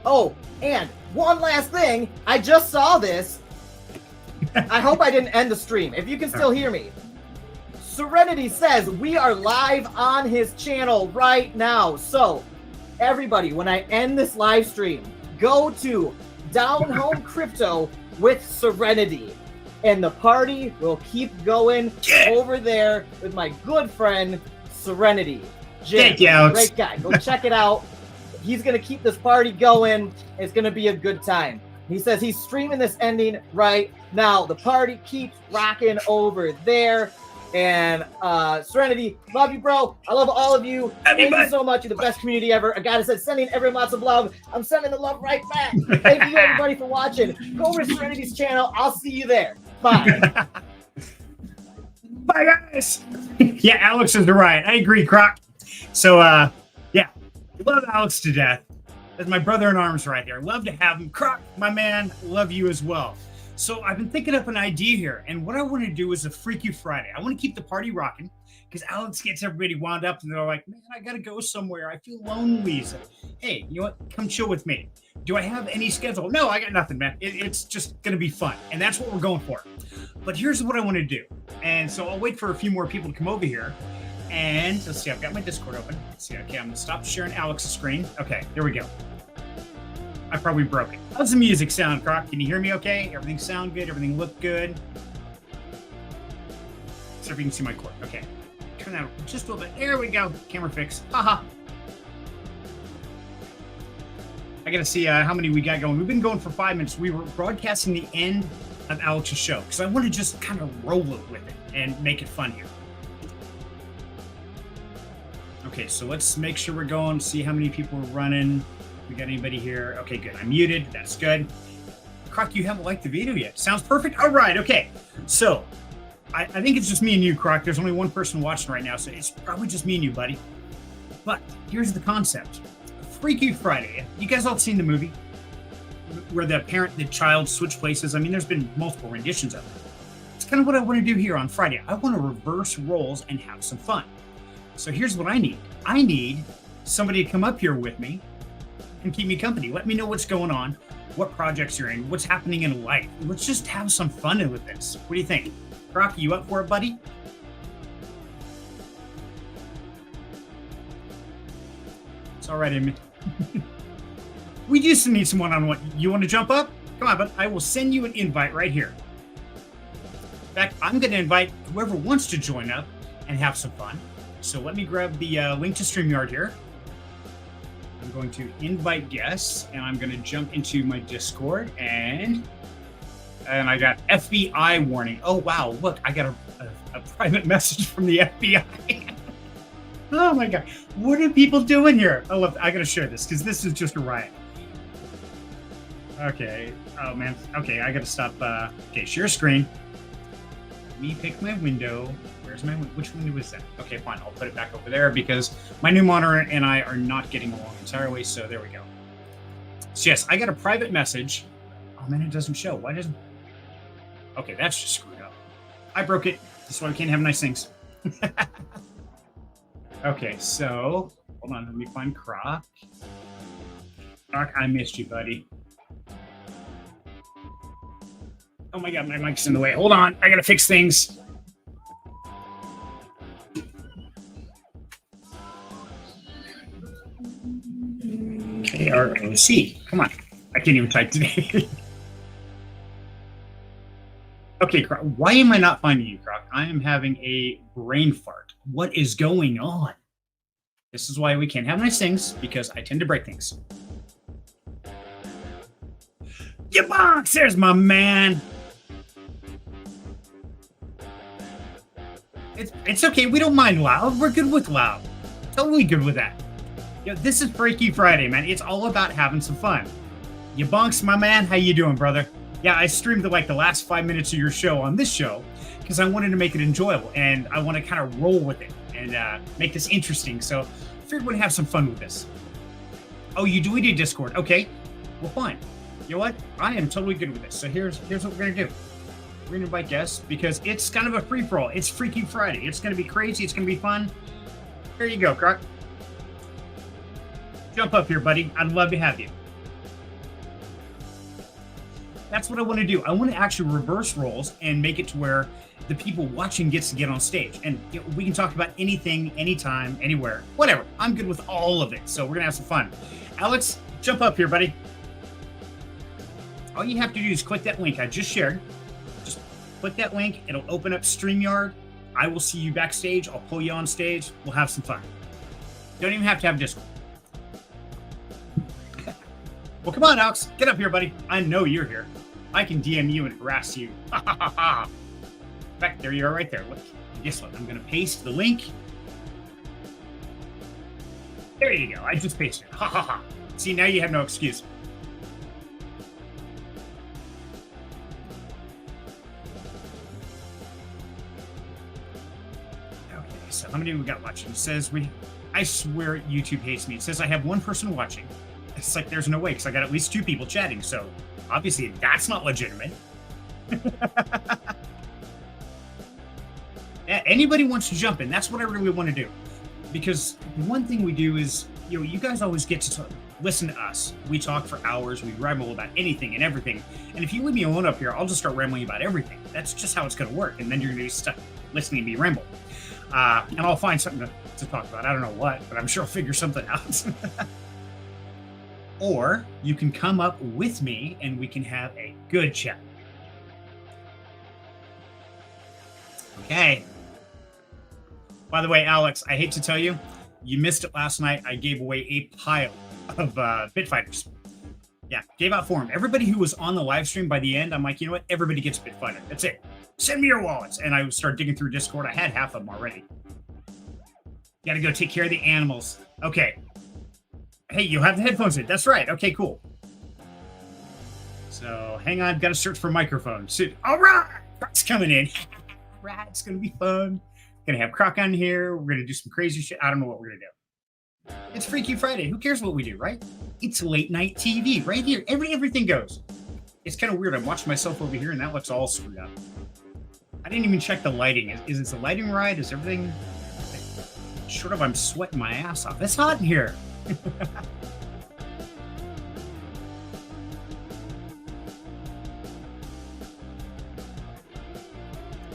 Oh, and one last thing. I just saw this. I hope I didn't end the stream. If you can still hear me. Serenity says we are live on his channel right now. So, everybody, when I end this live stream, go to Down Home Crypto with Serenity. And the party will keep going over there with my good friend, Serenity. Jim, thank you, Alex. Great guy. Go check it out. He's going to keep this party going. It's going to be a good time. He says he's streaming this ending right now. The party keeps rocking over there. And Serenity, love you, bro. I love all of you. Thank you so much. You're the best community ever. A guy that said sending everyone lots of love. I'm sending the love right back. Thank you, everybody, for watching. Go over to Serenity's channel. I'll see you there. Bye. Bye, guys. Yeah, Alex is right. I agree, Croc. So, yeah, love Alex to death. That's my brother in arms right there. Love to have him. Croc, my man, love you as well. So I've been thinking up an idea here, and what I want to do is a Freaky Friday. I want to keep the party rocking because Alex gets everybody wound up, and they're like, man, I got to go somewhere. I feel lonely. So, hey, you know what? Come chill with me. Do I have any schedule? No, I got nothing, man. It's just going to be fun, and that's what we're going for. But here's what I want to do. And so I'll wait for a few more people to come over here. And let's see, I've got my Discord open. Let's see, okay, I'm going to stop sharing Alex's screen. Okay, here we go. I probably broke it. How's the music sound, Croc? Can you hear me okay? Everything sound good? Everything look good? So if you can see my cord. Okay. Turn that just a little bit. There we go. Camera fix. Haha. I got to see how many we got going. We've been going for 5 minutes. We were broadcasting the end of Alex's show because I want to just kind of roll it with it and make it fun here. Okay, so let's make sure we're going, see how many people are running. We got anybody here? Okay, good. I'm muted. That's good. Croc, you haven't liked the video yet. Sounds perfect. All right, okay. So, I think it's just me and you, Croc. There's only one person watching right now, so it's probably just me and you, buddy. But here's the concept. Freaky Friday. You guys all seen the movie? Where the parent and the child switch places? I mean, there's been multiple renditions of it. It's kind of what I want to do here on Friday. I want to reverse roles and have some fun. So here's what I need. I need somebody to come up here with me and keep me company. Let me know what's going on, what projects you're in, what's happening in life. Let's just have some fun with this. What do you think? Croc, you up for it, buddy? It's all right, Amy. We just need some one-on-one. You want to jump up? Come on, but I will send you an invite right here. In fact, I'm going to invite whoever wants to join up and have some fun. So let me grab the link to StreamYard here. I'm going to invite guests, and I'm going to jump into my Discord, and I got FBI warning. Oh, wow, look, I got a private message from the FBI. Oh, my God. What are people doing here? I got to share this, because this is just a riot. Okay. Oh, man. Okay, I got to stop. Okay, share screen. Let me pick my window. Where's my window? Which window is that? Okay, fine. I'll put it back over there because my new monitor and I are not getting along entirely. So there we go. So yes, I got a private message. Oh man, it doesn't show. Why doesn't? Okay, that's just screwed up. I broke it. That's why we can't have nice things. Okay, so hold on. Let me find Croc. Croc, I missed you, buddy. Oh my God, my mic's in the way. Hold on. I gotta fix things. KROC. Come on. I can't even type today. Okay, Croc. Why am I not finding you, Croc? I am having a brain fart. What is going on? This is why we can't have nice things, because I tend to break things. Ya box! There's my man. It's okay. We don't mind loud. We're good with loud. Totally good with that. Yo, this is Freaky Friday, man. It's all about having some fun. Ya bonks, my man. How you doing, brother? Yeah, I streamed like the last 5 minutes of your show on this show because I wanted to make it enjoyable and I want to kind of roll with it and make this interesting. So I figured we'd have some fun with this. Oh, we do Discord. Okay, well, fine. You know what? I am totally good with this. So here's what we're going to do. We're going to invite guests because it's kind of a free-for-all. It's Freaky Friday. It's going to be crazy. It's going to be fun. Here you go, Croc. Jump up here, buddy. I'd love to have you. That's what I want to do. I want to actually reverse roles and make it to where the people watching gets to get on stage. And we can talk about anything, anytime, anywhere, whatever. I'm good with all of it. So we're going to have some fun. Alex, jump up here, buddy. All you have to do is click that link I just shared. Just click that link. It'll open up StreamYard. I will see you backstage. I'll pull you on stage. We'll have some fun. Don't even have to have Discord. Well, come on, Alex. Get up here, buddy. I know you're here. I can DM you and harass you. In fact, there you are right there. Look, guess what? I'm going to paste the link. There you go. I just pasted it. Ha ha ha. See, now you have no excuse. Okay, so how many we got watching? It says I swear YouTube hates me. It says I have one person watching. It's like there's no way because I got at least 2 people chatting. So obviously that's not legitimate. Yeah, anybody wants to jump in. That's what I really want to do. Because one thing we do is, you guys always get to listen to us. We talk for hours. We ramble about anything and everything. And if you leave me alone up here, I'll just start rambling about everything. That's just how it's going to work. And then you're going to be stuck listening to me ramble. And I'll find something to talk about. I don't know what, but I'm sure I'll figure something out. Or you can come up with me and we can have a good chat. Okay. By the way, Alex, I hate to tell you, you missed it last night. I gave away a pile of Bitfighters. Yeah, gave out for them. Everybody who was on the live stream by the end, I'm like, you know what? Everybody gets a Bitfighter. That's it. Send me your wallets. And I started digging through Discord. I had half of them already. Got to go take care of the animals. Okay. Hey, you have the headphones in. That's right. Okay, cool. So, hang on. Got to search for microphone. So, all right. Croc's coming in. All right. It's going to be fun. Going to have Croc on here. We're going to do some crazy shit. I don't know what we're going to do. It's Freaky Friday. Who cares what we do, right? It's late night TV right here. Everything goes. It's kind of weird. I'm watching myself over here, and that looks all screwed up. I didn't even check the lighting. Is the lighting right? Is everything... Short of I'm sweating my ass off. It's hot in here.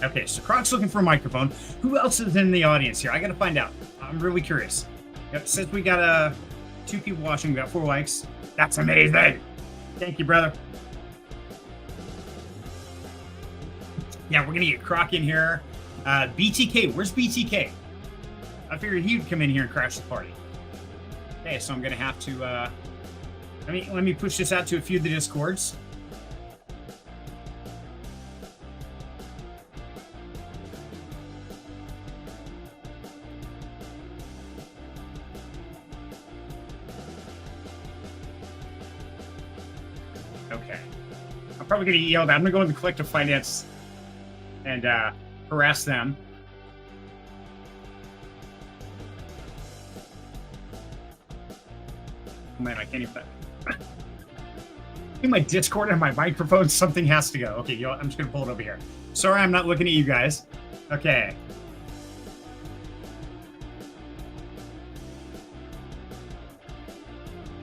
Okay, so Croc's looking for a microphone. Who else is in the audience here? I gotta find out. I'm really curious. Yep, since we got 2 people watching, we got 4 likes. That's amazing. Thank you, brother. Yeah, we're gonna get Croc in here. BTK, where's BTK? I figured he would come in here and crash the party. Okay, so I'm gonna have to let me push this out to a few of the Discords. Okay. I'm probably gonna yell that. I'm gonna go into collective finance and harass them. Man, I can't even. In my Discord and my microphone, something has to go. Okay, you know what? I'm just gonna pull it over here. Sorry, I'm not looking at you guys. Okay.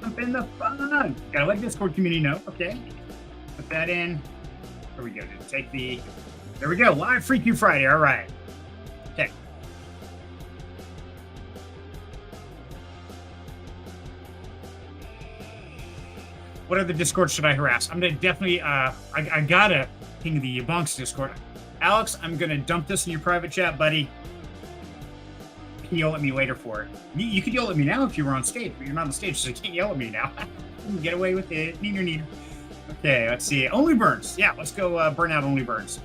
Jump in the fun. Gotta let Discord community know. Okay. Put that in. There we go. Take the. There we go. Live Freaky Friday. All right. Okay. What other Discord should I harass? I'm gonna definitely, I gotta ping the Bonks Discord. Alex, I'm gonna dump this in your private chat, buddy. You can yell at me later for it. You could yell at me now if you were on stage, but you're not on stage, so you can't yell at me now. Get away with it. Neener. Okay, let's see. Only Burns. Yeah, let's go burn out Only Burns.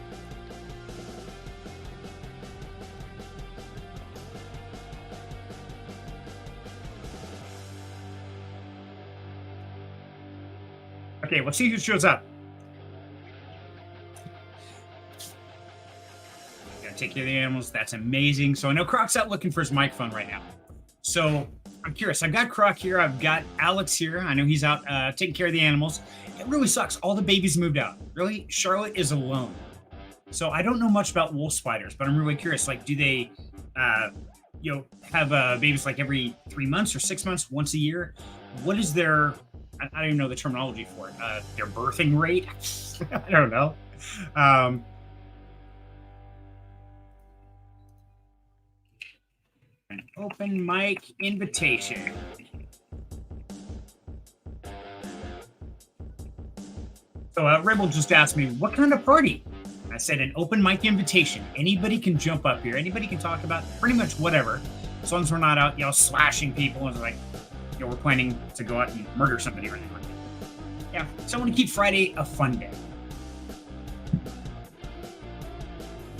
Okay, let's see who shows up. Gotta take care of the animals. That's amazing. So I know Croc's out looking for his microphone right now. So I'm curious. I've got Croc here. I've got Alex here. I know he's out taking care of the animals. It really sucks. All the babies moved out. Really? Charlotte is alone. So I don't know much about wolf spiders, but I'm really curious. Like, do they, have babies like every 3 months or 6 months, once a year? What is their... I don't even know the terminology for it. Their birthing rate. I don't know. An open mic invitation. So Rebel just asked me, what kind of party? I said an open mic invitation. Anybody can jump up here. Anybody can talk about pretty much whatever. As long as we're not out, slashing people and like, we're planning to go out and murder somebody or anything like that. Yeah, so I want to keep Friday a fun day.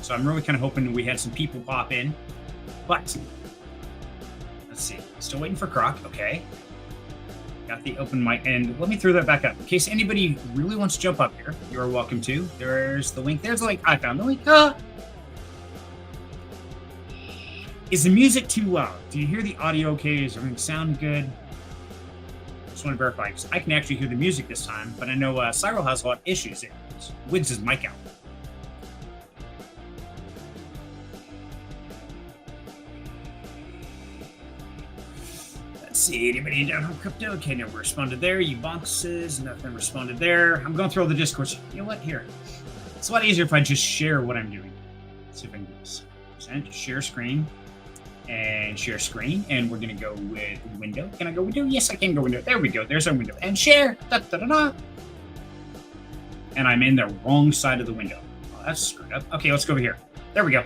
So I'm really kind of hoping we had some people pop in. But, let's see. Still waiting for Croc. Okay. Got the open mic. And let me throw that back up. In case anybody really wants to jump up here, you are welcome to. There's the link. There's the link. I found the link. Is the music too loud? Do you hear the audio okay? Is everything sound good? Just want to verify, because I can actually hear the music this time, but I know Cyril has a lot of issues. It wigs his mic out. Let's see, anybody down on crypto? Okay, no one responded there. You boxes, nothing responded there. I'm going through all the discords. You know what? Here. It's a lot easier if I just share what I'm doing. Let's see if I can do this. Present, share screen. And share screen, and we're gonna go with window. Can I go window? Yes, I can go window. There we go. There's our window. And share. Da, da, da, da. And I'm in the wrong side of the window. Oh, that's screwed up. Okay, let's go over here. There we go.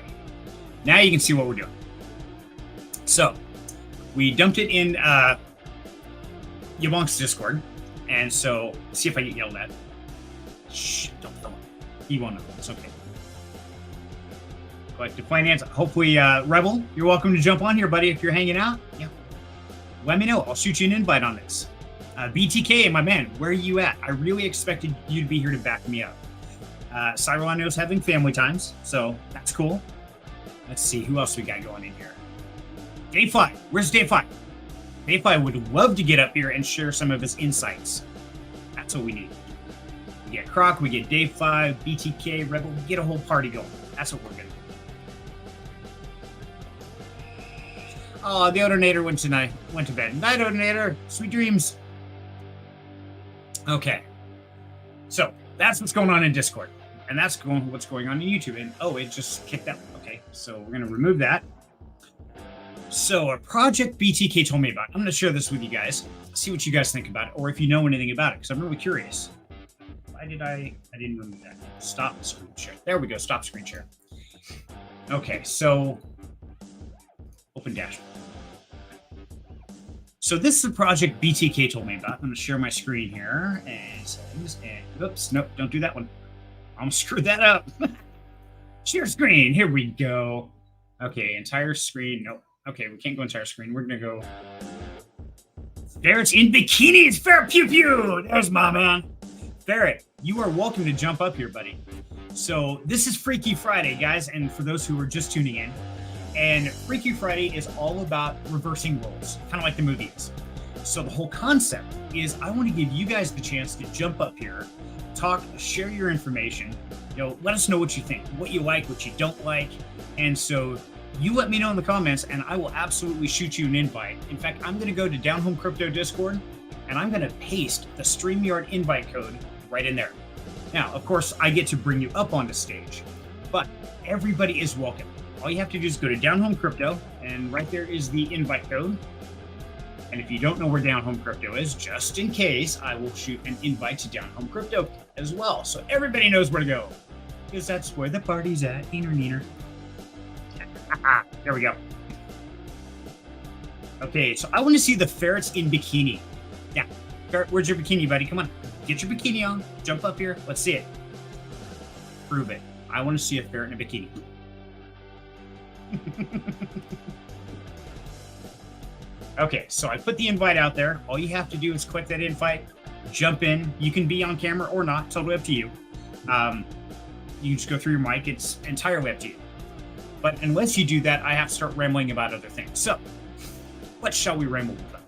Now you can see what we're doing. So we dumped it in Yabonk's Discord, and so see if I get yelled at. Shh! Don't. He won't know. It's okay. Collective Finance. Hopefully, Rebel, you're welcome to jump on here, buddy, if you're hanging out. Yeah. Let me know. I'll shoot you an invite on this. BTK, my man, where are you at? I really expected you to be here to back me up. Cyril, I know, is having family times, so that's cool. Let's see, who else we got going in here? Dave Fly. Where's Dave Fly? Dave Fly would love to get up here and share some of his insights. That's what we need. We get Croc, we get Dave Fly, BTK, Rebel, we get a whole party going. That's what we're going to do. Oh, the Odonator went to bed. Night, Odonator. Sweet dreams. Okay. So, that's what's going on in Discord. And that's what's going on in YouTube. And, oh, it just kicked out. Okay, so we're going to remove that. So, a project BTK told me about. I'm going to share this with you guys. See what you guys think about it, or if you know anything about it, because I'm really curious. Why did I didn't remove that. Stop screen share. There we go. Stop screen share. Okay, so open dashboard. So this is the project BTK told me about. I'm going to share my screen here and settings and oops, nope, don't do that one. I'm screwed that up. Share screen. Here we go. Okay, entire screen. Nope. Okay, we can't go entire screen. We're going to go. Ferret's in bikinis. Ferret pew pew. There's my man. Ferret, you are welcome to jump up here, buddy. So this is Freaky Friday, guys, and for those who are just tuning in. And Freaky Friday is all about reversing roles, kind of like the movie is. So the whole concept is I want to give you guys the chance to jump up here, talk, share your information, let us know what you think, what you like, what you don't like. And so you let me know in the comments and I will absolutely shoot you an invite. In fact, I'm going to go to Down Home Crypto Discord and I'm going to paste the StreamYard invite code right in there. Now, of course, I get to bring you up onto stage, but everybody is welcome. All you have to do is go to Down Home Crypto, and right there is the invite code. And if you don't know where Down Home Crypto is, just in case, I will shoot an invite to Down Home Crypto as well, so everybody knows where to go, because that's where the party's at. Neener, neener. There we go. Okay, so I want to see the ferrets in bikini. Yeah, ferret, where's your bikini, buddy? Come on, get your bikini on. Jump up here. Let's see it. Prove it. I want to see a ferret in a bikini. Okay, so I put the invite out there. All you have to do is click that invite, jump in. You can be on camera or not, totally up to you. You just go through your mic. It's entirely up to you. But unless you do that, I have to start rambling about other things. So, what shall we ramble about?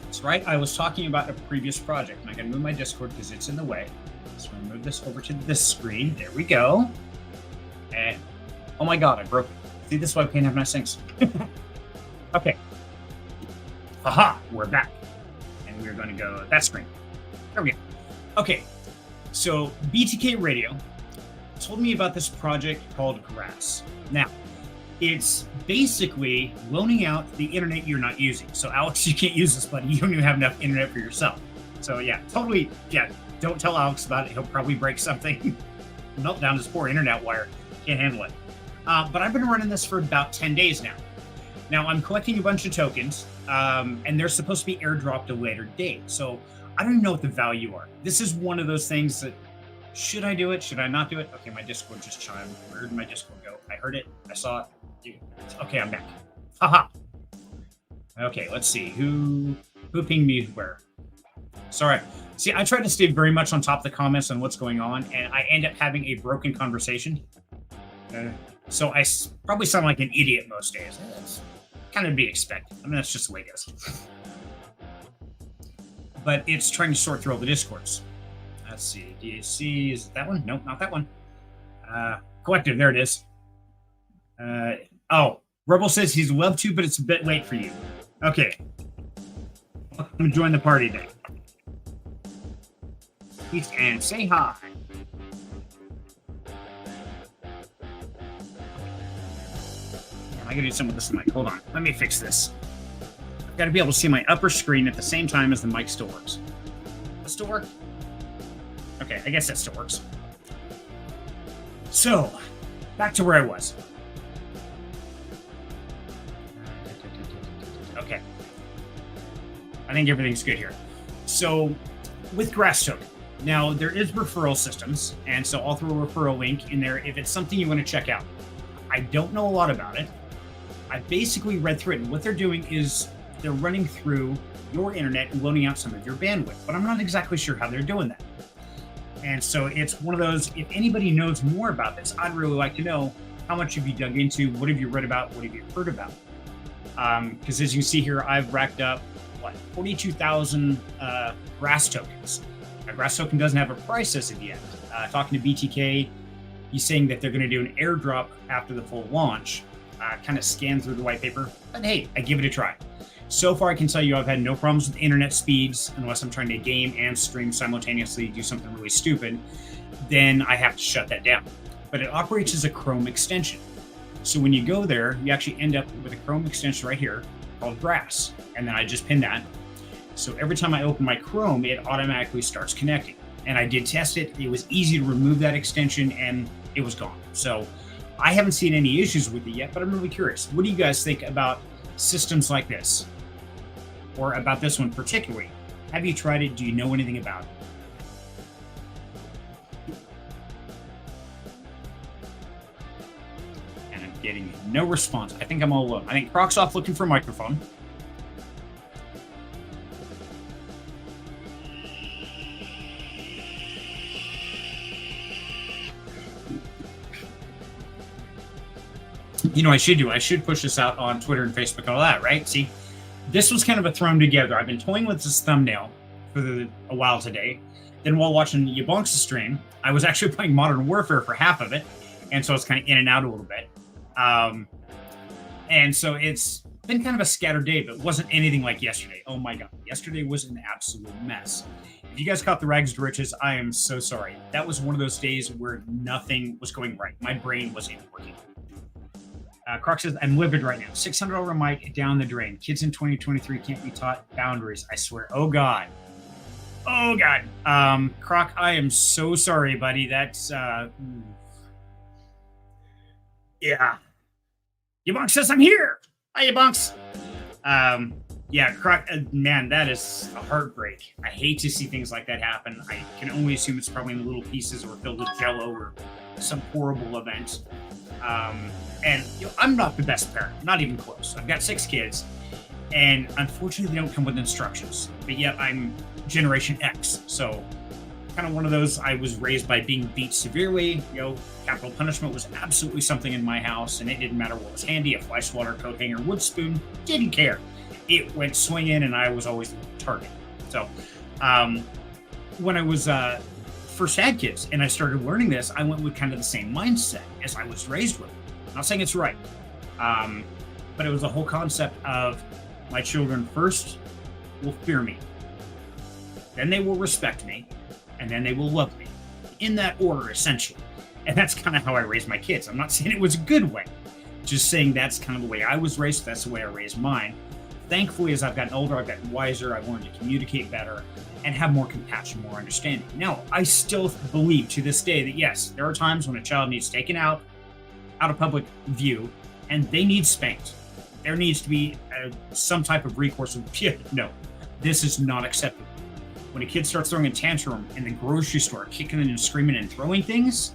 That's right, I was talking about a previous project. And I'm going to move my Discord because it's in the way. So I'm going to move this over to this screen. There we go. And oh my God, I broke it. See, this is why we can't have nice things. Okay. Aha, we're back. And and we're going to go that screen. There we go. Okay, so BTK Radio told me about this project called Grass. Now, it's basically loaning out the internet you're not using. So Alex, you can't use this, buddy. You don't even have enough internet for yourself. So yeah, totally, yeah, don't tell Alex about it. He'll probably break something. Melt down his poor internet wire. Can't handle it. But I've been running this for about 10 days now. Now I'm collecting a bunch of tokens, and they're supposed to be airdropped a later date. So I don't even know what the value are. This is one of those things that, should I do it? Should I not do it? Okay, my Discord just chimed. Where did my Discord go? I heard it. I saw it. Dude. Okay, I'm back. Haha. Okay, let's see. Who pinged me where? Sorry. See, I try to stay very much on top of the comments on what's going on, and I end up having a broken conversation. So I probably sound like an idiot most days. That's kind of to be expected. I mean, that's just the way it goes. But it's trying to sort through all the Discords. Let's see. Do you see? Is it that one? Nope, not that one. Collective. There it is. Oh, Rebel says he's love to, but it's a bit late for you. Okay. Welcome to join the party then. Peace and say hi. I gotta do something with this mic. Hold on. Let me fix this. I've got to be able to see my upper screen at the same time as the mic still works. Does it still work? Okay, I guess that still works. So, back to where I was. Okay. I think everything's good here. So, with Grass Token, now there is referral systems, and so I'll throw a referral link in there if it's something you want to check out. I don't know a lot about it. I basically read through it, and what they're doing is they're running through your internet and loaning out some of your bandwidth, but I'm not exactly sure how they're doing that. And so it's one of those, if anybody knows more about this, I'd really like to know how much have you dug into, what have you read about, what have you heard about? Because as you can see here, I've racked up, 42,000 Grass tokens. Now, Grass token doesn't have a price as of yet. Talking to BTK, he's saying that they're going to do an airdrop after the full launch. Kind of scan through the white paper, but hey, I give it a try. So far, I can tell you I've had no problems with internet speeds, unless I'm trying to game and stream simultaneously, do something really stupid, then I have to shut that down. But it operates as a Chrome extension. So when you go there, you actually end up with a Chrome extension right here called Grass. And then I just pin that. So every time I open my Chrome, it automatically starts connecting. And I did test it. It was easy to remove that extension and it was gone. So I haven't seen any issues with it yet, but I'm really curious. What do you guys think about systems like this? Or about this one particularly? Have you tried it? Do you know anything about it? And I'm getting no response. I think I'm all alone. I think Croc's off looking for a microphone. You know, I should push this out on Twitter and Facebook and all that, right? See, this was kind of a thrown together. I've been toying with this thumbnail for a while today. Then while watching Yabonk's stream, I was actually playing Modern Warfare for half of it. And so it's kind of in and out a little bit. And so it's been kind of a scattered day, but it wasn't anything like yesterday. Oh my God. Yesterday was an absolute mess. If you guys caught the rags to riches, I am so sorry. That was one of those days where nothing was going right. My brain wasn't working. Croc says, I'm livid right now. $600 mic down the drain. Kids in 2023 can't be taught boundaries, I swear. Oh, God. Oh, God. Croc, I am so sorry, buddy. That's, yeah. Yabonk says, I'm here. Hi, Yabonks. Yeah, Croc, man, that is a heartbreak. I hate to see things like that happen. I can only assume it's probably in little pieces or filled with Jell-O or some horrible event. And you know, I'm not the best parent, not even close. I've got 6 kids, and unfortunately, they don't come with instructions. But yet, I'm Generation X, so kind of one of those. I was raised by being beat severely. You know, capital punishment was absolutely something in my house, and it didn't matter what was handy—a fly swatter, coat hanger, wood spoon. Didn't care. It went swinging, and I was always the target. So, when I was first had kids, and I started learning this, I went with kind of the same mindset as I was raised with. I'm not saying it's right, but it was the whole concept of my children first will fear me, then they will respect me, and then they will love me. In that order, essentially. And that's kind of how I raised my kids. I'm not saying it was a good way, just saying that's kind of the way I was raised. That's the way I raised mine. Thankfully, as I've gotten older, I've gotten wiser. I've learned to communicate better and have more compassion, more understanding. Now, I still believe to this day that yes, there are times when a child needs taken out of public view and they need spanked. There needs to be some type of recourse of, yeah, no, this is not acceptable. When a kid starts throwing a tantrum in the grocery store, kicking and screaming and throwing things,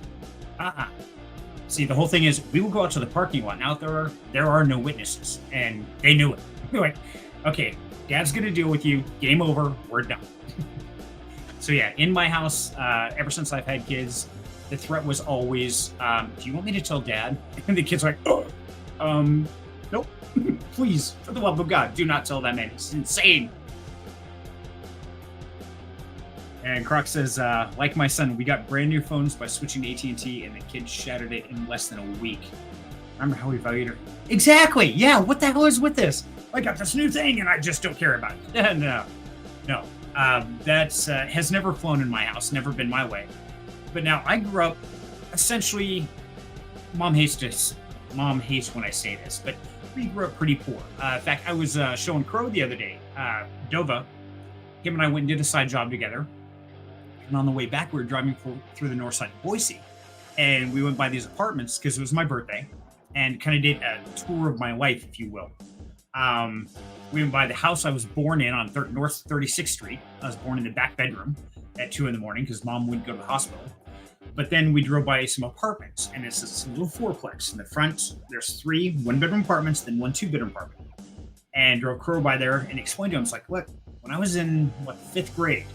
See, the whole thing is we will go out to the parking lot. Now there are no witnesses, and they knew it. We're like, okay, Dad's gonna deal with you. Game over. We're done. So yeah, in my house, ever since I've had kids, the threat was always, do you want me to tell Dad? And the kid's like, nope. Please, for the love of God, do not tell that man. It's insane. And Croc says, like my son, we got brand new phones by switching to AT&T, and the kid shattered it in less than a week. Remember how we valued her? Exactly. Yeah. What the hell is with this? I got this new thing, and I just don't care about it. No. That's has never flown in my house. Never been my way. But now I grew up essentially. Mom hates when I say this, but we grew up pretty poor. In fact, I was showing Crow the other day. Dova, him and I went and did a side job together. And on the way back, we were driving through the north side of Boise. And we went by these apartments because it was my birthday and kind of did a tour of my life, if you will. We went by the house I was born in on North 36th Street. I was born in the back bedroom at 2 a.m. because Mom wouldn't go to the hospital. But then we drove by some apartments, and it's this little fourplex. In the front, there's 3 one-bedroom apartments, then 1 2-bedroom apartment. And drove Crow by there and explained to him, it's like, look, when I was in, 5th grade,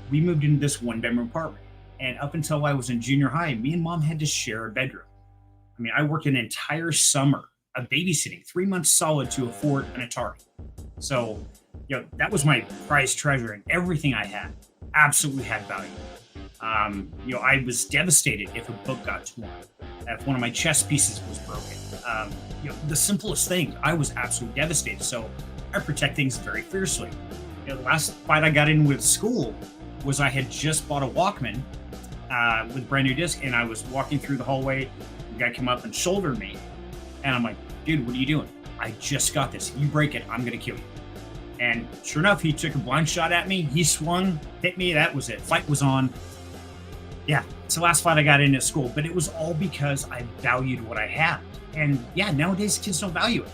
we moved into this 1-bedroom apartment. And up until I was in junior high, me and Mom had to share a bedroom. I mean, I worked an entire summer of babysitting, 3 months solid to afford an Atari. So, that was my prized treasure, and everything I had absolutely had value. I was devastated if a book got torn, if one of my chess pieces was broken. The simplest things, I was absolutely devastated. So I protect things very fiercely. The last fight I got in with school was I had just bought a Walkman with a brand new disc, and I was walking through the hallway. The guy came up and shouldered me, and I'm like, dude, what are you doing? I just got this. If you break it, I'm going to kill you. And sure enough, he took a blind shot at me. He swung, hit me. That was it. Fight was on. Yeah, it's the last fight I got in at school, but it was all because I valued what I had. And yeah, nowadays kids don't value it.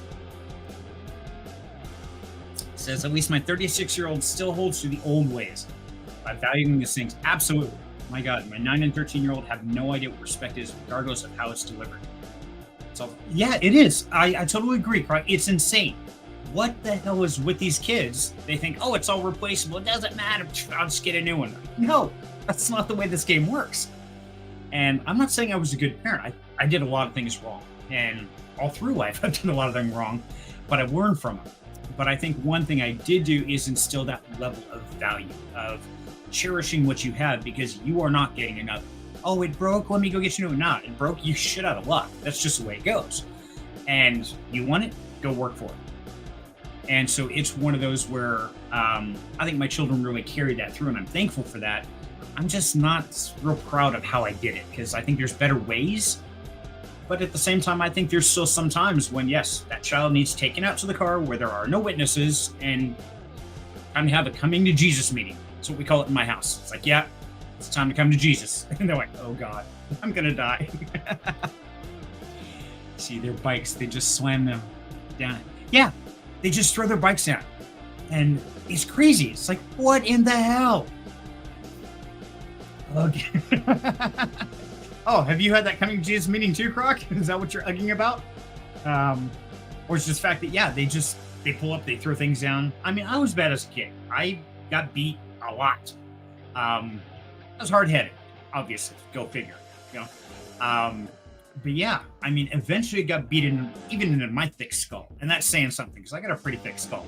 It says, at least my 36-year-old still holds to the old ways by valuing these things. Absolutely. My God, my 9 and 13-year-old have no idea what respect is, regardless of how it's delivered. So yeah, it is. I totally agree, Croc. It's insane. What the hell is with these kids? They think, oh, it's all replaceable. It doesn't matter. I'll just get a new one. No, that's not the way this game works. And I'm not saying I was a good parent. I did a lot of things wrong. And all through life, I've done a lot of things wrong. But I've learned from them. But I think one thing I did do is instill that level of value, of cherishing what you have, because you are not getting another. Oh, it broke. Let me go get you a new one. Nah, it broke. You shit out of luck. That's just the way it goes. And you want it, go work for it. And so it's one of those where I think my children really carried that through, and I'm thankful for that. I'm just not real proud of how I did it, because I think there's better ways. But at the same time, I think there's still some times when, yes, that child needs taken out to the car where there are no witnesses and time to have a coming to Jesus meeting. That's what we call it in my house. It's like, yeah, it's time to come to Jesus. And they're like, oh God, I'm going to die. See, their bikes, they just slam them down. Yeah. They just throw their bikes down. And it's crazy. It's like, what in the hell? Okay. Oh, have you had that coming to Jesus meeting too, Croc? Is that what you're ugging about? Or it's just the fact that, yeah, they pull up, they throw things down. I mean, I was bad as a kid. I got beat a lot. I was hard-headed, obviously. Go figure, But yeah, I mean, eventually it got beaten even into my thick skull. And that's saying something, because I got a pretty thick skull.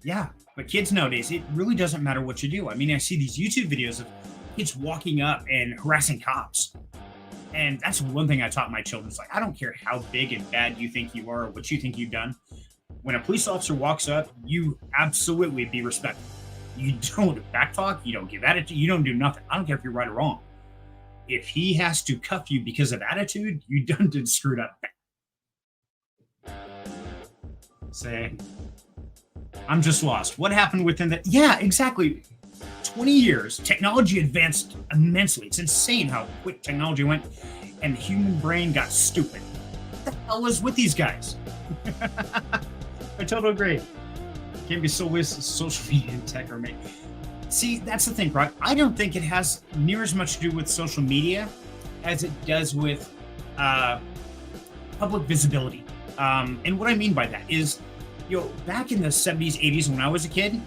Yeah, but kids nowadays, it really doesn't matter what you do. I mean, I see these YouTube videos of kids walking up and harassing cops. And that's one thing I taught my children. It's like, I don't care how big and bad you think you are or what you think you've done. When a police officer walks up, you absolutely be respectful. You don't backtalk. You don't give attitude. You don't do nothing. I don't care if you're right or wrong. If he has to cuff you because of attitude, you done did screwed up. Say, I'm just lost. What happened within that? Yeah, exactly. 20 years, technology advanced immensely. It's insane how quick technology went, and the human brain got stupid. What the hell is with these guys? I totally agree. Can't be so with social media and tech or me. See, that's the thing, Brock. I don't think it has near as much to do with social media as it does with public visibility. And what I mean by that is, back in the 70s, 80s, when I was a kid,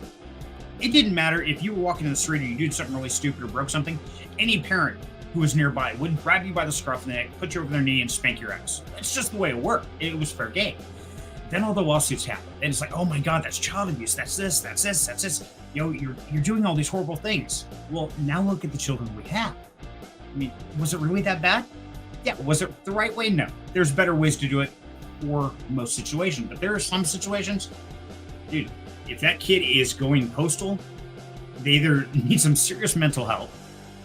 it didn't matter if you were walking in the street and you did something really stupid or broke something. Any parent who was nearby would grab you by the scruff of the neck, put you over their knee, and spank your ass. That's just the way it worked. It was fair game. Then all the lawsuits happened, and it's like, oh my God, that's child abuse. That's this. That's this. That's this. You're doing all these horrible things. Well, now look at the children we have. I mean, was it really that bad? Yeah. Was it the right way? No. There's better ways to do it for most situations, but there are some situations, dude, if that kid is going postal, they either need some serious mental help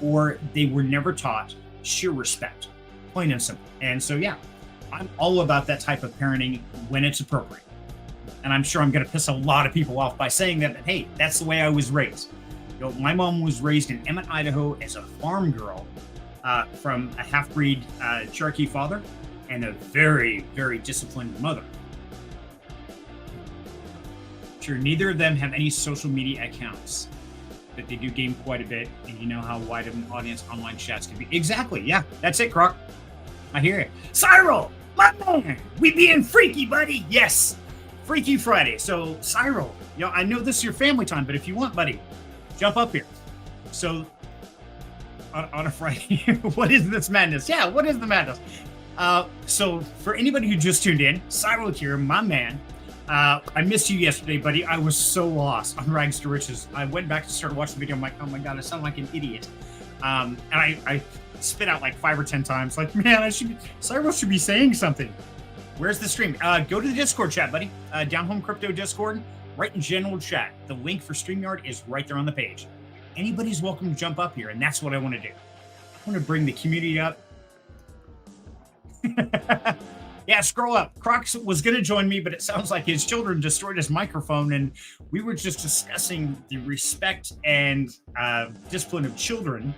or they were never taught sheer respect, plain and simple. And so, yeah, I'm all about that type of parenting when it's appropriate. And I'm sure I'm going to piss a lot of people off by saying that, hey, that's the way I was raised. My mom was raised in Emmett, Idaho as a farm girl from a half-breed Cherokee father and a very, very disciplined mother. Sure, neither of them have any social media accounts, but they do game quite a bit, and you know how wide of an audience online chats can be. Exactly, yeah, that's it, Croc. I hear it. Cyril, my man, we being freaky, buddy. Yes, Freaky Friday. So, Cyril, I know this is your family time, but if you want, buddy, jump up here. So, on a Friday, what is this madness? Yeah, what is the madness? So, for anybody who just tuned in, Cyril Keir, my man. I missed you yesterday, buddy. I was so lost on Rags to Riches. I went back and started watching the video. I'm like, oh my God, I sound like an idiot. And I spit out like 5 or 10 times. Like, man, Cyril should be saying something. Where's the stream? Go to the Discord chat, buddy. Down Home Crypto Discord, right in general chat. The link for StreamYard is right there on the page. Anybody's welcome to jump up here, and that's what I want to do. I want to bring the community up. Yeah, scroll up. Crocs was going to join me, but it sounds like his children destroyed his microphone, and we were just discussing the respect and discipline of children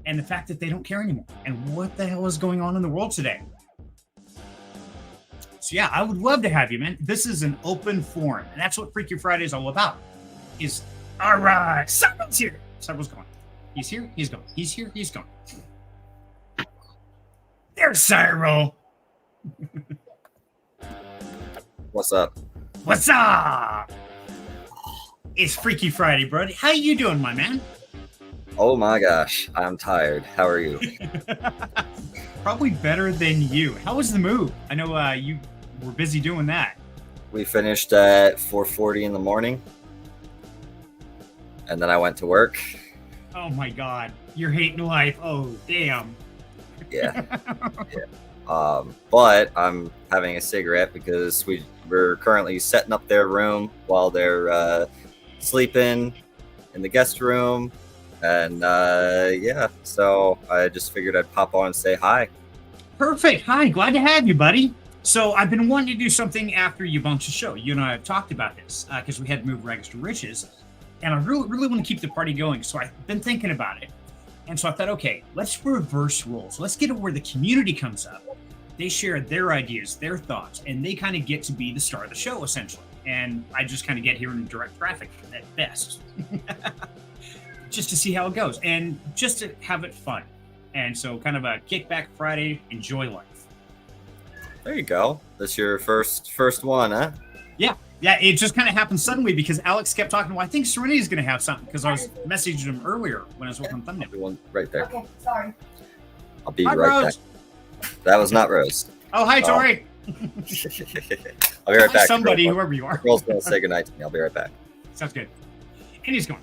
and the fact that they don't care anymore and what the hell is going on in the world today. So, yeah, I would love to have you, man. This is an open forum, and that's what Freaky Friday is all about. All right, Cyril's here. Cyril's gone. He's here. He's gone. He's here. He's gone. There's Cyril. What's up? What's up? It's Freaky Friday, buddy. How you doing, my man? Oh my gosh, I'm tired. How are you? Probably better than you. How was the move? I know you were busy doing that. We finished at 4:40 in the morning, and then I went to work. Oh my God, you're hating life. Oh damn. Yeah. But I'm having a cigarette because we're currently setting up their room while they're sleeping in the guest room. And yeah, so I just figured I'd pop on and say hi. Perfect. Hi, glad to have you, buddy. So I've been wanting to do something after you bumped the show. You and I have talked about this because we had to move Rags to Riches. And I really, really want to keep the party going. So I've been thinking about it. And so I thought, okay, let's reverse roles. Let's get it where the community comes up. They share their ideas, their thoughts, and they kind of get to be the star of the show, essentially. And I just kind of get here in direct traffic at best. Just to see how it goes and just to have it fun. And so kind of a kickback Friday, enjoy life. There you go. That's your first one, huh? Yeah. Yeah, it just kind of happened suddenly because Alex kept talking, well, I think Serenity's going to have something because I was messaging him earlier when I was working on thumbnail. One right there. Okay, sorry. I'll be Hi, right Rose. back. That was not Rose. Oh, hi, Tori. I'll be right Hi, back. somebody, Girl. whoever you are. Girl's going to say goodnight to me. I'll be right back. Sounds good. And he's going.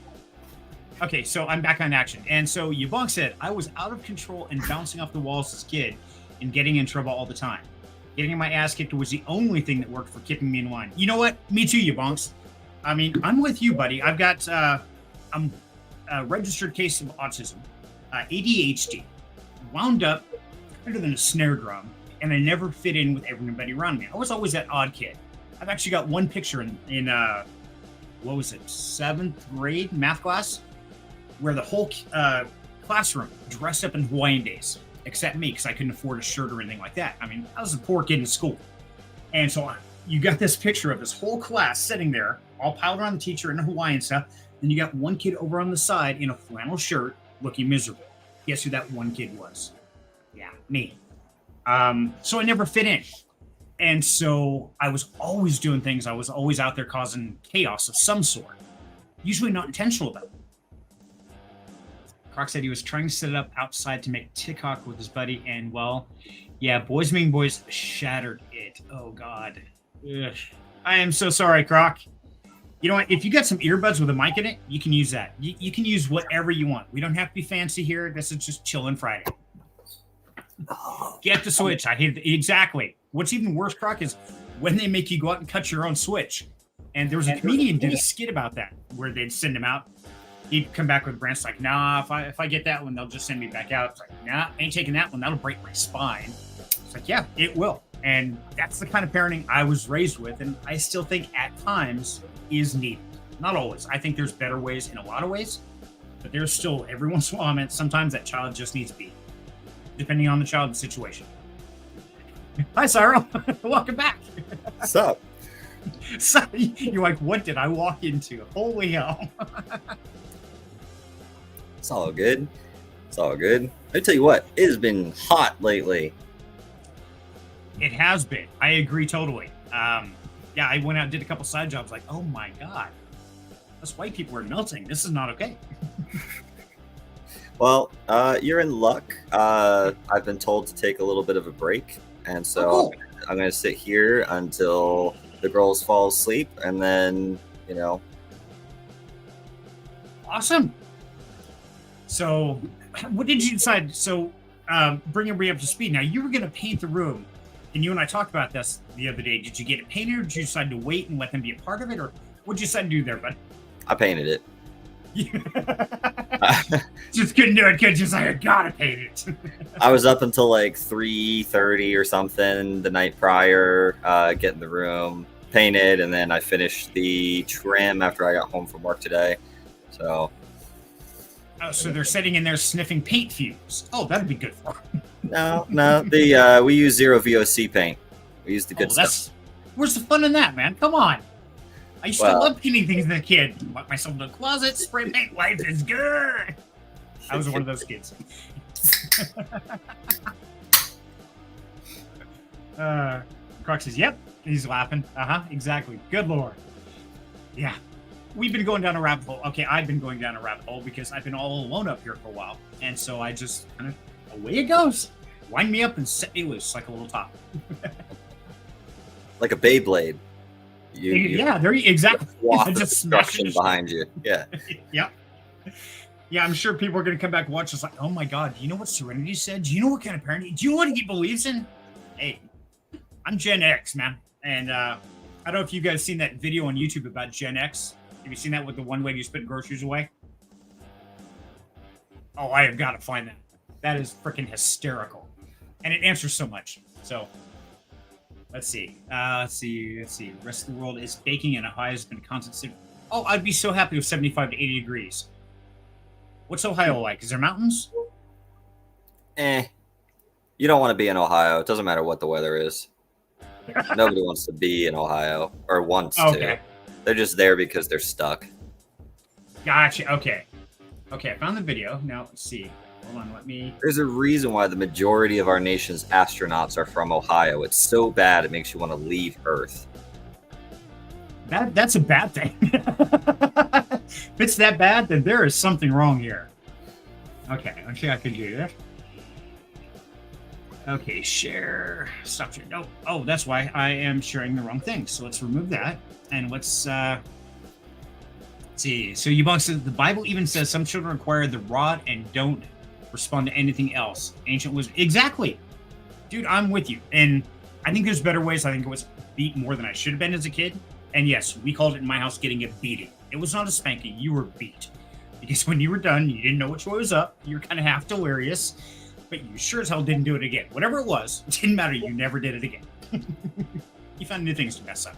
Okay, so I'm back on action. And so Yvonne said, I was out of control and bouncing off the walls as a kid and getting in trouble all the time. Getting my ass kicked was the only thing that worked for keeping me in line. You know what? Me too, you bonks. I mean, I'm with you, buddy. I've got I'm a registered case of autism, ADHD, wound up better than a snare drum, and I never fit in with everybody around me. I was always that odd kid. I've actually got one picture in what was it, 7th grade math class, where the whole classroom dressed up in Hawaiian days, except me, because I couldn't afford a shirt or anything like that. I mean, I was a poor kid in school. And so you got this picture of this whole class sitting there, all piled around the teacher in Hawaiian stuff. Then you got one kid over on the side in a flannel shirt looking miserable. Guess who that one kid was? Yeah, me. So I never fit in. And so I was always doing things. I was always out there causing chaos of some sort, usually not intentional though. Croc said he was trying to set it up outside to make TikTok with his buddy, and well, yeah, Boys Being Boys shattered it. Oh God. Ugh. I am so sorry, Croc. You know what? If you got some earbuds with a mic in it, you can use that. You can use whatever you want. We don't have to be fancy here. This is just chillin' Friday. Get the Switch. I hate it. Exactly. What's even worse, Croc, is when they make you go out and cut your own Switch. And there was a comedian did a skit about that, where they'd send him out. He'd come back with a brand. It's like, nah, if I get that one, they'll just send me back out. It's like, nah, ain't taking that one. That'll break my spine. It's like, yeah, it will. And that's the kind of parenting I was raised with, and I still think at times is needed. Not always. I think there's better ways in a lot of ways, but there's still every once in a while, man, sometimes that child just needs beat, depending on the child's situation. Hi, Cyril. Welcome back. What's up? So, you're like, what did I walk into? Holy hell. It's all good. It's all good. I tell you what, it has been hot lately. It has been. I agree totally. Yeah, I went out and did a couple side jobs like, oh my God, us white people are melting. This is not okay. Well, you're in luck. I've been told to take a little bit of a break. And so cool. I'm going to sit here until the girls fall asleep. And then, Awesome. So what did you decide? So bring everybody up to speed. Now, you were going to paint the room. And you and I talked about this the other day. Did you get it painted, or did you decide to wait and let them be a part of it? Or what did you decide to do there, bud? I painted it. Just couldn't do it, could you? Just like, I gotta paint it. I was up until like 3:30 or something the night prior, getting the room painted, and then I finished the trim after I got home from work today. So. Oh, so they're sitting in there sniffing paint fumes. Oh, that'd be good for them. No. We use zero VOC paint. We use the good stuff. Where's the fun in that, man? Come on. I used to love painting things as a kid. Lock myself in the closet, spray paint. Life is good. I was one of those kids. Croc says, yep. He's laughing. Exactly. Good Lord. Yeah. We've been going down a rabbit hole. Okay, I've been going down a rabbit hole because I've been all alone up here for a while. And so I just kind of, away it goes. Wind me up and set me loose like a little top. Like a Beyblade. There you exactly. Just destruction behind you. Yeah. Yep. Yeah, I'm sure people are going to come back and watch this like, oh my God, do you know what Serenity said? Do you know what kind of parenting? Do you know what he believes in? Hey, I'm Gen X, man. And I don't know if you guys seen that video on YouTube about Gen X. Have you seen that with the one lady who spit groceries away? Oh, I have got to find that. That is freaking hysterical. And it answers so much. So, let's see. The rest of the world is baking and Ohio has been constant. Oh, I'd be so happy with 75 to 80 degrees. What's Ohio like? Is there mountains? You don't want to be in Ohio. It doesn't matter what the weather is. Nobody wants to be in Ohio or wants to. They're just there because they're stuck. Gotcha. Okay, I found the video. Now, let's see. Hold on, let me... There's a reason why the majority of our nation's astronauts are from Ohio. It's so bad it makes you want to leave Earth. That's a bad thing. If it's that bad, then there is something wrong here. Okay, let's see if I can do this. Okay, share. Stop sharing. No. Oh, that's why I am sharing the wrong thing. So let's remove that. And let's see. So Yubong says the Bible even says some children require the rod and don't respond to anything else. Ancient wisdom. Exactly. Dude, I'm with you. And I think there's better ways. I think it was beat more than I should have been as a kid. And yes, we called it in my house getting a beating. It was not a spanking. You were beat. because when you were done, you didn't know which way was up. You were kind of half delirious, but you sure as hell didn't do it again. Whatever it was, it didn't matter. You never did it again. You found new things to mess up.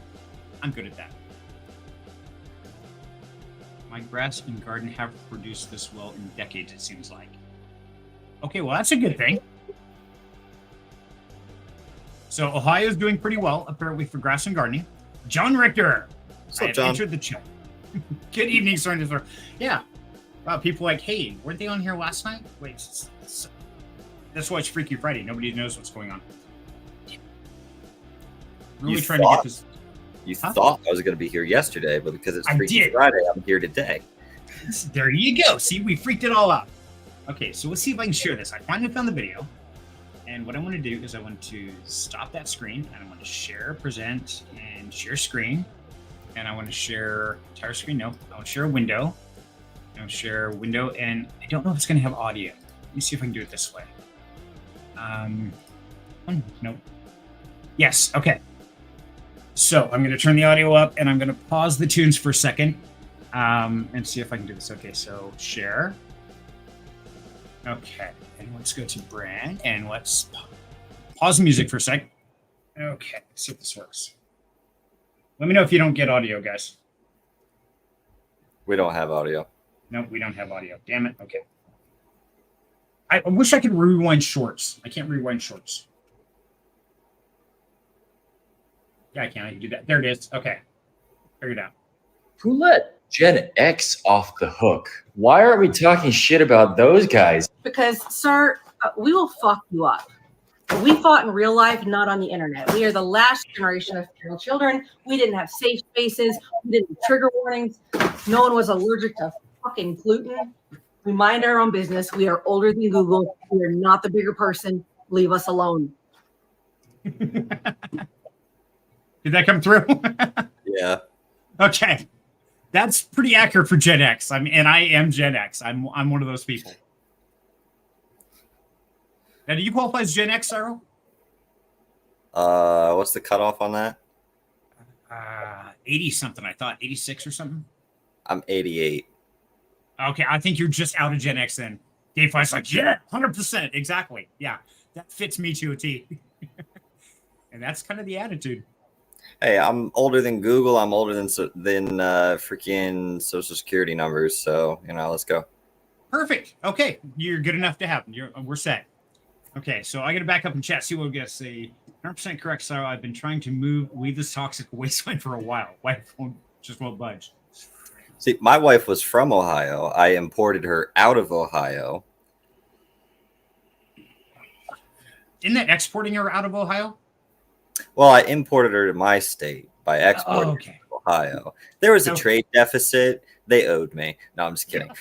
I'm good at that. My grass and garden haven't produced this well in decades, it seems like. Okay, well, that's a good thing. So Ohio's doing pretty well, apparently, for grass and gardening. John Richter. What's I up, have John? entered the chat. Good evening, sir. Yeah. People like, hey, weren't they on here last night? Wait, that's why it's Freaky Friday. Nobody knows what's going on. Really You trying to thought? get this. You Huh? thought I was going to be here yesterday, but because it's I Freaky did. Friday, I'm here today. There you go. See, we freaked it all out. Okay, so let's see if I can share this. I finally found the video. And what I want to do is I want to stop that screen and I want to share, present, and share screen. And I want to share entire screen. No, I want to share a window. I want to share a window, and I don't know if it's going to have audio. Let me see if I can do it this way. Nope. Yes, okay. So I'm going to turn the audio up, and I'm going to pause the tunes for a second and see if I can do this. Okay, so share. Okay, and let's go to brand, and let's pause the music for a sec. Okay, let's see if this works. Let me know if you don't get audio, guys. We don't have audio. No, we don't have audio. Damn it. Okay. I wish I could rewind shorts. I can't rewind shorts. Yeah, I can. I can do that. There it is. Okay. Figured it out. Who let Gen X off the hook? Why aren't we talking shit about those guys? Because, sir, we will fuck you up. We fought in real life, not on the internet. We are the last generation of feral children. We didn't have safe spaces. We didn't have trigger warnings. No one was allergic to fucking gluten. We mind our own business. We are older than Google. We are not the bigger person. Leave us alone. Did that come through? Yeah. Okay. That's pretty accurate for Gen X. And I am Gen X. I'm one of those people. Now, do you qualify as Gen X, Cyril? What's the cutoff on that? 80 something, I thought. 86 or something. I'm 88. Okay, I think you're just out of Gen X then. Dave Fly's like, yeah, 100%. Exactly. Yeah, that fits me to a T. And that's kind of the attitude. Hey, I'm older than Google. I'm older than freaking Social Security numbers. So, let's go. Perfect. Okay, you're good enough to have them. We're set. Okay, so I got to back up and chat, see what we got to say. 100% correct, Sarah. I've been trying to leave this toxic wasteland for a while. Wife just won't budge. See, my wife was from Ohio. I imported her out of Ohio. Isn't that exporting her out of Ohio? Well, I imported her to my state by exporting her to Ohio. There was a trade deficit. They owed me. No, I'm just kidding.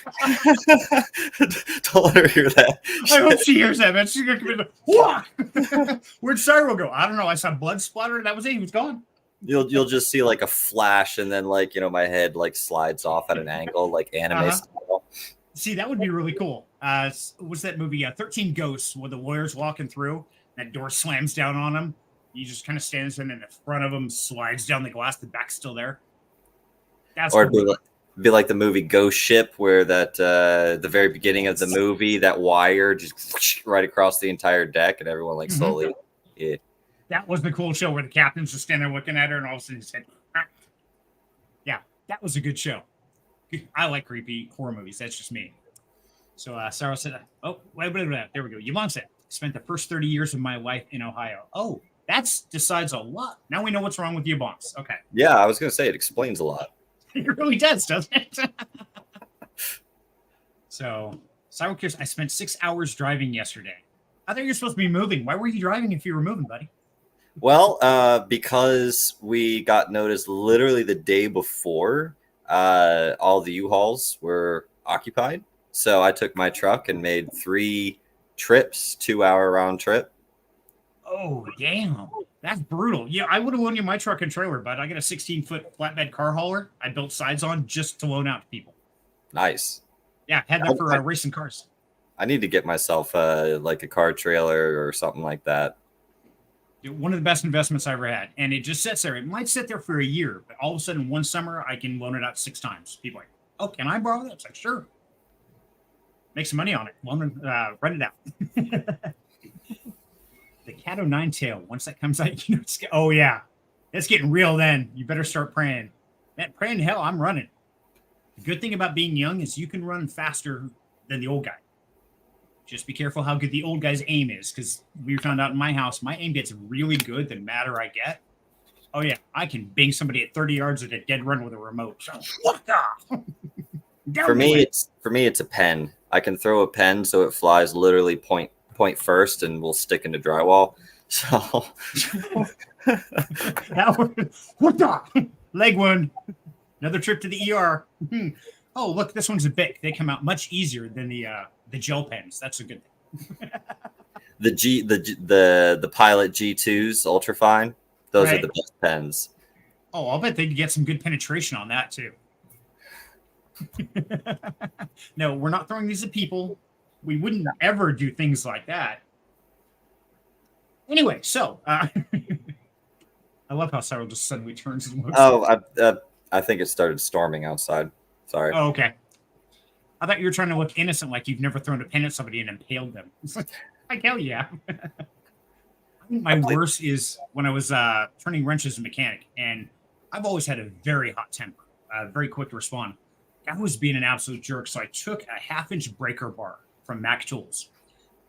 Don't let her hear that. I hope she hears that, man. She's going to come in. What? Where'd Cyril go? I don't know. I saw blood splatter, and that was it. He was gone. You'll just see like a flash, and then my head slides off at an angle, like anime style. See, that would be really cool. What's that movie? 13 Ghosts, where the lawyer's walking through, that door slams down on him. He just kind of stands in, and the front of him slides down the glass. The back's still there. That's or be like the movie Ghost Ship, where that the very beginning of the movie, that wire just whoosh, right across the entire deck, and everyone slowly. Yeah. That was the cool show where the captain's just standing there looking at her, and all of a sudden he said, ah. Yeah, that was a good show. I like creepy horror movies. That's just me. So Sarah said, wait, there we go. Yvonne said, spent the first 30 years of my life in Ohio. Oh, that decides a lot. Now we know what's wrong with Yvonne. Okay. Yeah, I was going to say it explains a lot. It really does, doesn't it? So, Cyril Keir, I spent 6 hours driving yesterday. I thought you were supposed to be moving. Why were you driving if you were moving, buddy? Well, because we got noticed literally the day before all the U-Hauls were occupied. So I took my truck and made 3 trips, 2-hour round trip. Oh, damn. That's brutal. Yeah, I would have loaned you my truck and trailer, but I got a 16-foot flatbed car hauler I built sides on just to loan out to people. Nice. Yeah, had that for racing cars. I need to get myself like a car trailer or something like that. One of the best investments I ever had. And it just sits there. It might sit there for a year, but all of a sudden one summer I can loan it out 6 times. People are like, oh, can I borrow that? It's like, sure. Make some money on it. Rent it out. The cat o' nine tail. Once that comes out, oh yeah, it's getting real. Then you better start praying. Man, praying to hell, I'm running. The good thing about being young is you can run faster than the old guy. Just be careful how good the old guy's aim is, because we found out in my house, my aim gets really good the madder I get. Oh yeah, I can bang somebody at 30 yards at a dead run with a remote. So, what the? For me, it's a pen. I can throw a pen so it flies literally point first and will stick into drywall. So what the? Leg wound. Another trip to the ER. Oh, look, this one's a Bic. They come out much easier than the gel pens. That's a good thing. the Pilot G2s ultrafine. Those are the best pens. Oh, I'll bet they'd get some good penetration on that too. No, we're not throwing these at people. We wouldn't ever do things like that. Anyway, so I love how Cyril just suddenly turns and looks. Oh, I think it started storming outside. Sorry. Oh, okay. I thought you were trying to look innocent, like you've never thrown a pin at somebody and impaled them. Like, hell yeah. My worst is when I was turning wrenches as a mechanic, and I've always had a very hot temper, very quick to respond. I was being an absolute jerk, so I took a 1/2-inch breaker bar from Mac Tools.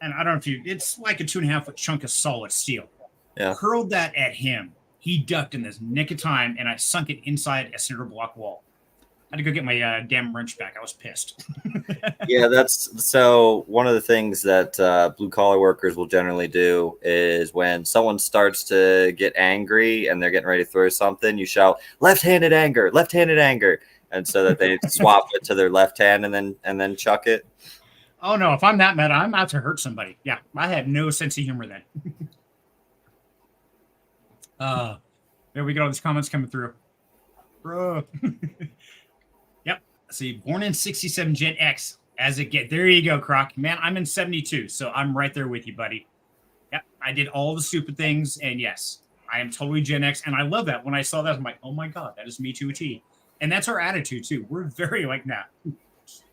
And I don't know if it's like a 2.5-foot chunk of solid steel. Yeah. Hurled that at him. He ducked in this nick of time, and I sunk it inside a cinder block wall. I had to go get my damn wrench back. I was pissed. Yeah, that's so one of the things that blue collar workers will generally do is when someone starts to get angry and they're getting ready to throw something, you shout left-handed anger, and so that they swap it to their left hand and then chuck it. Oh no, if I'm that mad, I'm out to hurt somebody. Yeah, I had no sense of humor then. There we go. These comments coming through. Bro. Yep. See, born in 67 Gen X as it get. There you go, Croc. Man, I'm in 72, so I'm right there with you, buddy. Yep. I did all the stupid things, and yes, I am totally Gen X, and I love that. When I saw that, I'm like, oh my God, that is me to a T. And that's our attitude, too. We're very like, nah,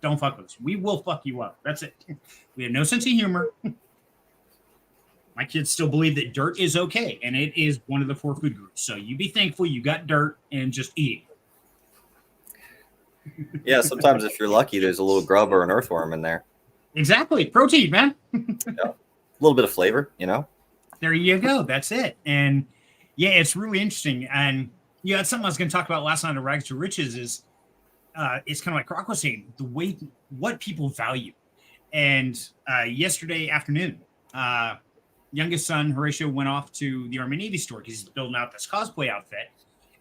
don't fuck with us. We will fuck you up. That's it. We have no sense of humor. My kids still believe that dirt is okay, and it is one of the 4 food groups. So you be thankful you got dirt and just eat it. Yeah, sometimes if you're lucky, there's a little grub or an earthworm in there. Exactly. Protein, man. Yeah. A little bit of flavor, There you go. That's it. And yeah, it's really interesting. And yeah, that's something I was going to talk about last night at Rags to Riches is it's kind of like Croc was saying, the way what people value. And yesterday afternoon, youngest son, Horatio, went off to the Army Navy store because he's building out this cosplay outfit.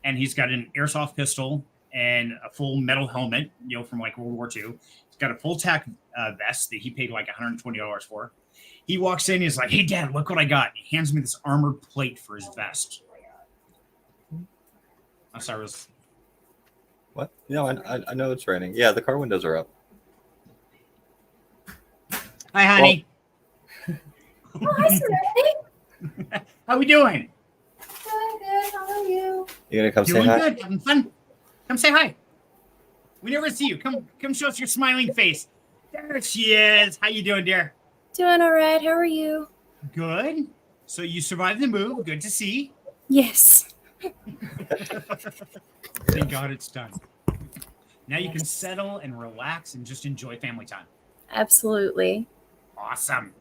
And he's got an airsoft pistol and a full metal helmet, from like World War II. He's got a full tack vest that he paid like $120 for. He walks in, he's like, hey, Dad, look what I got. He hands me this armored plate for his vest. I'm sorry, What? I know it's raining. Yeah, the car windows are up. Hi, honey. Oh, hi, Serenity. How we doing? Good. How are you? You gonna come Doing say hi? good, having fun. Come say hi. We never see you. Come show us your smiling face. There she is. How you doing, dear? Doing all right. How are you? Good. So you survived the move. Good to see. Yes. Thank God it's done. Now you can settle and relax and just enjoy family time. Absolutely. Awesome.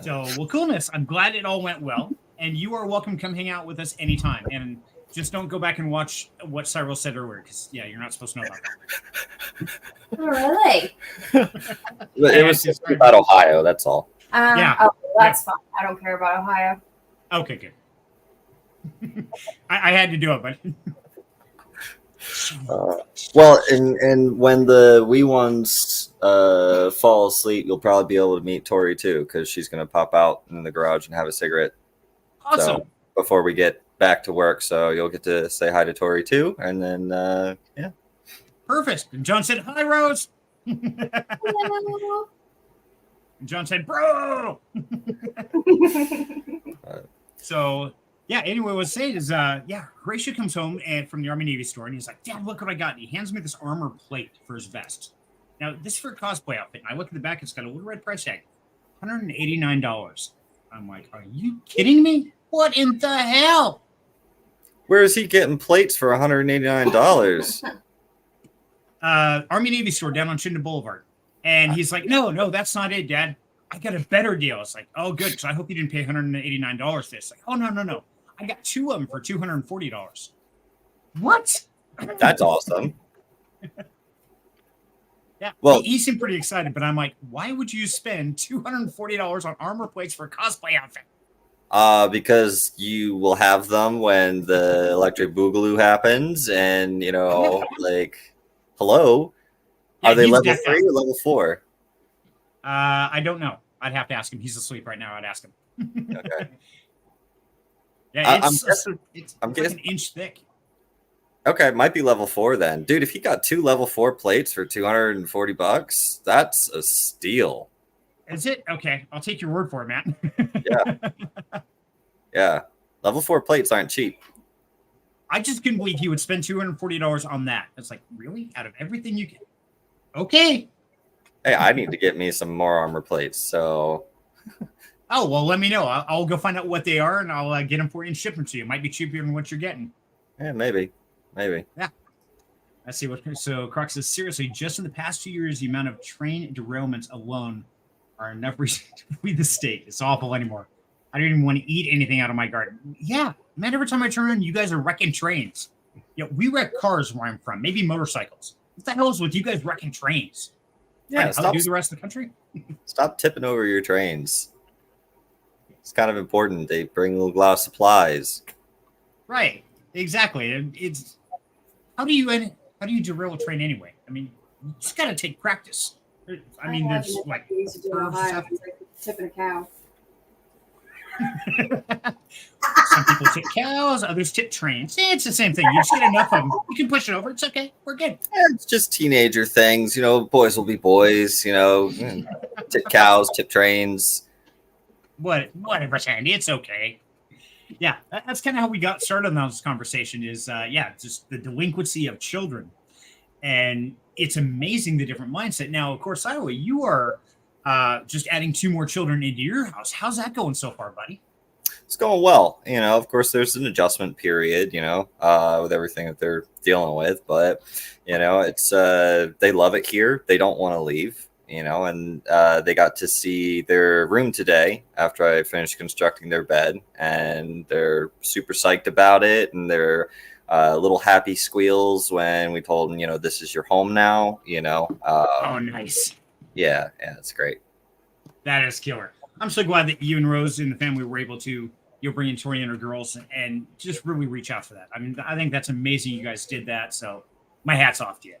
So, well, coolness. I'm glad it all went well. And you are welcome to come hang out with us anytime. And just don't go back and watch what Cyril said earlier, because, yeah, you're not supposed to know about that. Oh, really? It was just about Ohio, that's all. Yeah. Oh, that's fine. I don't care about Ohio. Okay, good. I had to do it, but... Well, and when the wee ones fall asleep, you'll probably be able to meet Tori too, because she's going to pop out in the garage and have a cigarette. Awesome. So, before we get back to work, so you'll get to say hi to Tori too, and then yeah. Perfect. And John said, hi, Rose. Hello. And John said, bro. So, yeah, anyway, what I was saying is, Horatio comes home from the Army Navy store, and he's like, Dad, look what I got. And he hands me this armor plate for his vest. Now, this is for a cosplay outfit. I look at the back, it's got a little red price tag, $189. I'm like, are you kidding me? What in the hell? Where is he getting plates for $189? Army Navy store down on Chinden Boulevard. And he's like, no, that's not it, Dad. I got a better deal. It's like, oh, good, because I hope you didn't pay $189 for this. Like, oh, no. I got 2 of them for $240. What? That's awesome. Yeah. Well, he seemed pretty excited, but I'm like, why would you spend $240 on armor plates for a cosplay outfit? Because you will have them when the electric boogaloo happens, and like, hello, Yeah, are they he's level decked 3 out. or level 4? I don't know. I'd have to ask him. He's asleep right now. I'd ask him. Okay. Yeah, I'm it's I'm like guessing- an inch thick. Okay, it might be level 4 then, dude. If he got 2 level 4 plates for $240, that's a steal. Is it? Okay, I'll take your word for it, Matt. Yeah, level 4 plates aren't cheap. I just couldn't believe he would spend $240 on that. It's like, really? Out of everything you can? Okay. Hey, I need to get me some more armor plates. So, Oh, well, let me know. I'll go find out what they are, and I'll get them for you and ship them to you. It might be cheaper than what you're getting. yeah, maybe. Let's see what. So Croc says, seriously, just in the past 2 years, the amount of train derailments alone are enough reason to flee the state. It's awful anymore. I don't even want to eat anything out of my garden. Yeah, man, every time I turn around, you guys are wrecking trains. We wreck cars where I'm from, maybe motorcycles. What the hell is with you guys wrecking trains? Yeah, How do the rest of the country? stop tipping over your trains. It's kind of important. They bring a lot of supplies. Right, exactly. It's how do you derail a train anyway? I mean, you just got to take practice. I mean, there's like used to do in curves and Ohio. stuff. It's like tipping a cow. Some people tip cows, others tip trains. It's the same thing. You just get enough of them. You can push it over. It's okay. We're good. Yeah, it's just teenager things. Boys will be boys. Tip cows, tip trains. Whatever, Sandy. It's okay. Yeah, that's kind of how we got started on this conversation is, just the delinquency of children. And it's amazing the different mindset. Now, of course, Iowa, you are just adding 2 more children into your house. How's that going so far, buddy? It's going well. Of course, there's an adjustment period, with everything that they're dealing with. But, it's they love it here. They don't want to leave, and they got to see their room today after I finished constructing their bed. And they're super psyched about it. And they're little happy squeals when we told them, this is your home now, Oh, nice. Yeah, it's great. That is killer. I'm so glad that you and Rose and the family were able to bring in Tori and her girls and just really reach out for that. I mean, I think that's amazing you guys did that. So my hat's off to you.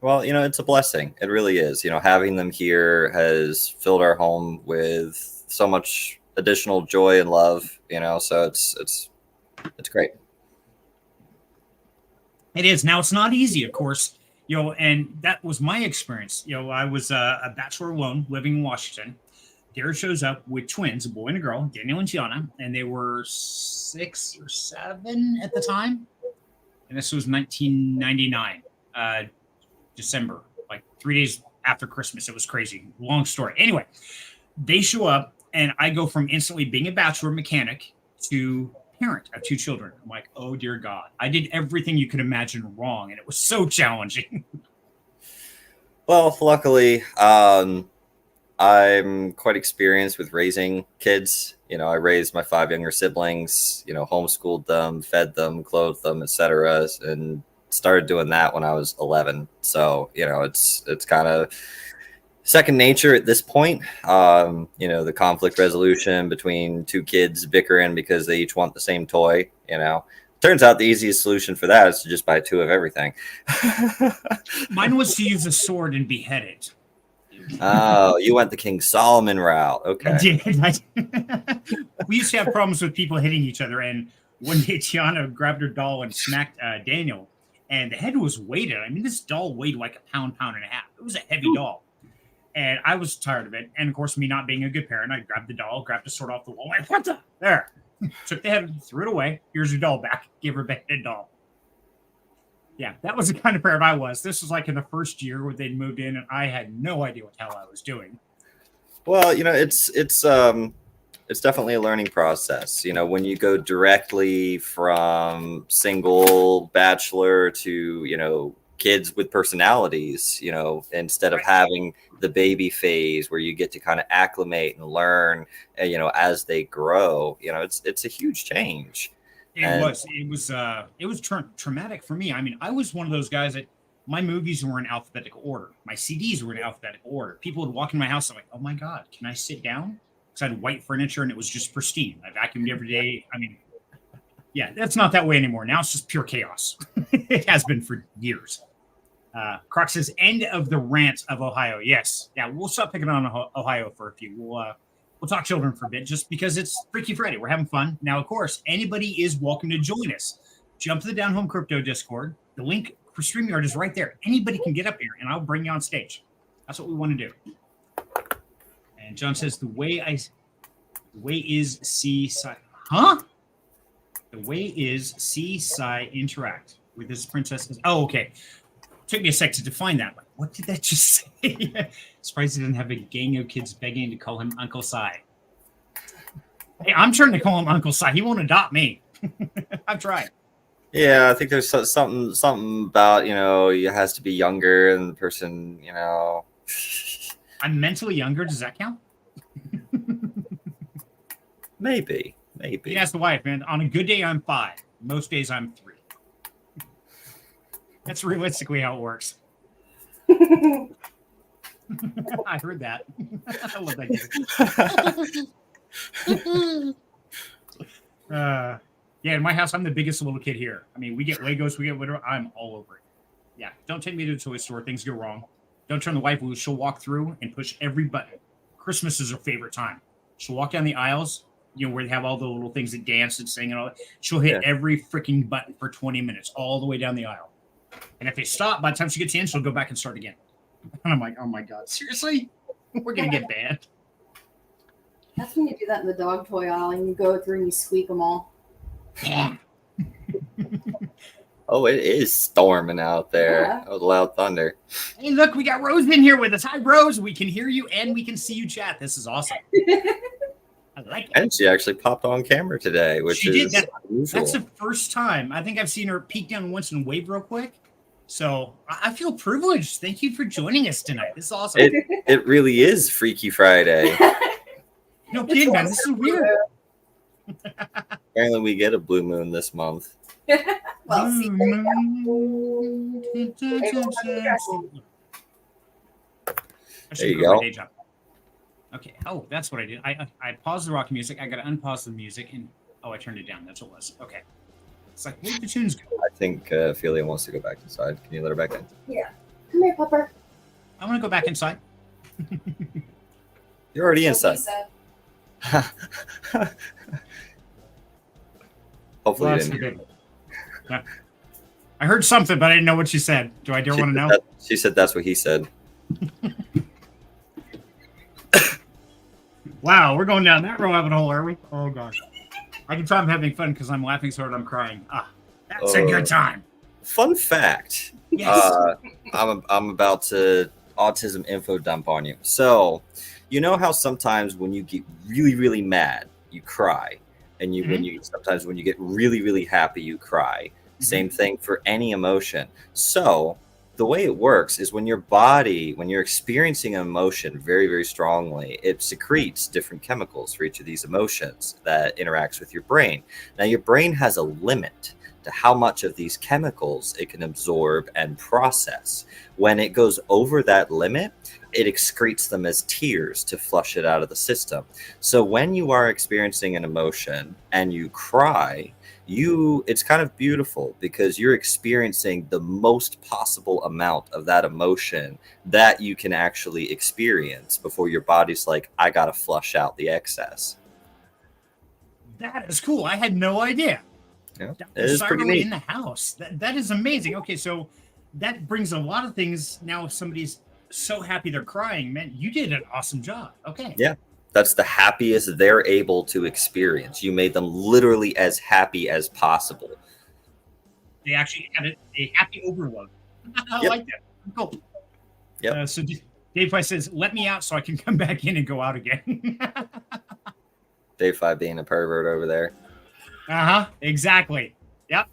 Well, it's a blessing. It really is. Having them here has filled our home with so much additional joy and love, so it's great. It is. Now, it's not easy, of course, and that was my experience. I was a bachelor alone living in Washington. Dara shows up with twins, a boy and a girl, Daniel and Gianna, and they were 6 or 7 at the time. And this was 1999, December, like 3 days after Christmas. It was crazy. Long story. Anyway, they show up, and I go from instantly being a bachelor mechanic to parent of 2 children. I'm like, oh, dear God. I did everything you could imagine wrong, and it was so challenging. Well, luckily, I'm quite experienced with raising kids. I raised my 5 younger siblings, homeschooled them, fed them, clothed them, etc. And started doing that when I was 11. So, it's kind of second nature at this point. The conflict resolution between 2 kids bickering because they each want the same toy, Turns out the easiest solution for that is to just buy 2 of everything. Mine was to use a sword and behead it. Oh, you went the King Solomon route. Okay. I did. We used to have problems with people hitting each other, and one day Tiana grabbed her doll and smacked Daniel, and the head was weighted. I mean, this doll weighed like a pound and a half. It was a heavy doll, and I was tired of it. And of course, me not being a good parent, I grabbed the doll, grabbed the sword off the wall, like, what the? There. Took the head, threw it away. Here's your doll back. Give her back the doll. Yeah, that was the kind of parent I was. This was like in the first year where they'd moved in, and I had no idea what the hell I was doing. Well, it's definitely a learning process. When you go directly from single bachelor to kids with personalities, instead of having the baby phase where you get to kind of acclimate and learn, as they grow, it's a huge change. It was traumatic for me. I mean, I was one of those guys that my movies were in alphabetical order. My CDs were in alphabetical order. People would walk in my house and I'm like, oh my God, can I sit down? Because I had white furniture and it was just pristine. I vacuumed every day. I mean, yeah, that's not that way anymore. Now it's just pure chaos. It has been for years. Croc says, end of the rant of Ohio. Yes. Yeah, we'll stop picking on Ohio for a few. We'll talk children for a bit just because it's Freaky Friday. We're having fun. Now, of course, anybody is welcome to join us. Jump to the Down Home Crypto Discord. The link for StreamYard is right there. Anybody can get up here and I'll bring you on stage. That's what we want to do. And John says, the way is see Sai. Huh? The way is see Sai interact with this princess. Oh, okay. Took me a sec to define that. Like, what did that just say? Surprised he didn't have a gang of kids begging to call him Uncle Sai. Hey, I'm trying to call him Uncle Sai. He won't adopt me. I've tried. Yeah, I think there's something about, it has to be younger and the person, I'm mentally younger. Does that count? Maybe. You ask the wife, man. On a good day, I'm 5. Most days, I'm 3. That's realistically how it works. I heard that. I love that. Yeah, in my house, I'm the biggest little kid here. I mean, we get Legos, we get whatever. I'm all over it. Yeah, don't take me to the toy store. Things go wrong. Don't turn the wife loose. She'll walk through and push every button. Christmas is her favorite time. She'll walk down the aisles, where they have all the little things that dance and sing and all that. She'll hit every freaking button for 20 minutes, all the way down the aisle. And if they stop, by the time she gets in, she'll go back and start again. And I'm like, oh my God, seriously? We're going to get banned. That's when you do that in the dog toy aisle and you go through and you squeak them all. Yeah. Oh, it is storming out there. Yeah. That was loud thunder. Hey, look, we got Rose in here with us. Hi, Rose. We can hear you and we can see you chat. This is awesome. I like it. And she actually popped on camera today, which She is did. unusual. That's the first time. I think I've seen her peek down once and wave real quick. So I feel privileged. Thank you for joining us tonight. This is awesome. It really is Freaky Friday. No kidding, man. This is weird. Apparently, we get a blue moon this month. Well, see, There you go. Okay. Oh, that's what I did. I paused the rock music. I got to unpause the music, and I turned it down. That's what it was. Okay. It's like, where did the tunes go? I think Ophelia wants to go back inside. Can you let her back in? yeah. Come here, Pupper. I want to go back inside. You're already That's what inside. he said. Hopefully, you Well, didn't hear. Yeah. I heard something, but I didn't know what she said. Do I dare want to know? She said that's what he said. Wow, we're going down that rabbit hole, are we? Oh gosh. I can tell I'm having fun because I'm laughing so hard I'm crying. That's a good time. Fun fact. Yes. I'm about to autism info dump on you. So, you know how sometimes when you get really, really mad, you cry, and sometimes when you get really, really happy, you cry. Same thing for any emotion. So the way it works is when you're experiencing an emotion very, very strongly, it secretes different chemicals for each of these emotions that interacts with your brain. Now, your brain has a limit to how much of these chemicals it can absorb and process. When it goes over that limit, it excretes them as tears to flush it out of the system. So when you are experiencing an emotion and you cry, it's kind of beautiful because you're experiencing the most possible amount of that emotion that you can actually experience before your body's like, I gotta flush out the excess. That is cool. I had no idea. Yeah, it is pretty Cyril neat. in the house. That is amazing. Okay, so that brings a lot of things. Now, if somebody's so happy they're crying, man, you did an awesome job. Okay. Yeah. That's the happiest they're able to experience. You made them literally as happy as possible. They actually had a happy overload. I Yep. like that. Cool. Yep. So Dave Fi says, "Let me out so I can come back in and go out again." Dave 5 being a pervert over there. Exactly. Yep.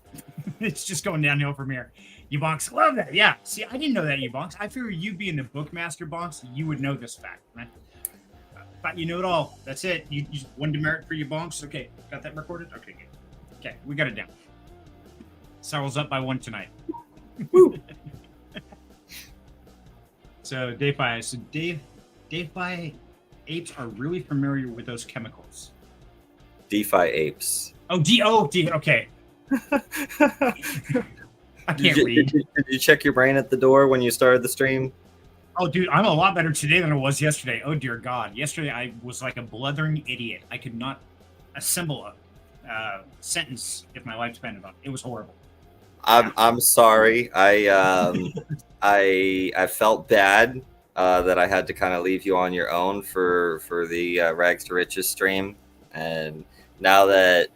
It's just going downhill from here. You bonks, love that. Yeah. See, I didn't know that, you bonks. I figure you being the bookmaster bonks, you would know this fact, man. Thought you know it all. That's it. You one demerit for your bonks. Okay, got that recorded. Okay, good. Okay, we got it down. Cyril's up by 1 tonight. So Dave Fi. So Dave Fi apes are really familiar with those chemicals. DeFi apes. Oh, okay. I can't read. Did you check your brain at the door when you started the stream? Oh, dude, I'm a lot better today than I was yesterday. Oh, dear God. Yesterday, I was like a blithering idiot. I could not assemble a sentence if my life depended on it. It was horrible. I'm sorry. I felt bad that I had to kind of leave you on your own for the Rags to Riches stream, and now that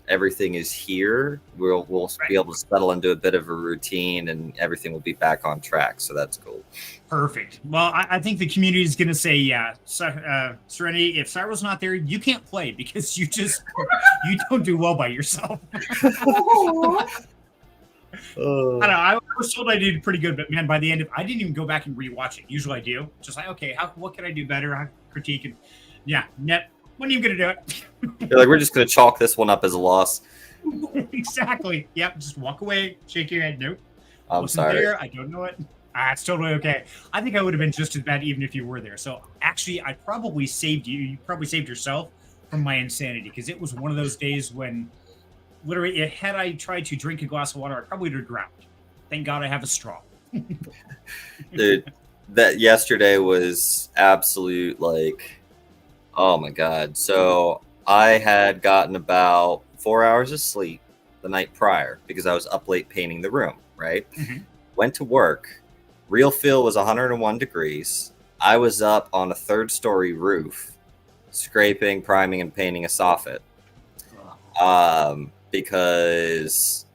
everything is here, we'll be able to settle into a bit of a routine, and everything will be back on track. So that's cool. Perfect. Well, I think the community is going to say, yeah, Serenity, if Cyril's not there, you can't play because you don't do well by yourself. I don't know. I was told I did pretty good, but man, by the end of I didn't even go back and rewatch it. Usually I do. Just like, okay, what can I do better? How critique and yeah, wasn't even gonna do it. You're like, we're just gonna chalk this one up as a loss. Exactly. Yep. Just walk away, shake your head. Nope. I'm Wasn't sorry. there. I don't know it. It's totally okay. I think I would have been just as bad even if you were there. So actually, I probably saved you. You probably saved yourself from my insanity because it was one of those days when literally, had I tried to drink a glass of water, I probably would have drowned. Thank God I have a straw. Dude, that yesterday was absolute, like, oh my God. So I had gotten about 4 hours of sleep the night prior because I was up late painting the room, right? Mm-hmm. Went to work. Real feel was 101 degrees. I was up on a 3rd-story roof, scraping, priming, and painting a soffit. Because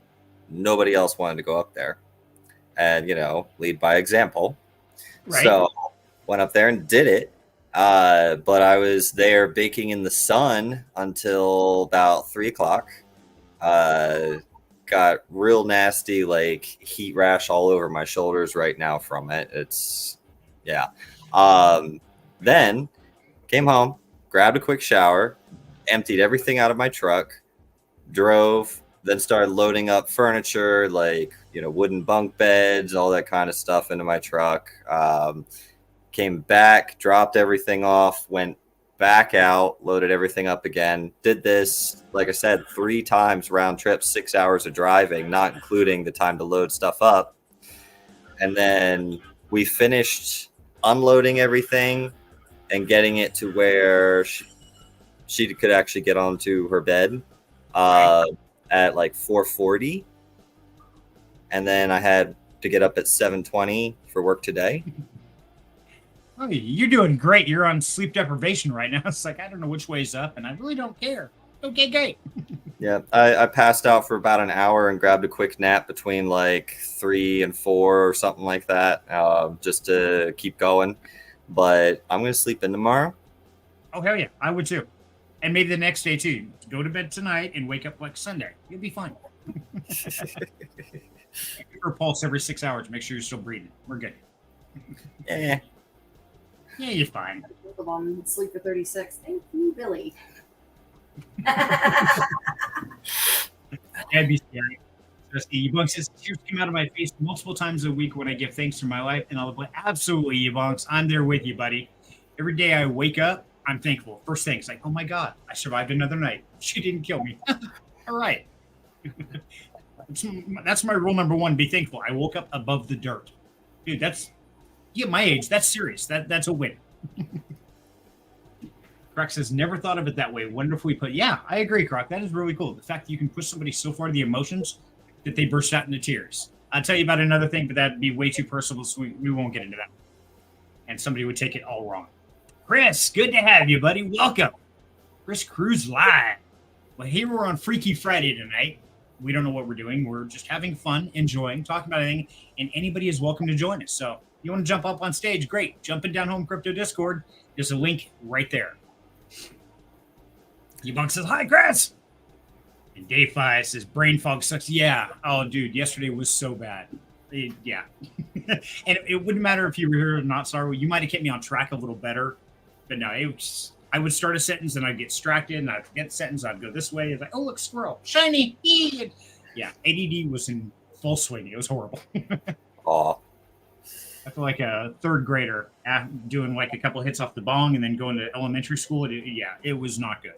nobody else wanted to go up there and, lead by example. Right. So went up there and did it. But I was there baking in the sun until about 3 o'clock. Got real nasty, like heat rash all over my shoulders right now from it. It's, yeah. Then came home, grabbed a quick shower, emptied everything out of my truck, drove, then started loading up furniture like wooden bunk beds, all that kind of stuff into my truck. Came back, dropped everything off, went back out, loaded everything up again. Did this, like I said, 3 times round trip, 6 hours of driving, not including the time to load stuff up. And then we finished unloading everything and getting it to where she could actually get onto her bed at like 4:40, and then I had to get up at 7:20 for work today. Oh, you're doing great. You're on sleep deprivation right now. It's like I don't know which way's up, and I really don't care. Okay, great. Yeah, I passed out for about an hour and grabbed a quick nap between like 3 and 4 or something like that, just to keep going. But I'm gonna sleep in tomorrow. Oh hell yeah, I would too. And maybe the next day too. Go to bed tonight and wake up like Sunday. You'll be fine. Give her a pulse every 6 hours. Make sure you're still breathing. We're good. Yeah. Yeah, you're fine. Both of them sleep for 36. Thank you, Billy. That'd be scary. Yebunks says tears come out of my face multiple times a week when I give thanks for my life, and I'll be absolutely, Yebunks. I'm there with you, buddy. Every day I wake up, I'm thankful. First thing, it's like, oh my God, I survived another night. She didn't kill me. All right. That's my rule number 1. Be thankful. I woke up above the dirt. Dude, that's my age. That's serious. That's a win. Croc says, never thought of it that way. Wonder if we put, yeah, I agree, Croc. That is really cool. The fact that you can push somebody so far to the emotions that they burst out into tears. I'll tell you about another thing, but that'd be way too personal, so we won't get into that. And somebody would take it all wrong. Chris, good to have you, buddy. Welcome. Chris Cruz Live. Well, here we're on Freaky Friday tonight. We don't know what we're doing. We're just having fun, enjoying, talking about anything, and anybody is welcome to join us. So you want to jump up on stage? Great. Jump in Down Home Crypto Discord. There's a link right there. Debunk says, hi, Chris. And Dave Fi says, brain fog sucks. Yeah. Oh, dude, yesterday was so bad. Yeah. And it wouldn't matter if you were here or not, sorry. You might have kept me on track a little better. But no, I would start a sentence and I'd get distracted and I'd forget the sentence. I'd go this way. It's like, oh, look, squirrel. Shiny. Yeah. ADD was in full swing. It was horrible. Aw. I feel like a third grader doing like a couple hits off the bong and then going to elementary school. It was not good.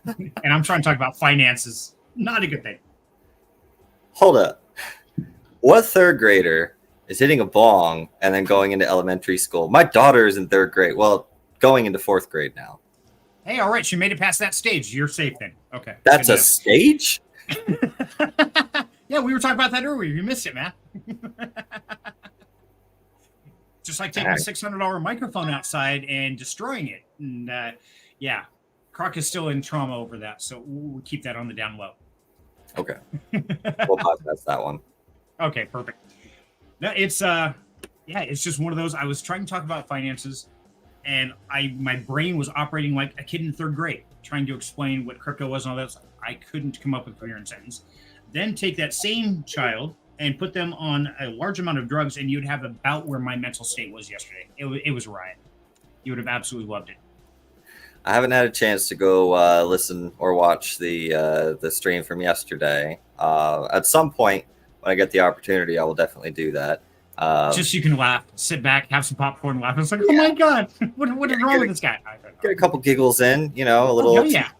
And I'm trying to talk about finances. Not a good thing. Hold up. What third grader is hitting a bong and then going into elementary school? My daughter is in third grade. Well, going into fourth grade now. Hey, all right. She made it past that stage. You're safe then. Okay. That's a stage? Yeah, we were talking about that earlier. You missed it, man. Just like taking a $600 microphone outside and destroying it. And yeah, Croc is still in trauma over that. So we'll keep that on the down low. Okay. We'll bypass that one. Okay, perfect. No, it's just one of those. I was trying to talk about finances and my brain was operating like a kid in third grade, trying to explain what crypto was and all that. I couldn't come up with a coherent sentence. Then take that same child and put them on a large amount of drugs, and you'd have about where my mental state was yesterday. It was a riot. You would have absolutely loved it. I haven't had a chance to go listen or watch the stream from yesterday. At some point, when I get the opportunity, I will definitely do that. Just so you can laugh, sit back, have some popcorn, laugh. It's like, oh my god, what is wrong with this guy? Get a couple giggles in, a little. Oh yeah.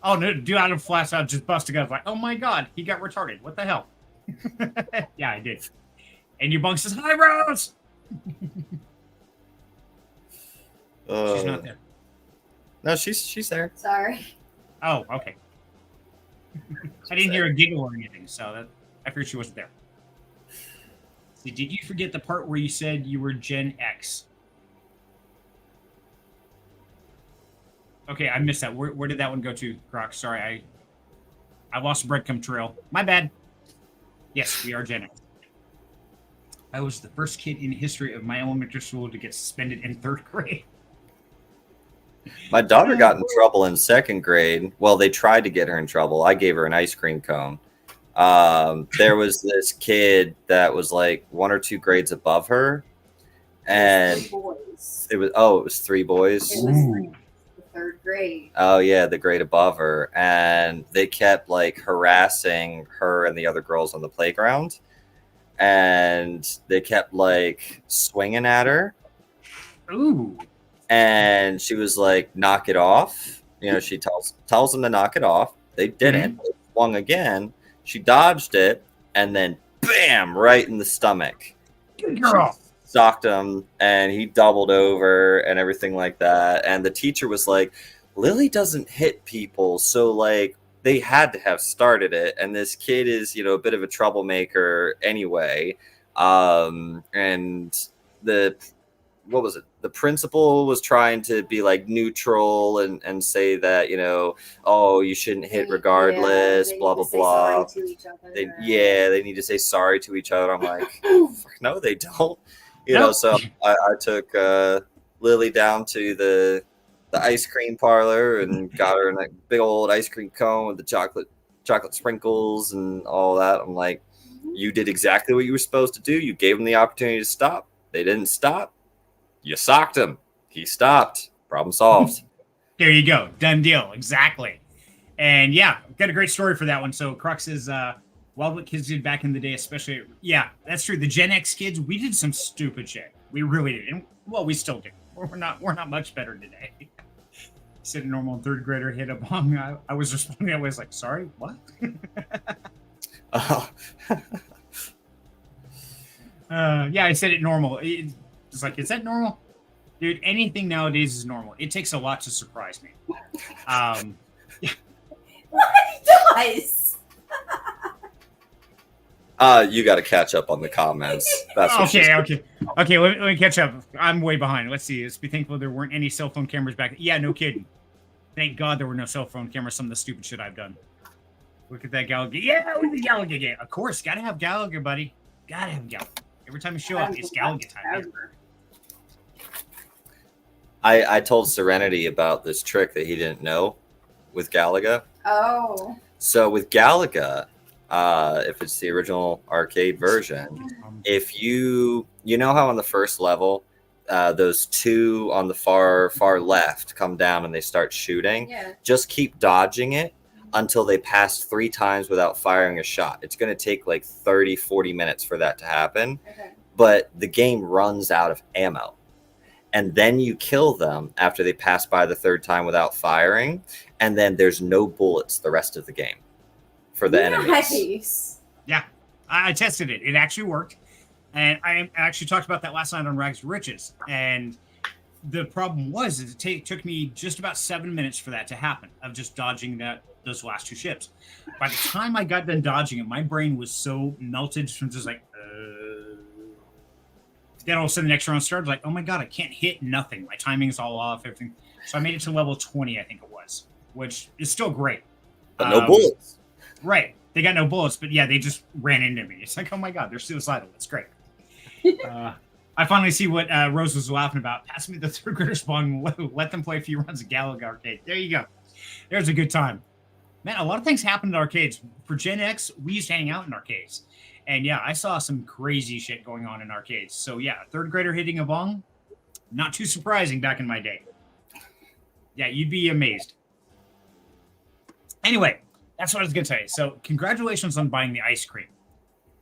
Oh no, dude, out of flash out, just bust a gun. Like, oh my god, he got retarded. What the hell? Yeah, I did. And your bunk says, hi, Rose. She's not there. No, she's there. Sorry. Oh, okay. I didn't hear a giggle or anything, so I figured she wasn't there. See, did you forget the part where you said you were Gen X? Okay, I missed that. Where did that one go to, Croc? Sorry, I lost the breadcrumb trail. My bad. Yes, we are Gen X. I was the first kid in history of my elementary school to get suspended in third grade. My daughter got in trouble in second grade. Well, they tried to get her in trouble. I gave her an ice cream cone. There was this kid that was like 1 or 2 grades above her, and it was 3 boys. It was like the third grade. Oh yeah, the grade above her, and they kept like harassing her and the other girls on the playground, and they kept like swinging at her. Ooh. And she was like, knock it off. She tells them to knock it off. They didn't. They swung again. She dodged it, and then bam, right in the stomach. Good girl. She socked him, and he doubled over and everything like that. And the teacher was like, Lily doesn't hit people, so like they had to have started it. And this kid is, a bit of a troublemaker anyway. And what was it? The principal was trying to be like neutral and say that, oh, you shouldn't hit regardless, blah, blah, blah. They need to say sorry to each other. I'm like, no, they don't. So I took Lily down to the ice cream parlor and got her a big old ice cream cone with the chocolate sprinkles and all that. I'm like, you did exactly what you were supposed to do. You gave them the opportunity to stop. They didn't stop. You socked him. He stopped. Problem solved. There you go. Done deal. Exactly. And yeah, got a great story for that one. So Crux is what kids did back in the day, especially. Yeah, that's true. The Gen X kids, we did some stupid shit. We really did. And well, we still do. We're not much better today. Said a normal third grader hit a bong. I was responding. I was like, sorry, what? Yeah, I said it normal. It's like, is that normal? Dude, anything nowadays is normal. It takes a lot to surprise me. Yeah. It does. You got to catch up on the comments. That's what okay. Let me catch up. I'm way behind. Let's see. Let's be thankful there weren't any cell phone cameras back. Yeah, no kidding. Thank God there were no cell phone cameras. Some of the stupid shit I've done. Look at that Galaga. Yeah, with the Galaga game. Of course, gotta have Galaga, buddy. Gotta have Galaga. Every time you show up, it's Galaga time. I told Serenity about this trick that he didn't know with Galaga. Oh. So with Galaga, if it's the original arcade version, if you know how on the first level, those two on the far left come down and they start shooting, Yeah. just keep dodging it until they pass 3 times without firing a shot. It's going to take like 30-40 minutes for that to happen, Okay. but the game runs out of ammo. And then you kill them after they pass by the 3rd time without firing, and then there's no bullets the rest of the game for the enemies. Nice. Yeah, I tested it. It actually worked. And I actually talked about that last night on Rags to Riches. And the problem was is it took me just about 7 minutes for that to happen, of just dodging those last 2 ships. By the time I got done dodging it, my brain was so melted from just like, Then all of a sudden the next round started, like, oh my God, I can't hit nothing. My timing's all off, everything. So I made it to level 20, I think it was, which is still great. But no bullets. Right. They got no bullets, but yeah, they just ran into me. It's like, oh my God, they're suicidal. It's great. I finally see what Rose was laughing about. Pass me the 3rd grader spawn. Let them play a few runs of Galaga Arcade. There you go. There's a good time. Man, a lot of things happened in arcades. For Gen X, we used to hang out in arcades. And yeah, I saw some crazy shit going on in arcades. So yeah, 3rd grader hitting a bong, not too surprising back in my day. Yeah, you'd be amazed. Anyway, that's what I was going to tell you. So congratulations on buying the ice cream.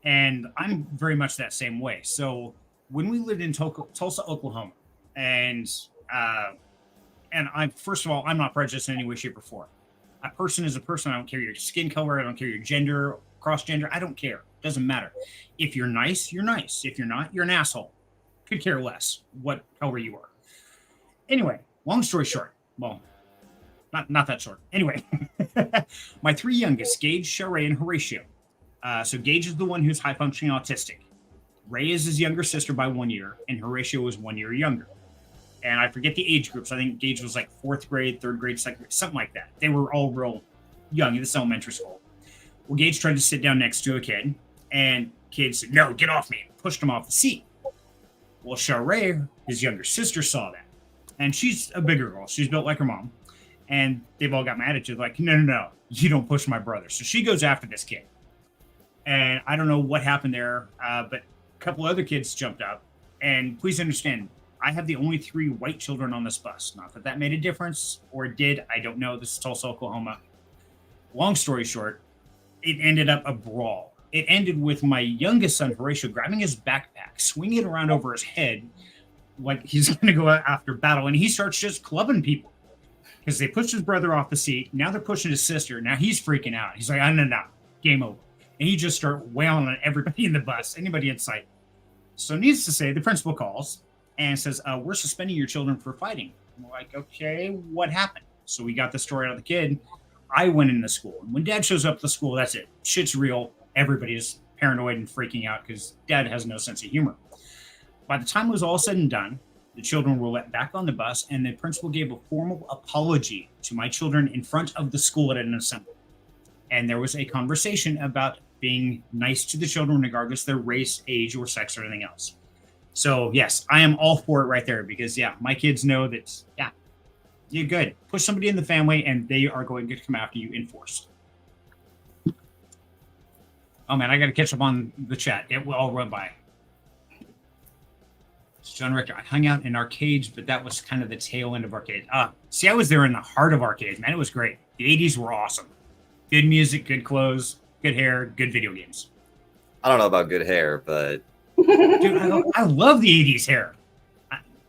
And I'm very much that same way. So when we lived in Tulsa, Oklahoma, and I, first of all, I'm not prejudiced in any way, shape, or form. A person is a person. I don't care your skin color. I don't care your gender, cross gender. I don't care. Doesn't matter. If you're nice, you're nice. If you're not, you're an asshole. Could care less what color you are. Anyway, long story short. Well, not that short. Anyway, my 3 youngest, Gage, Sheree, and Horatio. So Gage is the one who's high-functioning autistic. Ray is his younger sister by 1 year, and Horatio is 1 year younger. And I forget the age groups. I think Gage was like 4th grade, 3rd grade, 2nd grade, something like that. They were all real young in this elementary school. Well, Gage tried to sit down next to a kid, and kid said, "No, get off me," and pushed him off the seat. Well, Sheree, his younger sister, saw that. And she's a bigger girl. She's built like her mom. And they've all got mad at you, like, no, you don't push my brother. So she goes after this kid. And I don't know what happened there, but a couple other kids jumped up. And please understand, I have the only 3 white children on this bus. Not that that made a difference, or it did. I don't know. This is Tulsa, Oklahoma. Long story short, it ended up a brawl. It ended with my youngest son, Horatio, grabbing his backpack, swinging it around over his head like he's going to go out after battle. And he starts just clubbing people because they pushed his brother off the seat. Now they're pushing his sister. Now he's freaking out. He's like, no, game over. And he just started wailing on everybody in the bus, anybody in sight. So needless to say, the principal calls and says, we're suspending your children for fighting. And we're like, okay, what happened? So we got the story out of the kid. I went into school. And when Dad shows up at the school, that's it. Shit's real. Everybody is paranoid and freaking out because Dad has no sense of humor. By the time it was all said and done, the children were let back on the bus, and the principal gave a formal apology to my children in front of the school at an assembly. And there was a conversation about being nice to the children regardless of their race, age, or sex, or anything else. So, yes, I am all for it right there because, yeah, my kids know that, yeah, you're good. Push somebody in the family, and they are going to come after you in force. Oh, man, I got to catch up on the chat. It will all run by. John Richter, I hung out in arcades, but that was kind of the tail end of arcades. See, I was there in the heart of arcades, man. It was great. The 80s were awesome. Good music, good clothes, good hair, good video games. I don't know about good hair, but... Dude, I love the 80s hair.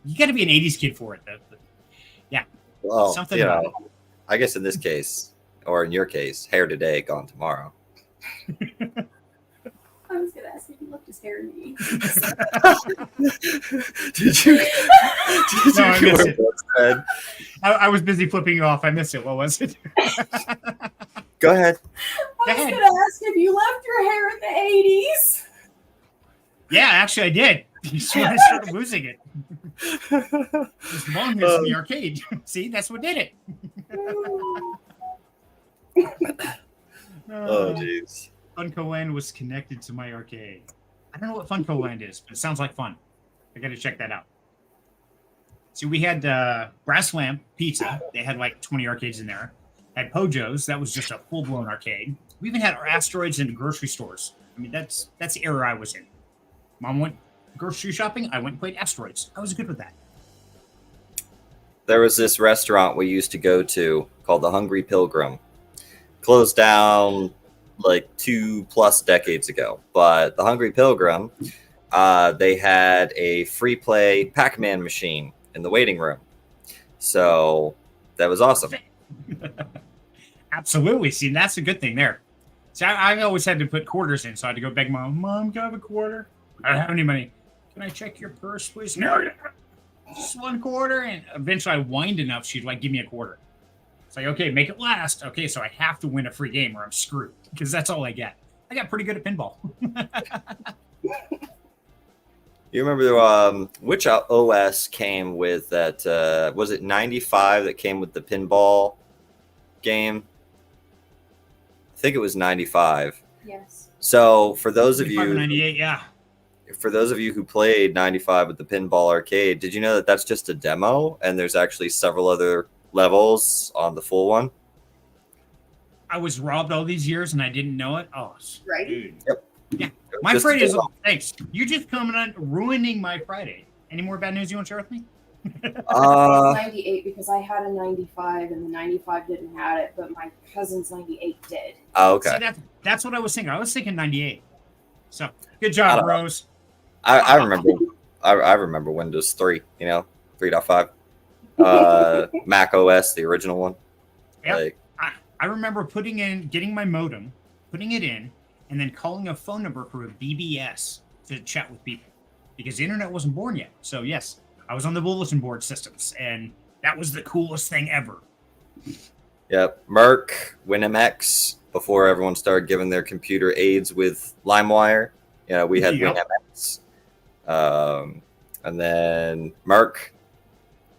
You got to be an 80s kid for it, though. But yeah. Well, something you about know, I guess in this case, or in your case, hair today, gone tomorrow. I was gonna ask if he left his hair in the 80s. Did you? No, I missed it. I was busy flipping you off. I missed it. What was it? Go ahead. I was gonna ask if you left your hair in the 80s. Yeah, actually, I did. That's when I started losing it. This long is in the arcade. See, that's what did it. Oh, jeez. Funko Land was connected to my arcade. I don't know what Funko Land is, but it sounds like fun. I got to check that out. See, we had Brass Lamp Pizza. They had like 20 arcades in there. Had Pojo's. That was just a full-blown arcade. We even had our asteroids in grocery stores. I mean, that's the era I was in. Mom went grocery shopping. I went and played asteroids. I was good with that. There was this restaurant we used to go to called the Hungry Pilgrim. Closed down like 2+ decades ago. But the Hungry Pilgrim, they had a free play Pac-Man machine in the waiting room. So that was awesome. Absolutely. See, that's a good thing there. See, I always had to put quarters in, so I had to go beg Mom, can I have a quarter? I don't have any money. Can I check your purse, please? No, just one quarter. And eventually I whined enough, she'd like give me a quarter. It's like, okay, make it last. Okay, so I have to win a free game or I'm screwed because that's all I get. I got pretty good at pinball. You remember which OS came with that? Was it 95 that came with the pinball game? I think it was 95. Yes. So for those of you, 98, yeah. For those of you who played 95 with the pinball arcade, did you know that that's just a demo and there's actually several other levels on the full one? I was robbed all these years and I didn't know it. Oh, Right? dude. Yep. Yeah. My Just Friday is a demo. thanks. You're just coming on ruining my Friday. Any more bad news you want to share with me? 98 because I had a 95 and the 95 didn't have it, but my cousin's 98 did. Oh, okay. See, that's what I was thinking. I was thinking 98. So good job, Rose. I remember. I remember Windows 3. 3.5. Mac OS, the original one. Yep. Like, I remember getting my modem, putting it in, and then calling a phone number for a BBS to chat with people because the internet wasn't born yet. So yes, I was on the bulletin board systems, and that was the coolest thing ever. Yep. Merc, WinMX, before everyone started giving their computer aids with LimeWire. We had Yep. WinMX. And then Merc,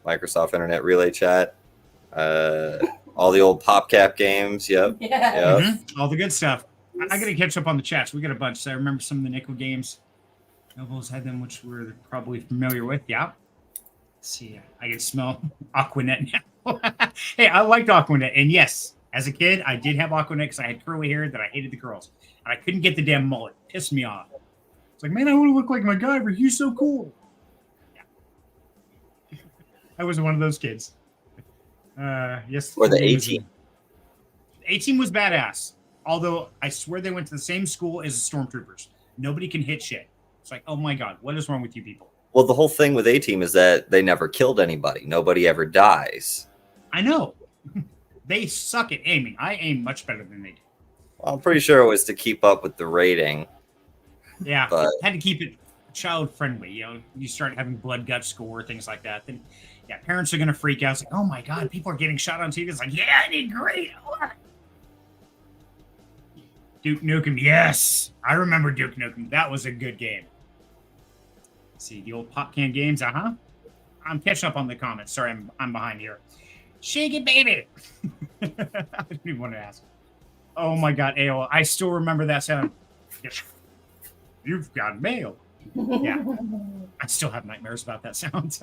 Microsoft Internet Relay Chat. All the old PopCap games. Yep. Yeah. Yep. All the good stuff. I got to catch up on the chats. We got a bunch. So I remember some of the nickel games. Nobles had them, which we're probably familiar with. Yeah. Let's see. I can smell Aquanet now. Hey, I liked Aquanet. And yes, as a kid, I did have Aquanet because I had curly hair that I hated the curls. And I couldn't get the damn mullet. It pissed me off. It's like, man, I want to look like MacGyver. He's so cool. Yeah. I was one of those kids. Yes. Or the A-Team. The A-Team was badass. Although I swear they went to the same school as the Stormtroopers. Nobody can hit shit. It's like, oh my God, what is wrong with you people? Well, the whole thing with A-Team is that they never killed anybody. Nobody ever dies. I know. They suck at aiming. I aim much better than they do. Well, I'm pretty sure it was to keep up with the rating. Yeah, But had to keep it child friendly. You start having blood gut score, things like that. Then, yeah, parents are going to freak out. It's like, oh my God, people are getting shot on TV. It's like, yeah, I did great. Duke Nukem, yes. I remember Duke Nukem. That was a good game. Let's see, the old pop can games, I'm catching up on the comments. Sorry, I'm behind here. Shake it, baby. I didn't even want to ask. Oh my God, AOL. I still remember that sound. You've got mail. Yeah. I still have nightmares about that sound.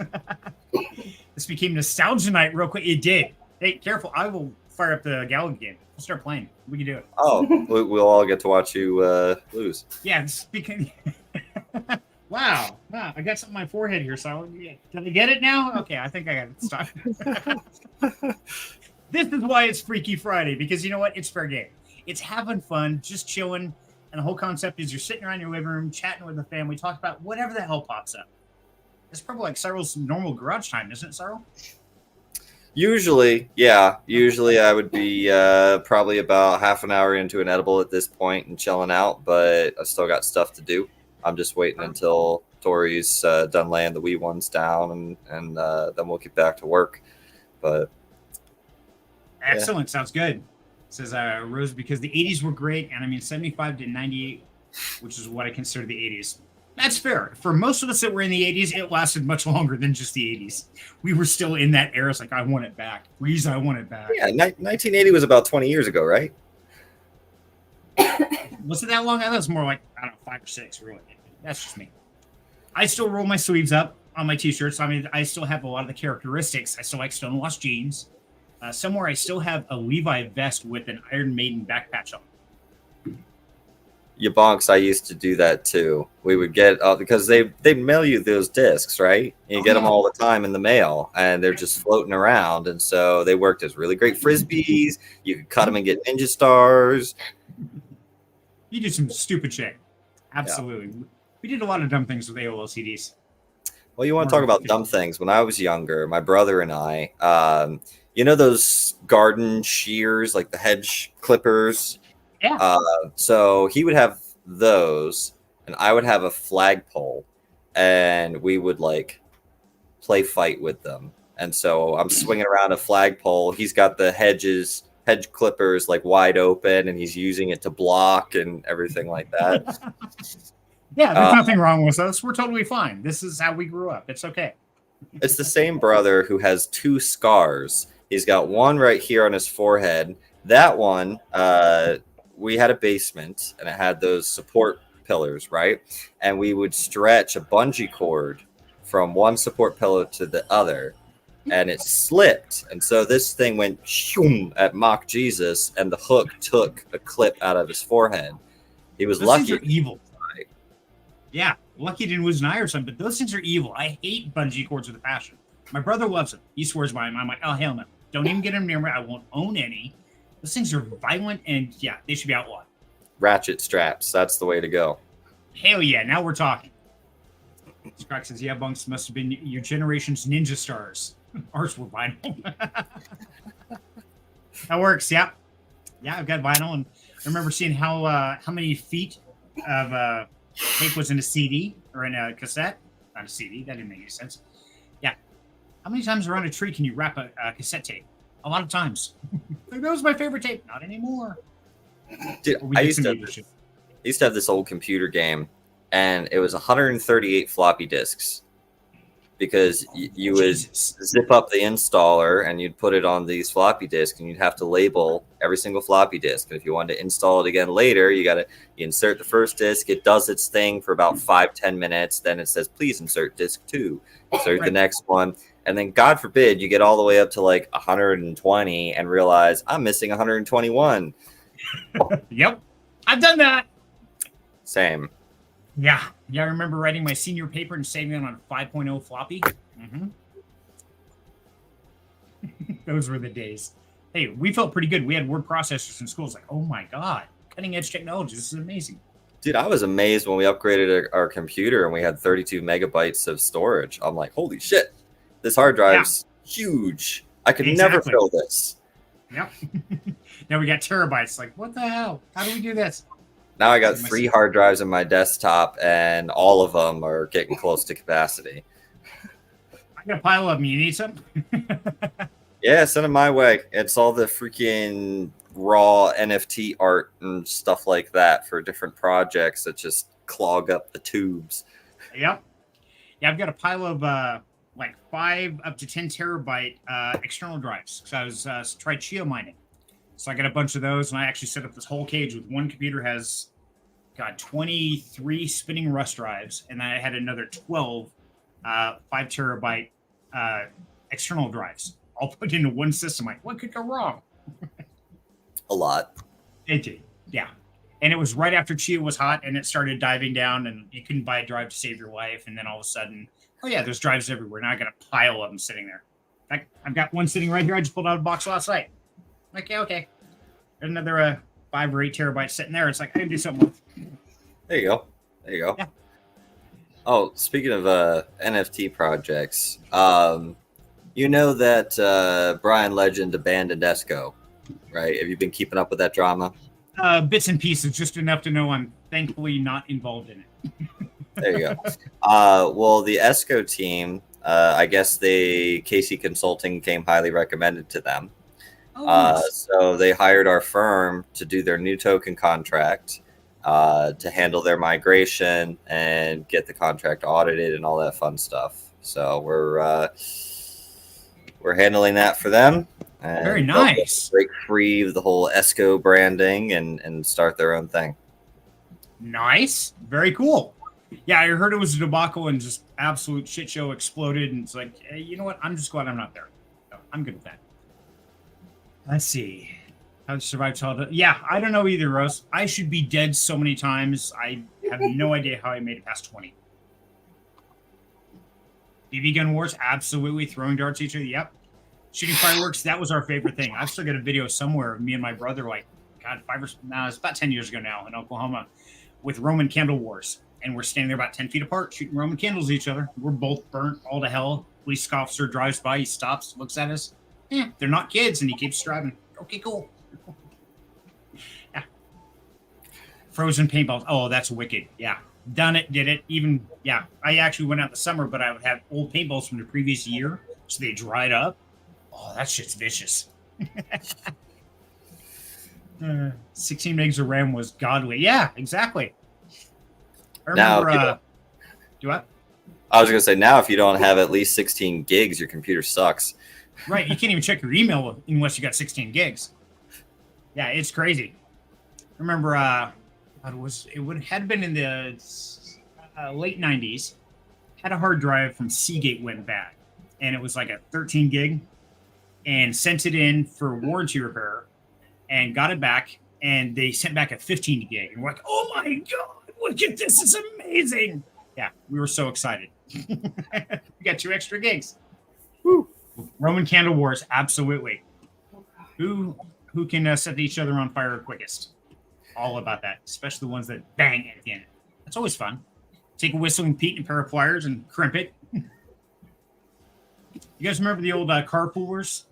This became nostalgia night real quick. It did. Hey, careful. I will fire up the Galaga game. We'll start playing. We can do it. oh, we'll all get to watch you lose. Yeah, speaking. Wow. I got something on my forehead here, so can I get it now? Okay, I think I got it. Stop. This is why it's Freaky Friday, because you know what? It's fair game. It's having fun, just chilling, and the whole concept is you're sitting around your living room, chatting with the family, talk about whatever the hell pops up. It's probably like Cyril's normal garage time, isn't it, Cyril? Usually, yeah. Usually I would be probably about half an hour into an edible at this point and chilling out, but I still got stuff to do. I'm just waiting until Tori's done laying the wee ones down, and then we'll get back to work. But excellent. Sounds good. Says Rose, because the 80s were great, and I mean 75 to 98, which is what I consider the 80s. That's fair. For most of us that were in the 80s, it lasted much longer than just the 80s. We were still in that era. It's like, I want it back. Please, I want it back. yeah, 1980 was about 20 years ago, right? Was it that long? I thought it was more like, I don't know, 5 or 6, really. That's just me. I still roll my sleeves up on my t-shirts. I mean, I still have a lot of the characteristics. I still like Stonewashed jeans. Somewhere I still have a Levi vest with an Iron Maiden back patch on. You bonks, I used to do that too. We would get because they mail you those discs, right? You get them all the time in the mail, and they're just floating around. And so they worked as really great frisbees. You could cut them and get ninja stars. You did some stupid shit. Absolutely. Yeah. We did a lot of dumb things with AOL CDs. Well, you want to talk about dumb things? When I was younger, my brother and I, you know those garden shears, like the hedge clippers? Yeah. So he would have those, and I would have a flagpole, and we would like play fight with them. And so I'm swinging around a flagpole. He's got the hedge clippers like wide open, and he's using it to block and everything like that. Yeah, there's nothing wrong with us. We're totally fine. This is how we grew up. It's okay. It's the same brother who has 2 scars. He's got one right here on his forehead. That one, we had a basement, and it had those support pillars, right? And we would stretch a bungee cord from one support pillar to the other, and it slipped. And so this thing went shoom at Mock Jesus, and the hook took a clip out of his forehead. He was Those lucky. Things are evil. Yeah, lucky he didn't lose an eye or something, but those things are evil. I hate bungee cords with a passion. My brother loves them. He swears by them. I'm like, oh, hell no. Don't even get them near me. I won't own any. Those things are violent, and yeah, they should be outlawed. Ratchet straps. That's the way to go. Hell yeah, now we're talking. Scrock says, yeah, bunks must have been your generation's ninja stars. Ours were vinyl. That works, yeah. Yeah, I've got vinyl, and I remember seeing how many feet of tape was in a CD or in a cassette. Not a CD, that didn't make any sense. Yeah. How many times around a tree can you wrap a cassette tape? A lot of times. Like, that was my favorite tape. Not anymore. Dude, I used to have this old computer game, and it was 138 floppy disks, because you would zip up the installer and you'd put it on these floppy disks, and you'd have to label every single floppy disk. And if you wanted to install it again later, you insert the first disk. It does its thing for about 5-10 minutes. Then it says, please insert disk 2. Insert the next one. And then, God forbid, you get all the way up to like 120 and realize I'm missing 121. Yep. I've done that. Same. Yeah. I remember writing my senior paper and saving it on a 5.0 floppy. Mm-hmm. Those were the days. Hey, we felt pretty good. We had word processors in schools. Like, oh my God, cutting edge technology. This is amazing. Dude, I was amazed when we upgraded our computer and we had 32 megabytes of storage. I'm like, holy shit, this hard drive's huge. I could never fill this. Yep. Now we got terabytes. Like, what the hell? How do we do this? Now I got 3 hard drives in my desktop, and all of them are getting close to capacity. I got a pile of them. You need some? Yeah, send them my way. It's all the freaking raw NFT art and stuff like that for different projects that just clog up the tubes. Yep. Yeah, I've got a pile of like 5 up to 10 terabyte external drives. So I was tried Chia mining. So I got a bunch of those, and I actually set up this whole cage with one computer has got 23 spinning Rust drives, and then I had another 12 5 terabyte external drives, all put into one system. Like, what could go wrong? A lot. It did, yeah. And it was right after Chia was hot, and it started diving down, and you couldn't buy a drive to save your life. And then all of a sudden, oh yeah, there's drives everywhere. Now I got a pile of them sitting there. I've got one sitting right here. I just pulled out a box last night. Like, yeah, okay. There's another 5 or 8 terabytes sitting there. It's like, I can do something with. There you go. Yeah. Oh, speaking of NFT projects, you know that Brian Legend abandoned Esco, right? Have you been keeping up with that drama? Bits and pieces, just enough to know I'm thankfully not involved in it. There you go. Well, the Esco team, I guess Casey Consulting came highly recommended to them. Oh, nice. So they hired our firm to do their new token contract, to handle their migration and get the contract audited and all that fun stuff. So we're handling that for them. And Very they'll nice. break free of the whole ESCO branding and start their own thing. Nice. Very cool. Yeah, I heard it was a debacle and just absolute shit show exploded. And it's like, hey, you know what? I'm just glad I'm not there. So I'm good with that. Let's see. How to survive childhood. Yeah, I don't know either, Rose. I should be dead so many times. I have no idea how I made it past 20. BB gun wars, absolutely. Throwing darts at each other, yep. Shooting fireworks, that was our favorite thing. I've still got a video somewhere of me and my brother, like, God, it's about 10 years ago now in Oklahoma, with Roman candle wars. And we're standing there about 10 feet apart, shooting Roman candles at each other. We're both burnt all to hell. Police officer drives by, he stops, looks at us. Yeah, they're not kids, and he keeps driving. Okay, cool. Yeah. Frozen paintballs. Oh, that's wicked. Yeah. Done it, did it. Even, yeah. I actually went out in the summer, but I would have old paintballs from the previous year, so they dried up. Oh, that shit's vicious. 16 megs of RAM was godly. Yeah, exactly. I remember, do what? I was going to say, now if you don't have at least 16 gigs, your computer sucks. Right, you can't even check your email unless you got 16 gigs. Yeah, it's crazy. I remember, it had been in the late 90s. Had a hard drive from Seagate went bad, and it was like a 13 gig, and sent it in for warranty repair, and got it back, and they sent back a 15 gig, and we're like, oh my god, look at this, it's amazing. Yeah, we were so excited. We got 2 extra gigs. Woo. Roman candle wars, absolutely. Who can set each other on fire quickest? All about that, especially the ones that bang at the end. That's always fun. Take a Whistling Pete and a pair of pliers and crimp it. You guys remember the old car coolers?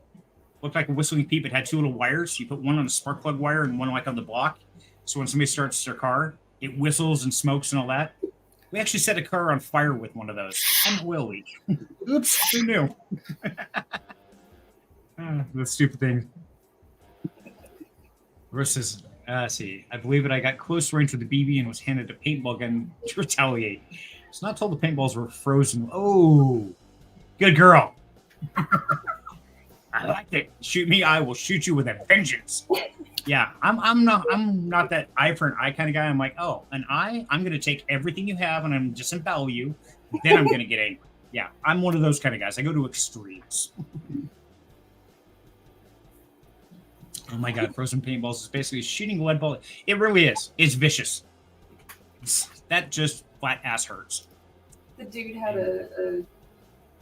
Looked like a Whistling Pete, but had 2 little wires. You put one on a spark plug wire and one like on the block. So when somebody starts their car, it whistles and smokes and all that. We actually set a car on fire with one of those. An oil leak. Oops, who knew? The stupid thing. Versus, see, I believe that I got close range with the BB and was handed a paintball gun to retaliate. It's not told the paintballs were frozen. Oh, good girl. I like it. Shoot me, I will shoot you with a vengeance. Yeah, I'm not that eye for an eye kind of guy. I'm like, oh, an eye? I'm gonna take everything you have and I'm disembowel you. Then I'm gonna get angry. Yeah, I'm one of those kind of guys. I go to extremes. Oh my god, frozen paintballs is basically shooting lead ball. It really is. It's vicious. That just flat ass hurts. The dude had a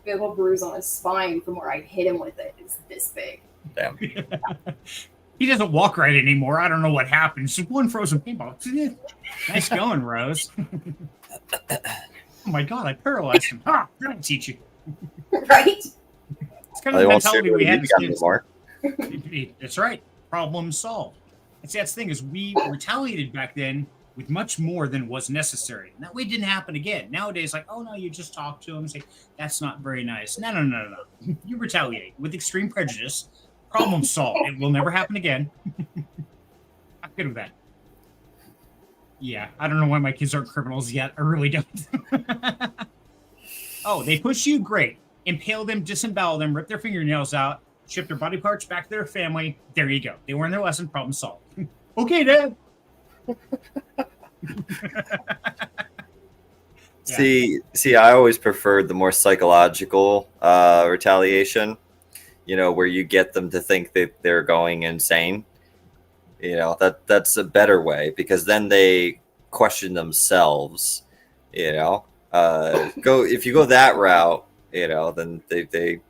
little bruise on his spine from where I hit him with it. It's this big. Damn. He doesn't walk right anymore. I don't know what happened. Just one frozen paintball. Nice going, Rose. Oh my god, I paralyzed him. Ah, that'll teach you. Right? It's kind of the mentality we had as kids. Anymore. That's right. Problem solved. And see, that's the thing is we retaliated back then with much more than was necessary. And that way it didn't happen again. Nowadays, like, oh no, you just talk to them and say, that's not very nice. No. You retaliate with extreme prejudice. Problem solved. It will never happen again. I'm good with that. Yeah, I don't know why my kids aren't criminals yet. I really don't. Oh, they push you? Great. Impale them, disembowel them, rip their fingernails out, ship their body parts back to their family. There you go. They learned their lesson. Problem solved. Okay, Dad. See, I always preferred the more psychological retaliation. You know, where you get them to think that they're going insane. You know, that's a better way because then they question themselves. You know, if you go that route, you know, then they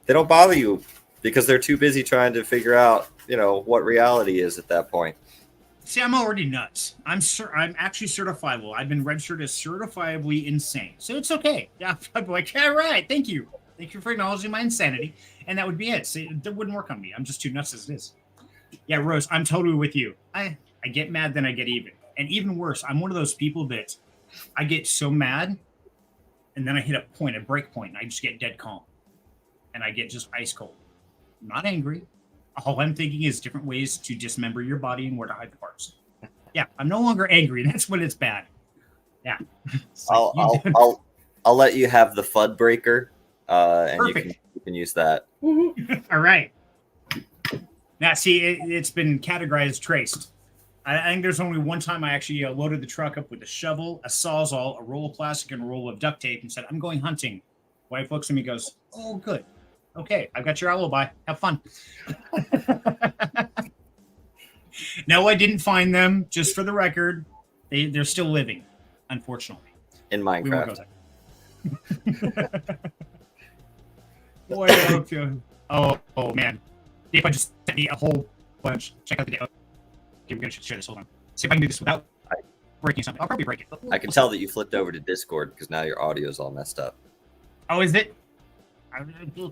don't bother you because they're too busy trying to figure out, you know, what reality is at that point. See, I'm already nuts. I'm actually certifiable. I've been registered as certifiably insane, so it's okay. Yeah, I'd be like, all right, thank you for acknowledging my insanity, and that would be it. See, that wouldn't work on me. I'm just too nuts as it is. Yeah, Rose, I'm totally with you. I get mad, then I get even, and even worse, I'm one of those people that I get so mad, and then I hit a break point, and I just get dead calm, and I get just ice cold. I'm not angry. All I'm thinking is different ways to dismember your body and where to hide the parts. Yeah, I'm no longer angry. That's when it's bad. Yeah. I'll let you have the FUD breaker, and Perfect. you can use that. All right. Now, see, it's been categorized, traced. I think there's only one time I actually loaded the truck up with a shovel, a sawzall, a roll of plastic, and a roll of duct tape and said, I'm going hunting. Wife looks at me and goes, oh, good. Okay, I've got your alibi. Have fun. No, I didn't find them, just for the record. They're still living, unfortunately. In We won't go Minecraft. there. Boy, I hope you. Oh, man. Dave just sent me a whole bunch. Check out the demo. Okay, we're going to share this. Hold on. See if I can do this without breaking something. I'll probably break it. I can tell that you flipped over to Discord because now your audio is all messed up. Oh, is it?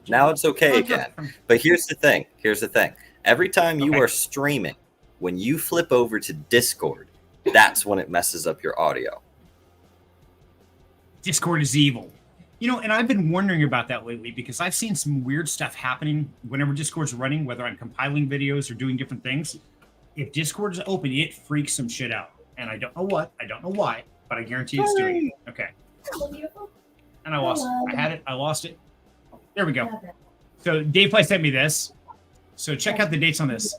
Now it's okay again. But here's the thing. Every time you are streaming, when you flip over to Discord, that's when it messes up your audio. Discord is evil. You know, and I've been wondering about that lately because I've seen some weird stuff happening whenever Discord's running, whether I'm compiling videos or doing different things. If Discord is open, it freaks some shit out. And I don't know what, I don't know why, but I guarantee it's doing it. Okay. And I lost it. I had it, I lost it. There we go. So Dave Play sent me this. So check out the dates on this.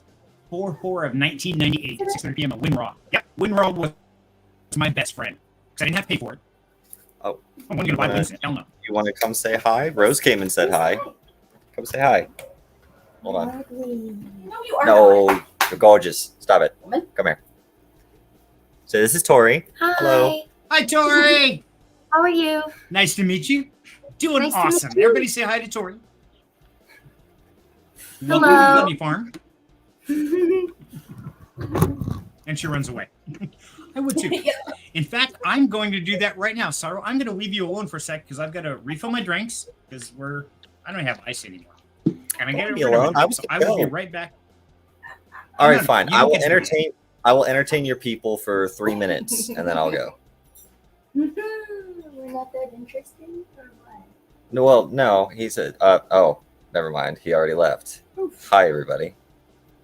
4/4 of 1998, 6:30 p.m. at Winraw. Yep, Winraw was my best friend. Because I didn't have to pay for it. Oh. I wasn't going to buy booze. Hell no. You want to come say hi? Rose came and said hi. Come say hi. Hold on. No, you are No, not. you're gorgeous. Stop it. Woman. Come here. So this is Tori. Hi. Hello. Hi, Tori. How are you? Nice to meet you. Doing Nice to meet awesome. you. Everybody say hi to Tori. Hello. Welcome to Bunny Farm. And she runs away. I would too. In fact, I'm going to do that right now. Sorrow, I'm going to leave you alone for a sec because I've got to refill my drinks because I don't have ice anymore. And I get it me rid of alone. it. I will So I will be go. right back. All No, right, no, fine. you I will get to entertain. I will entertain your people for 3 minutes, and then I'll go. We're not that interesting, or what? No, well, no. He said. Oh, never mind. He already left. Hi, everybody.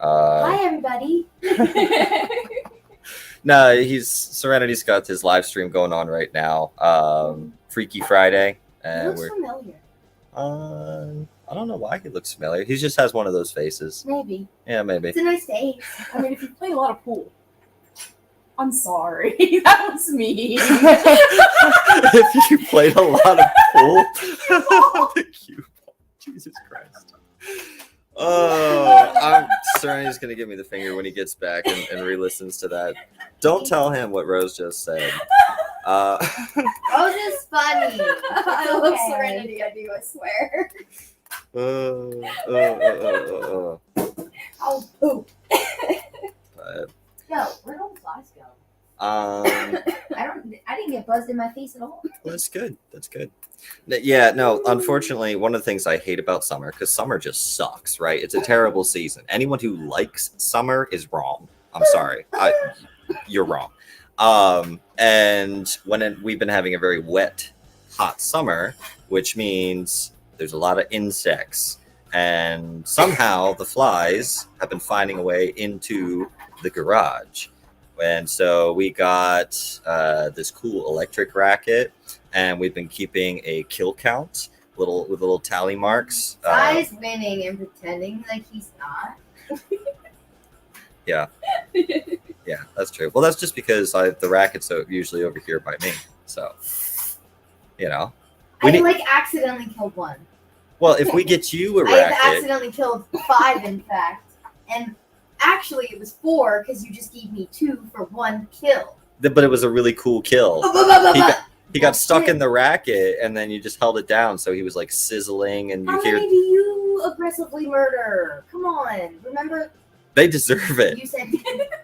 Hi, everybody. No, Serenity's got his live stream going on right now. Freaky Friday, It and looks we're. familiar. I don't know why he looks familiar. He just has one of those faces. Maybe. Yeah, maybe. It's a nice day. I mean, if you play a lot of pool. I'm sorry. That was me. If you played a lot of pool, the cue ball. Jesus Christ. Oh, Serenity's gonna give me the finger when he gets back and re-listens to that. Don't tell him what Rose just said. Rose is funny. I love Okay. Serenity, I do, I swear. Oh, poop. But, Yo, where'd all the flies go? I didn't get buzzed in my face at all. that's good. That's good. Yeah, no, unfortunately, one of the things I hate about summer, because summer just sucks, right? It's a terrible season. Anyone who likes summer is wrong. I'm sorry. You're wrong. And we've been having a very wet, hot summer, which means there's a lot of insects. And somehow the flies have been finding a way into the garage. And so we got this cool electric racket, and we've been keeping a kill count, with little tally marks. Guy's winning and pretending like he's not. Yeah, that's true. Well, that's just because the racket's usually over here by me. So, you know, Accidentally killed one. well, if we get you a I racket, accidentally killed 5, in fact. And actually, it was 4 because you just gave me 2 for 1 kill. but it was a really cool kill. He got stuck in the racket, and then you just held it down, so he was like sizzling, and How you hear many do you aggressively murder? Come on. Remember, they deserve it. you said.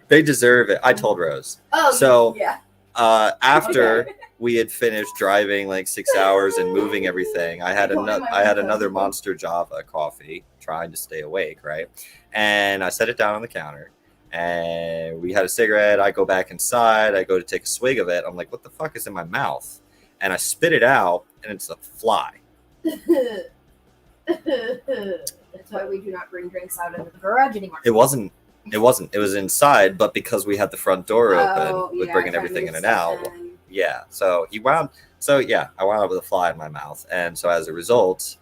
They deserve it. I told Rose. Oh, So Yeah. after we had finished driving like 6 hours and moving everything, I had another Monster Java coffee, trying to stay awake, right? And I set it down on the counter, and we had a cigarette. I go back inside. I go to take a swig of it. I'm like, what the fuck is in my mouth? And I spit it out, and it's a fly. That's why we do not bring drinks out into the garage anymore. It wasn't. It was inside, but because we had the front door open with bringing if I everything in moved and out. stuff in. Yeah, so he wound. So yeah, I wound up with a fly in my mouth, and so as a result,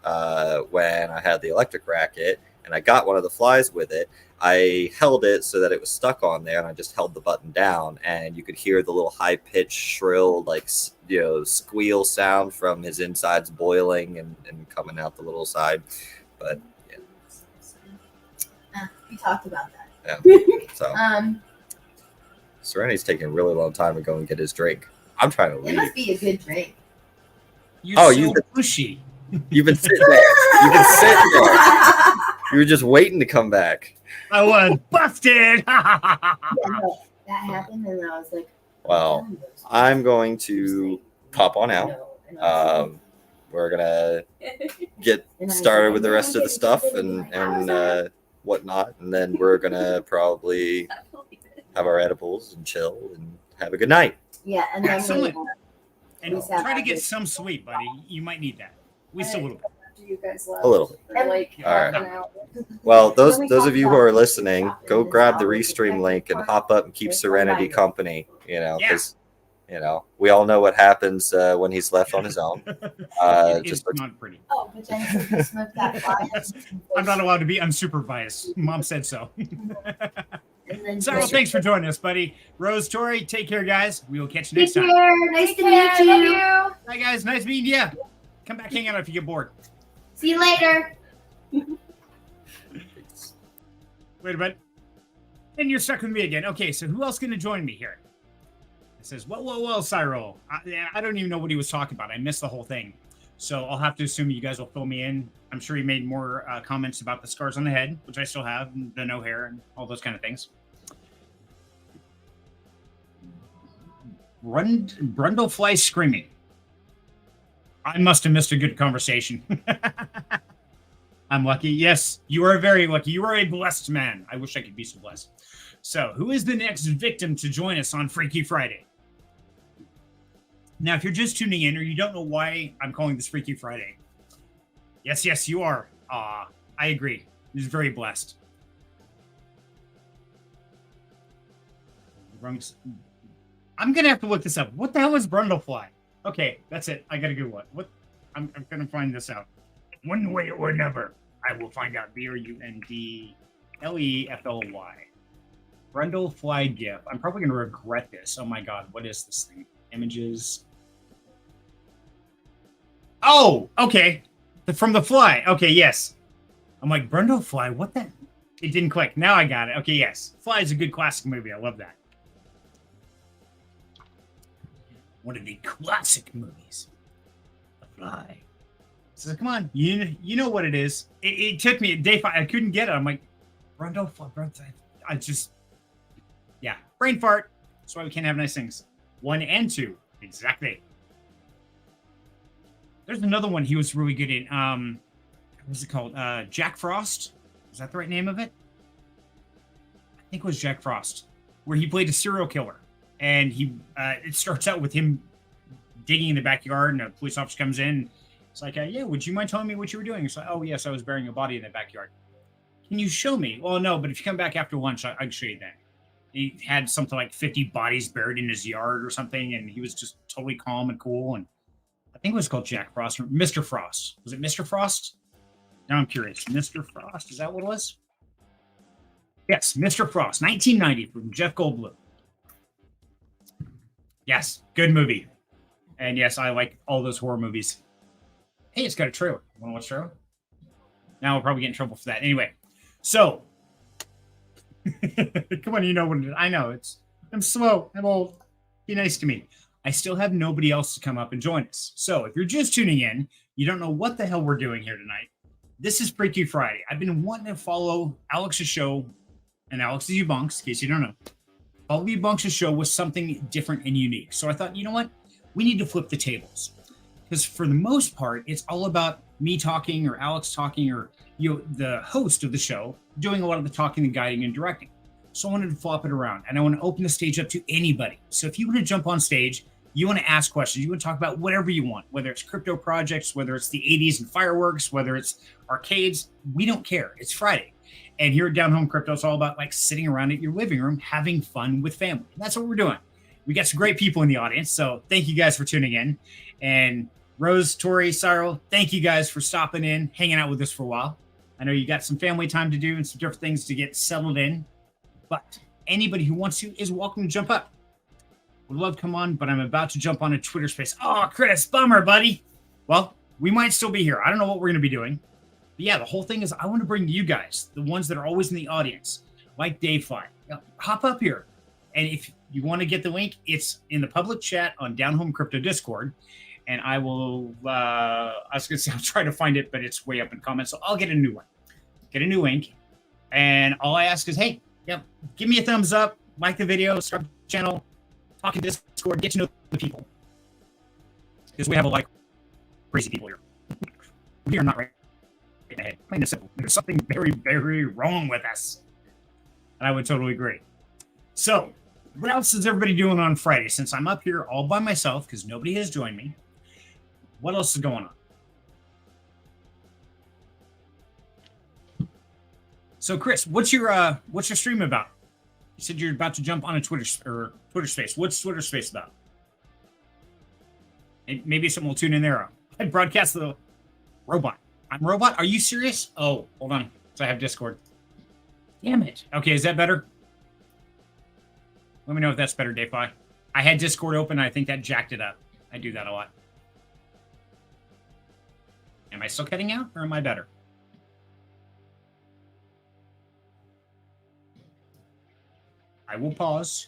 when I had the electric racket and I got one of the flies with it, I held it so that it was stuck on there, and I just held the button down, and you could hear the little high pitched, shrill, like squeal sound from his insides boiling and coming out the little side. But yeah, We talked about that. yeah. So Serenity's taking a really long time to go and get his drink. I'm trying to It leave. must be a good drink. You're Oh, so pushy. You've been sitting there. You've been sitting there. You were just waiting to come back. I was busted. Yeah, no, that happened, and I was like, Well, I'm going to pop on out. We're gonna get started with the rest of the stuff and whatnot, and then we're gonna probably have our edibles and chill and have a good night. Yeah, and then Excellent. we, And We sat try to back get with- some sleep, buddy. You might need that. We still a little bit. After you guys left. A little. For like All half right. an hour. Well, those of you who are listening, go grab the Restream link and hop up and keep Serenity company. Because we all know what happens when he's left on his own. It's not pretty. oh, but then since you smoked that fly, I'm not allowed to be unsupervised. Mom said so. and then Cyril, thanks for joining us, buddy. Rose, Tori, take care, guys. We will catch you next Take time. care. Nice to meet you. Hi, guys. Nice meeting you. Come back, hang out if you get bored. See you later. Wait a minute. And you're stuck with me again. Okay, so who else going to join me here? It says, well, Cyril. I don't even know what he was talking about. I missed the whole thing. So I'll have to assume you guys will fill me in. I'm sure he made more comments about the scars on the head, which I still have, and the no hair, and all those kind of things. Brundlefly screaming. I must have missed a good conversation. I'm lucky. Yes, you are very lucky. You are a blessed man. I wish I could be so blessed. So, who is the next victim to join us on Freaky Friday? Now, if you're just tuning in or you don't know why I'm calling this Freaky Friday, yes, you are. I agree. He's very blessed. I'm going to have to look this up. What the hell is Brundlefly? Okay, that's it. I got to Google it. I'm going to find this out. One way or another, I will find out. Brundlefly. Brundlefly GIF. I'm probably going to regret this. Oh my god, what is this thing? Images. Oh, okay. From the Fly. Okay, yes. I'm like, Brundlefly, what the? It didn't click. Now I got it. Okay, yes. Fly is a good classic movie. I love that. One of the classic movies. The Fly. So come on, you know what it is. It took me day 5. I couldn't get it. I'm like, Brundlefly. I just, yeah, brain fart. That's why we can't have nice things. 1 and 2, exactly. There's another one he was really good in. What's it called? Jack Frost. Is that the right name of it? I think it was Jack Frost, where he played a serial killer, and he it starts out with him digging in the backyard, and a police officer comes in. It's like, yeah, would you mind telling me what you were doing? It's like, oh, yes, I was burying a body in the backyard. Can you show me? Well, no, but if you come back after lunch, I can show you that. He had something like 50 bodies buried in his yard or something, and he was just totally calm and cool. And I think it was called Jack Frost or Mr. Frost. Was it Mr. Frost? Now I'm curious. Mr. Frost, is that what it was? Yes, Mr. Frost, 1990 from Jeff Goldblum. Yes, good movie. And yes, I like all those horror movies. Hey, it's got a trailer. You want to watch the trailer? Now we'll probably get in trouble for that. Anyway, so come on, you know what it is. I know I'm slow. I'm old. Be nice to me. I still have nobody else to come up and join us. So if you're just tuning in, you don't know what the hell we're doing here tonight. This is Freaky Friday. I've been wanting to follow Alex's show and Alex's Ubunks, in case you don't know. Follow Ubunks' show with something different and unique. So I thought, you know what? We need to flip the tables. Because for the most part, it's all about me talking or Alex talking or the host of the show doing a lot of the talking and guiding and directing. So I wanted to flop it around and I want to open the stage up to anybody. So if you want to jump on stage, you want to ask questions, you want to talk about whatever you want, whether it's crypto projects, whether it's the 80s and fireworks, whether it's arcades, we don't care. It's Friday. And here at Down Home Crypto, it's all about like sitting around at your living room, having fun with family. And that's what we're doing. We got some great people in the audience, so thank you guys for tuning in. And Rose, Tori, Cyril, thank you guys for stopping in, hanging out with us for a while. I know you got some family time to do and some different things to get settled in, but anybody who wants to is welcome to jump up. Would love to come on, but I'm about to jump on a Twitter space. Oh, Chris, bummer, buddy. Well, we might still be here. I don't know what we're going to be doing. But yeah, the whole thing is I want to bring you guys, the ones that are always in the audience, like Dave Fly. Hop up here. And if you want to get the link, it's in the public chat on Down Home Crypto Discord. And I will, I was going to say, I'll try to find it, but it's way up in comments. So I'll get a new one. Get a new link. And all I ask is, hey, give me a thumbs up, like the video, subscribe to the channel, talk in Discord, get to know the people. Because we have a lot of crazy people here. We are not right in the head. Plain and simple. There's something very, very wrong with us. And I would totally agree. So, what else is everybody doing on Friday? Since I'm up here all by myself, because nobody has joined me, what else is going on? So, Chris, what's your stream about? You said you're about to jump on a Twitter space. What's Twitter space about? And maybe someone will tune in there. I broadcast the robot. I'm robot. Are you serious? Oh, hold on. So I have Discord. Damn it. Okay, is that better? Let me know if that's better, Dayfi. I had Discord open. I think that jacked it up. I do that a lot. Am I still cutting out, or am I better? I will pause.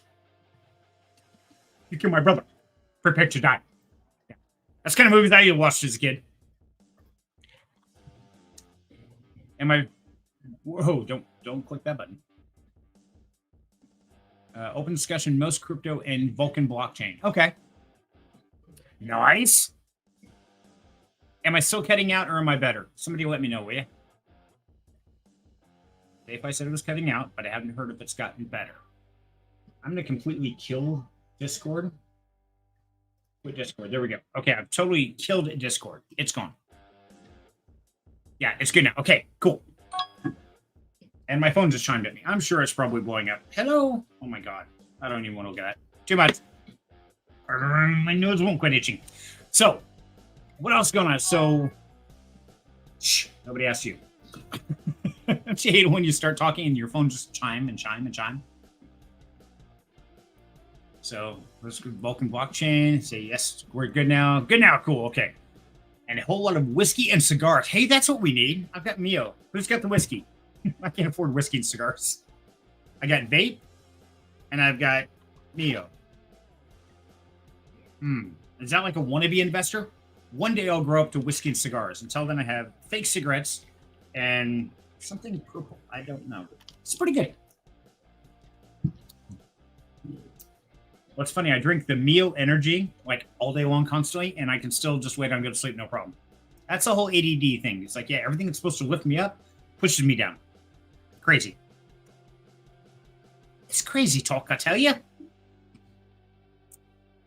You killed my brother. Prepare to die. Yeah. That's the kind of movies I watched as a kid. Am I? Whoa! Don't click that button. Open discussion: most crypto and Vulcan blockchain. Okay. Nice. Am I still cutting out, or am I better? Somebody let me know, will you? If I said it was cutting out, but I haven't heard if it's gotten better. I'm going to completely kill Discord. Quit Discord. There we go. Okay, I've totally killed Discord. It's gone. Yeah, it's good now. Okay, cool. And my phone just chimed at me. I'm sure it's probably blowing up. Hello? Oh my god. I don't even want to look at that. Too much. My nose won't quit itching. So, what else is going on? So, shh, nobody asked you. Don't you hate it when you start talking and your phone just chime and chime and chime? So let's go Vulcan blockchain. Say yes, we're good now. Good now, cool, okay. And a whole lot of whiskey and cigars. Hey, that's what we need. I've got Mio. Who's got the whiskey? I can't afford whiskey and cigars. I got vape, and I've got Mio. Is that like a wannabe investor? One day I'll grow up to whiskey and cigars. Until then, I have fake cigarettes and something purple. I don't know. It's pretty good. What's funny, I drink the Mio Energy like all day long constantly, and I can still just wait on go to sleep, no problem. That's the whole ADD thing. It's like, yeah, everything that's supposed to lift me up pushes me down. Crazy. It's crazy talk, I tell you.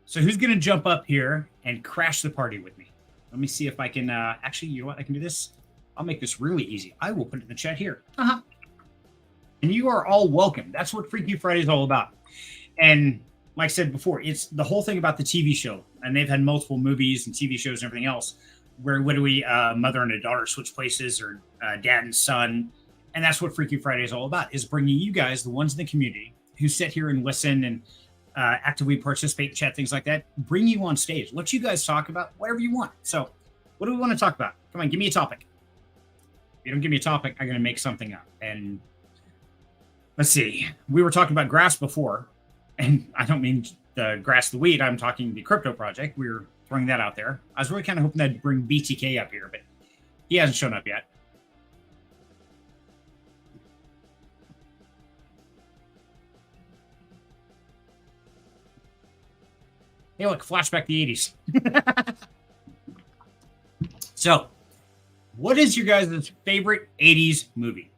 So who's going to jump up here and crash the party with me? Let me see if I can, actually, you know what? I can do this. I'll make this really easy. I will put it in the chat here. And you are all welcome. That's what Freaky Friday is all about. And like I said before, it's the whole thing about the TV show. And they've had multiple movies and TV shows and everything else where what do we, mother and a daughter switch places, or dad and son. And that's what Freaky Friday is all about, is bringing you guys, the ones in the community who sit here and listen and actively participate, chat, things like that, bring you on stage. Let you guys talk about whatever you want. So what do we want to talk about? Come on, give me a topic. If you don't give me a topic, I'm going to make something up. And let's see. We were talking about grass before. And I don't mean the grass, the weed. I'm talking the crypto project. We were throwing that out there. I was really kind of hoping that'd bring BTK up here, but he hasn't shown up yet. Hey, look, flashback the 80s. So, what is your guys' favorite 80s movie?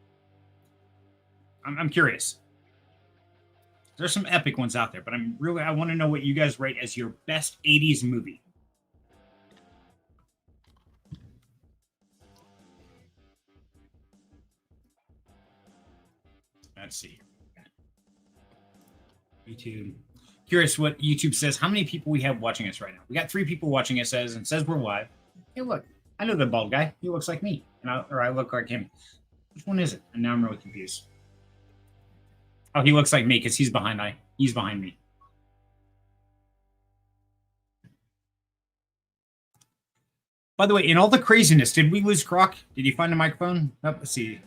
I'm curious. There's some epic ones out there, but I want to know what you guys rate as your best 80s movie. Let's see. YouTube. Curious what YouTube says. How many people we have watching us right now? We got 3 people watching us, and says we're live. Hey, look, I know the bald guy. He looks like me, or I look like him. Which one is it? And now I'm really confused. Oh, he looks like me because he's behind me. By the way, in all the craziness, did we lose Croc? Did you find a microphone? Oh, let's see.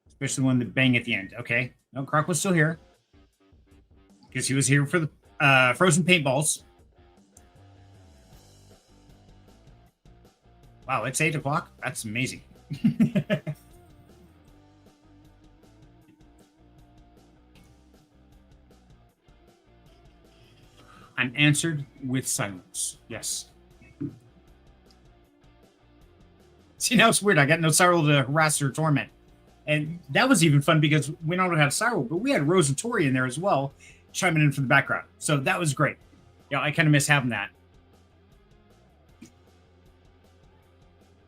Especially one that bang at the end. Okay. No, Croc was still here. Because he was here for the frozen paintballs. Wow, it's 8 o'clock? That's amazing. I'm answered with silence. Yes. See, now it's weird. I got no Cyril to harass or torment. And that was even fun because we not only have Cyril, but we had Rose and Tori in there as well, chiming in for the background. So that was great. Yeah, I kind of miss having that.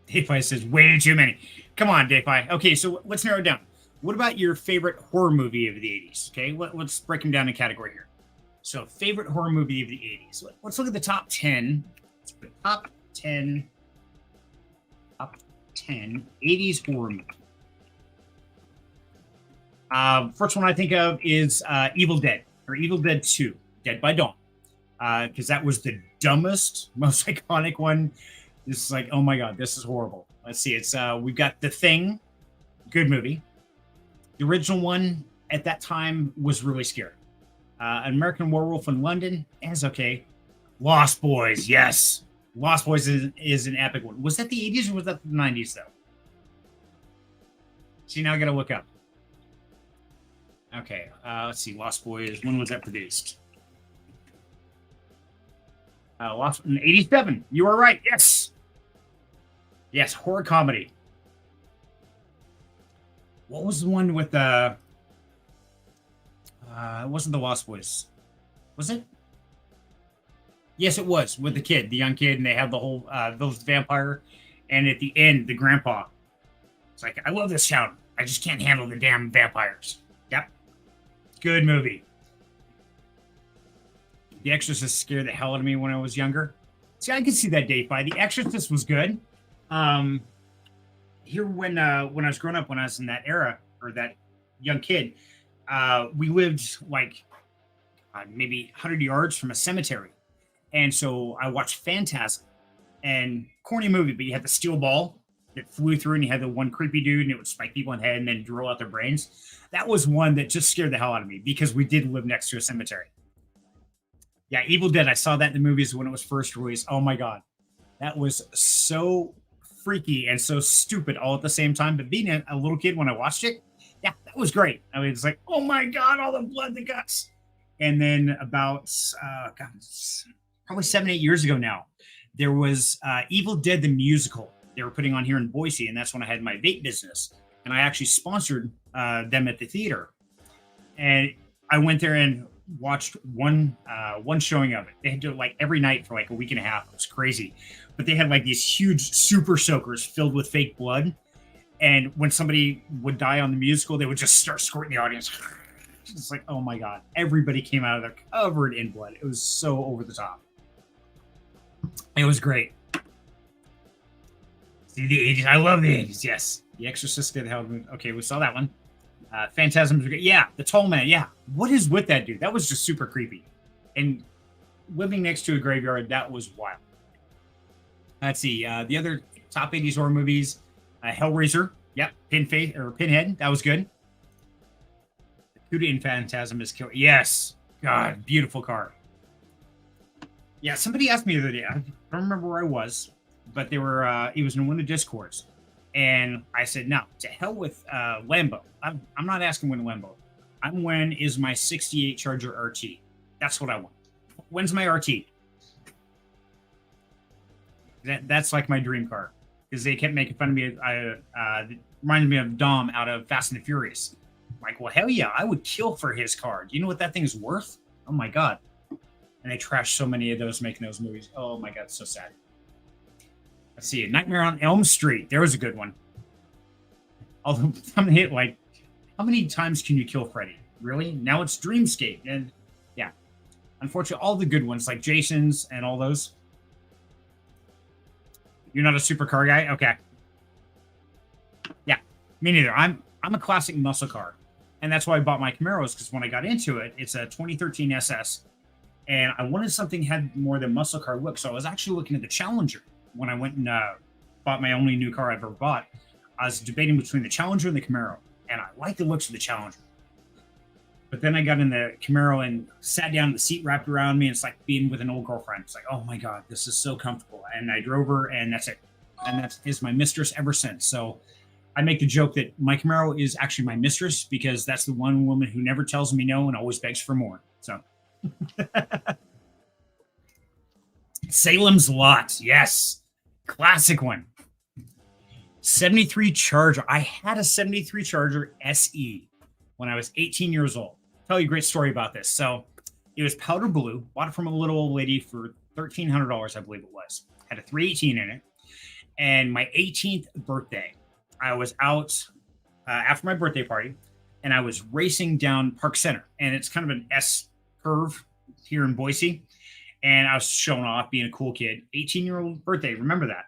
Dayfi says way too many. Come on, Dayfi. Okay, so let's narrow it down. What about your favorite horror movie of the 80s? Okay, let's break them down in category here. So, favorite horror movie of the 80s. Let's look at the top 10. Let's put top 10 80s horror movie. First one I think of is Evil Dead, or Evil Dead 2, Dead by Dawn. Because that was the dumbest, most iconic one. This is like, oh my God, this is horrible. Let's see, it's we've got The Thing, good movie. The original one at that time was really scary. American Werewolf in London is okay. Lost Boys, yes. Lost Boys is an epic one. Was that the 80s or was that the 90s, though? See, now I got to look up. Okay, let's see. Lost Boys, when was that produced? Lost in 87. You are right, yes. Yes, horror comedy. What was the one with the... it wasn't the Lost Boys. Was it? Yes, it was. With the kid, the young kid, and they have the whole those vampire. And at the end, the grandpa. It's like, I love this town. I just can't handle the damn vampires. Yep. Good movie. The Exorcist scared the hell out of me when I was younger. See, I could see that Dayfi. The Exorcist was good. Here when I was growing up, when I was in that era, or that young kid, we lived like maybe 100 yards from a cemetery. And so I watched Phantasm, and corny movie, but you had the steel ball that flew through, and you had the one creepy dude, and it would spike people in the head and then drill out their brains. That was one that just scared the hell out of me because we did live next to a cemetery. Yeah, Evil Dead. I saw that in the movies when it was first released. Oh my God. That was so freaky and so stupid all at the same time. But being a little kid when I watched it, yeah, that was great. I mean, it's like, oh my God, all the blood, the guts. And then about, probably 7-8 years ago now, there was Evil Dead the musical they were putting on here in Boise, and that's when I had my vape business, and I actually sponsored them at the theater. And I went there and watched one showing of it. They had to do it like every night for like a week and a half. It was crazy, but they had like these huge super soakers filled with fake blood, and when somebody would die on the musical, they would just start squirting the audience. It's like, oh my God, everybody came out of there covered in blood. It was so over the top. It was great. See, the 80s. I love the 80s. Yes. The Exorcist did hell. Okay, we saw that one. Phantasm was great. Yeah, the tall man. Yeah. What is with that dude? That was just super creepy. And living next to a graveyard, that was wild. Let's see. The other top 80s horror movies. Hellraiser. Yep. Pinhead. That was good. Cuda in Phantasm is killer. Yes. God, beautiful car. Yeah, somebody asked me the other day. I don't remember where I was, but they were. It was in one of the Discords, and I said, "No, to hell with Lambo. I'm not asking when Lambo. I'm when is my '68 Charger RT. That's what I want. When's my RT? That's like my dream car because they kept making fun of me. It reminded me of Dom out of Fast and the Furious. I'm like, well, hell yeah, I would kill for his car. Do you know what that thing's worth? Oh my God. And they trashed so many of those making those movies. Oh my God, it's so sad. Let's see, Nightmare on Elm Street. There was a good one. Although I'm hit like, how many times can you kill Freddy? Really? Now it's Dreamscape, and yeah. Unfortunately, all the good ones like Jason's and all those. You're not a supercar guy? Okay. Yeah, me neither. I'm a classic muscle car. And that's why I bought my Camaros, because when I got into it, it's a 2013 SS. And I wanted something that had more than muscle car look. So I was actually looking at the Challenger when I went and bought my only new car I've ever bought. I was debating between the Challenger and the Camaro. And I like the looks of the Challenger. But then I got in the Camaro and sat down, the seat wrapped around me. And it's like being with an old girlfriend. It's like, oh my God, this is so comfortable. And I drove her, and that's it. And that is my mistress ever since. So I make the joke that my Camaro is actually my mistress, because that's the one woman who never tells me no and always begs for more. So Salem's Lot. Yes. Classic one. 73 Charger. I had a 73 Charger SE when I was 18 years old. I'll tell you a great story about this. So it was powder blue. Bought it from a little old lady for $1,300, I believe it was. Had a 318 in it. And my 18th birthday, I was out after my birthday party, and I was racing down Park Center. And it's kind of an S curve here in Boise. And I was showing off, being a cool kid. 18-year-old birthday, remember that.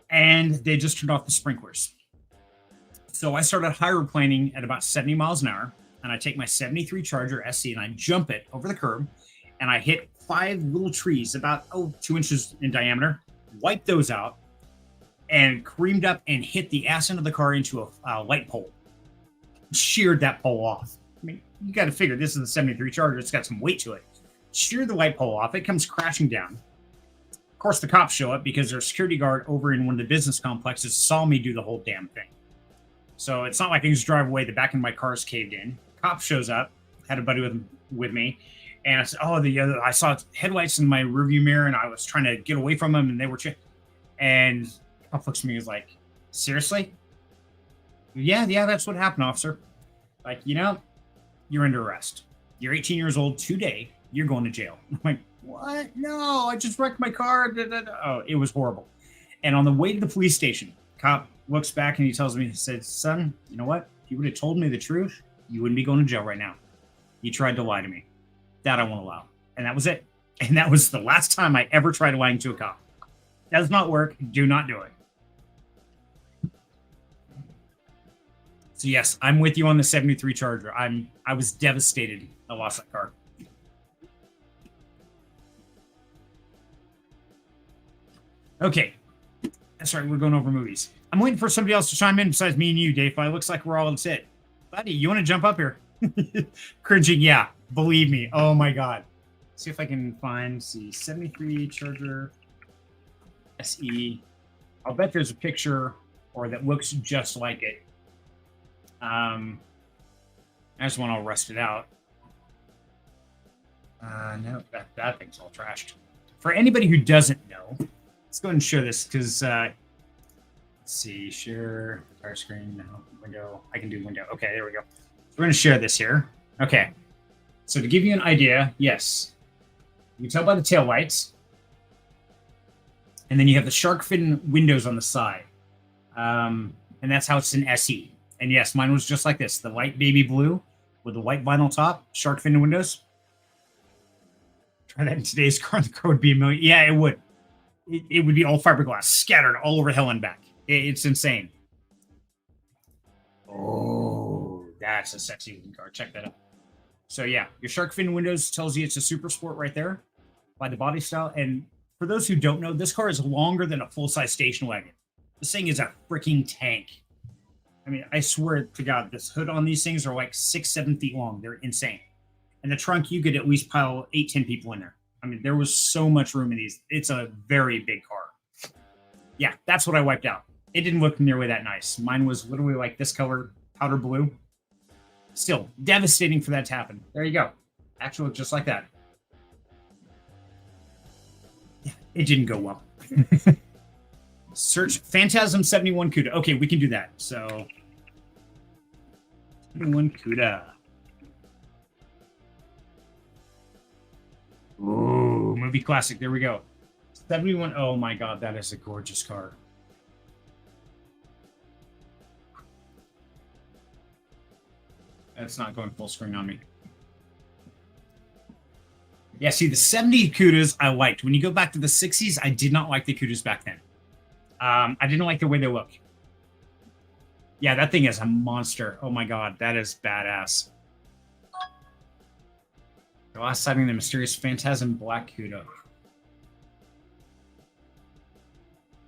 And they just turned off the sprinklers. So I started hydroplaning at about 70 miles an hour. And I take my 73 Charger SC and I jump it over the curb. And I hit 5 little trees about 2 inches in diameter. Wiped those out. And creamed up and hit the ass end of the car into a light pole. Sheared that pole off. I mean, you got to figure this is a 73 Charger. It's got some weight to it. Sheared the light pole off. It comes crashing down. Of course, the cops show up because their security guard over in one of the business complexes saw me do the whole damn thing. So it's not like I can just drive away. The back of my car is caved in. Cop shows up. Had a buddy with me. And I said, I saw headlights in my rearview mirror, and I was trying to get away from them, and they were... And cop looks at me and is like, seriously? Yeah, that's what happened, officer. Like, you're under arrest. You're 18 years old today. You're going to jail. I'm like, what? No, I just wrecked my car. Oh, it was horrible. And on the way to the police station, cop looks back and he tells me, he said, son, you know what? If you would have told me the truth, you wouldn't be going to jail right now. You tried to lie to me. That I won't allow. And that was it. And that was the last time I ever tried lying to a cop. Does not work. Do not do it. So yes, I'm with you on the 73 Charger. I was devastated I lost that car. Okay. That's right, we're going over movies. I'm waiting for somebody else to chime in besides me and you, Dave. It looks like we're all set. Buddy, you want to jump up here? Cringing, yeah. Believe me. Oh my God. See if I can find, 73 Charger SE. I'll bet there's a picture or that looks just like it. I just want to rust it out. No, that thing's all trashed. For anybody who doesn't know, let's go ahead and share this because, let's see, share entire screen, no, window. I can do window. Okay, there we go. So we're going to share this here. Okay. So to give you an idea, yes, you can tell by the taillights. And then you have the shark fin windows on the side. And that's how it's an SE. And yes, mine was just like this. The light baby blue with the white vinyl top, shark fin windows. Try that in today's car. The car would be $1 million. Yeah, it would. It would be all fiberglass, scattered all over hell and back. It's insane. Oh, that's a sexy looking car. Check that out. So yeah, your shark fin windows tells you it's a super sport right there by the body style. And for those who don't know, this car is longer than a full-size station wagon. This thing is a freaking tank. I mean, I swear to God, this hood on these things are like 6-7 feet long. They're insane. And the trunk, you could at least pile 8-10 people in there. I mean, there was so much room in these. It's a very big car. Yeah, that's what I wiped out. It didn't look nearly that nice. Mine was literally like this color, powder blue. Still, devastating for that to happen. There you go. Actually, just like that. Yeah, it didn't go well. Search Phantasm 71 CUDA. Okay, we can do that. So, 71 CUDA. Ooh, movie classic. There we go. 71. Oh my God, that is a gorgeous car. That's not going full screen on me. Yeah, see, the 70 Cudas I liked. When you go back to the 60s, I did not like the Cudas back then. I didn't like the way they look. Yeah, that thing is a monster. Oh my god, that is badass. The last sighting the mysterious Phantasm Black Cuda.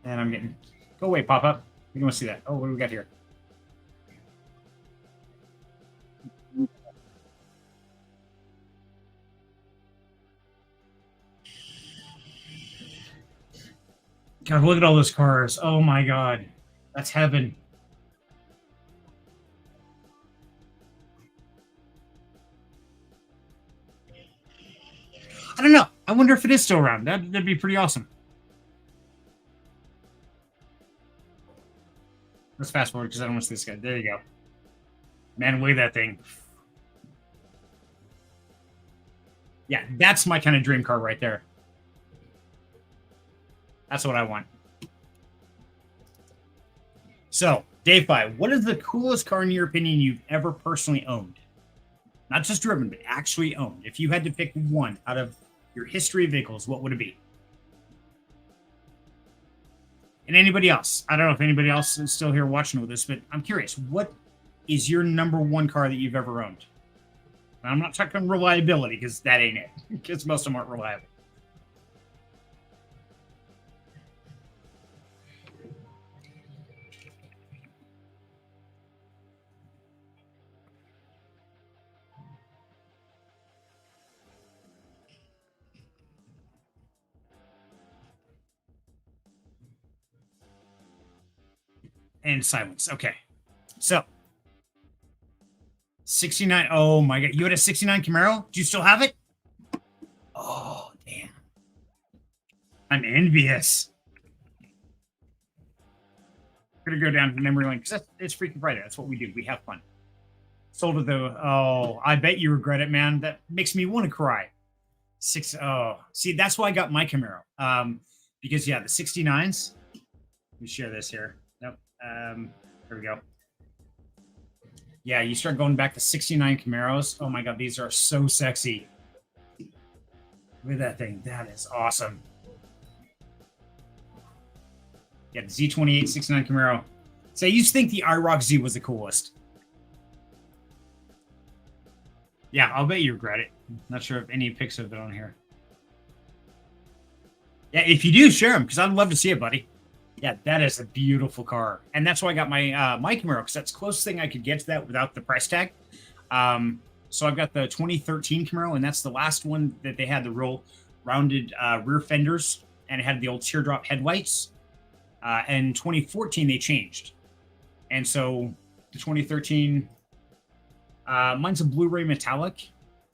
And I'm getting... Go away, pop-up. We don't want to see that. Oh, what do we got here? God, look at all those cars. Oh my god. That's heaven. I don't know. I wonder if it is still around. That'd be pretty awesome. Let's fast forward because I don't want to see this guy. There you go. Man, look at that thing. Yeah, that's my kind of dream car right there. That's what I want. So, Dave Pye, what is the coolest car in your opinion you've ever personally owned? Not just driven, but actually owned. If you had to pick one out of your history of vehicles, what would it be? And anybody else? I don't know if anybody else is still here watching with this, but I'm curious. What is your number one car that you've ever owned? And I'm not talking reliability, because that ain't it. Because most of them aren't reliable. And silence. Okay. So, 69. Oh my god. You had a 69 Camaro? Do you still have it? Oh, damn. I'm envious. I'm going to go down to memory lane because it's freaking Friday. That's what we do. We have fun. Sold it though. Oh, I bet you regret it, man. That makes me want to cry. Oh, see, that's why I got my Camaro. Because, yeah, the 69s. Let me share this here. Nope. Here we go. Yeah, you start going back to 69 Camaros. Oh my god, these are so sexy. Look at that thing. That is awesome. Yeah, the Z28 69 Camaro. So I used to think the IROC Z was the coolest. Yeah, I'll bet you regret it. Not sure if any pics of it on here. Yeah, if you do, share them, because I'd love to see it, buddy. Yeah, that is a beautiful car. And that's why I got my my Camaro, because that's the closest thing I could get to that without the price tag. So I've got the 2013 Camaro, and that's the last one that they had the real rounded rear fenders, and it had the old teardrop headlights. And 2014, they changed. And so the 2013, mine's a Blu-ray metallic,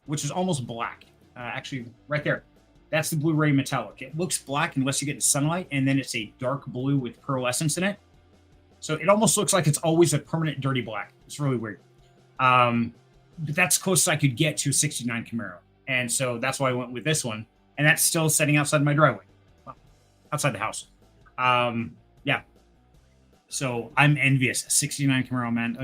which is almost black. Actually, right there. That's the Blu-ray metallic. It looks black unless you get the sunlight, and then it's a dark blue with pearlescence in it. So it almost looks like it's always a permanent dirty black. It's really weird. But that's close as I could get to a 69 Camaro. And so that's why I went with this one. And that's still sitting outside my driveway. Well, outside the house. Yeah. So I'm envious. 69 Camaro, man.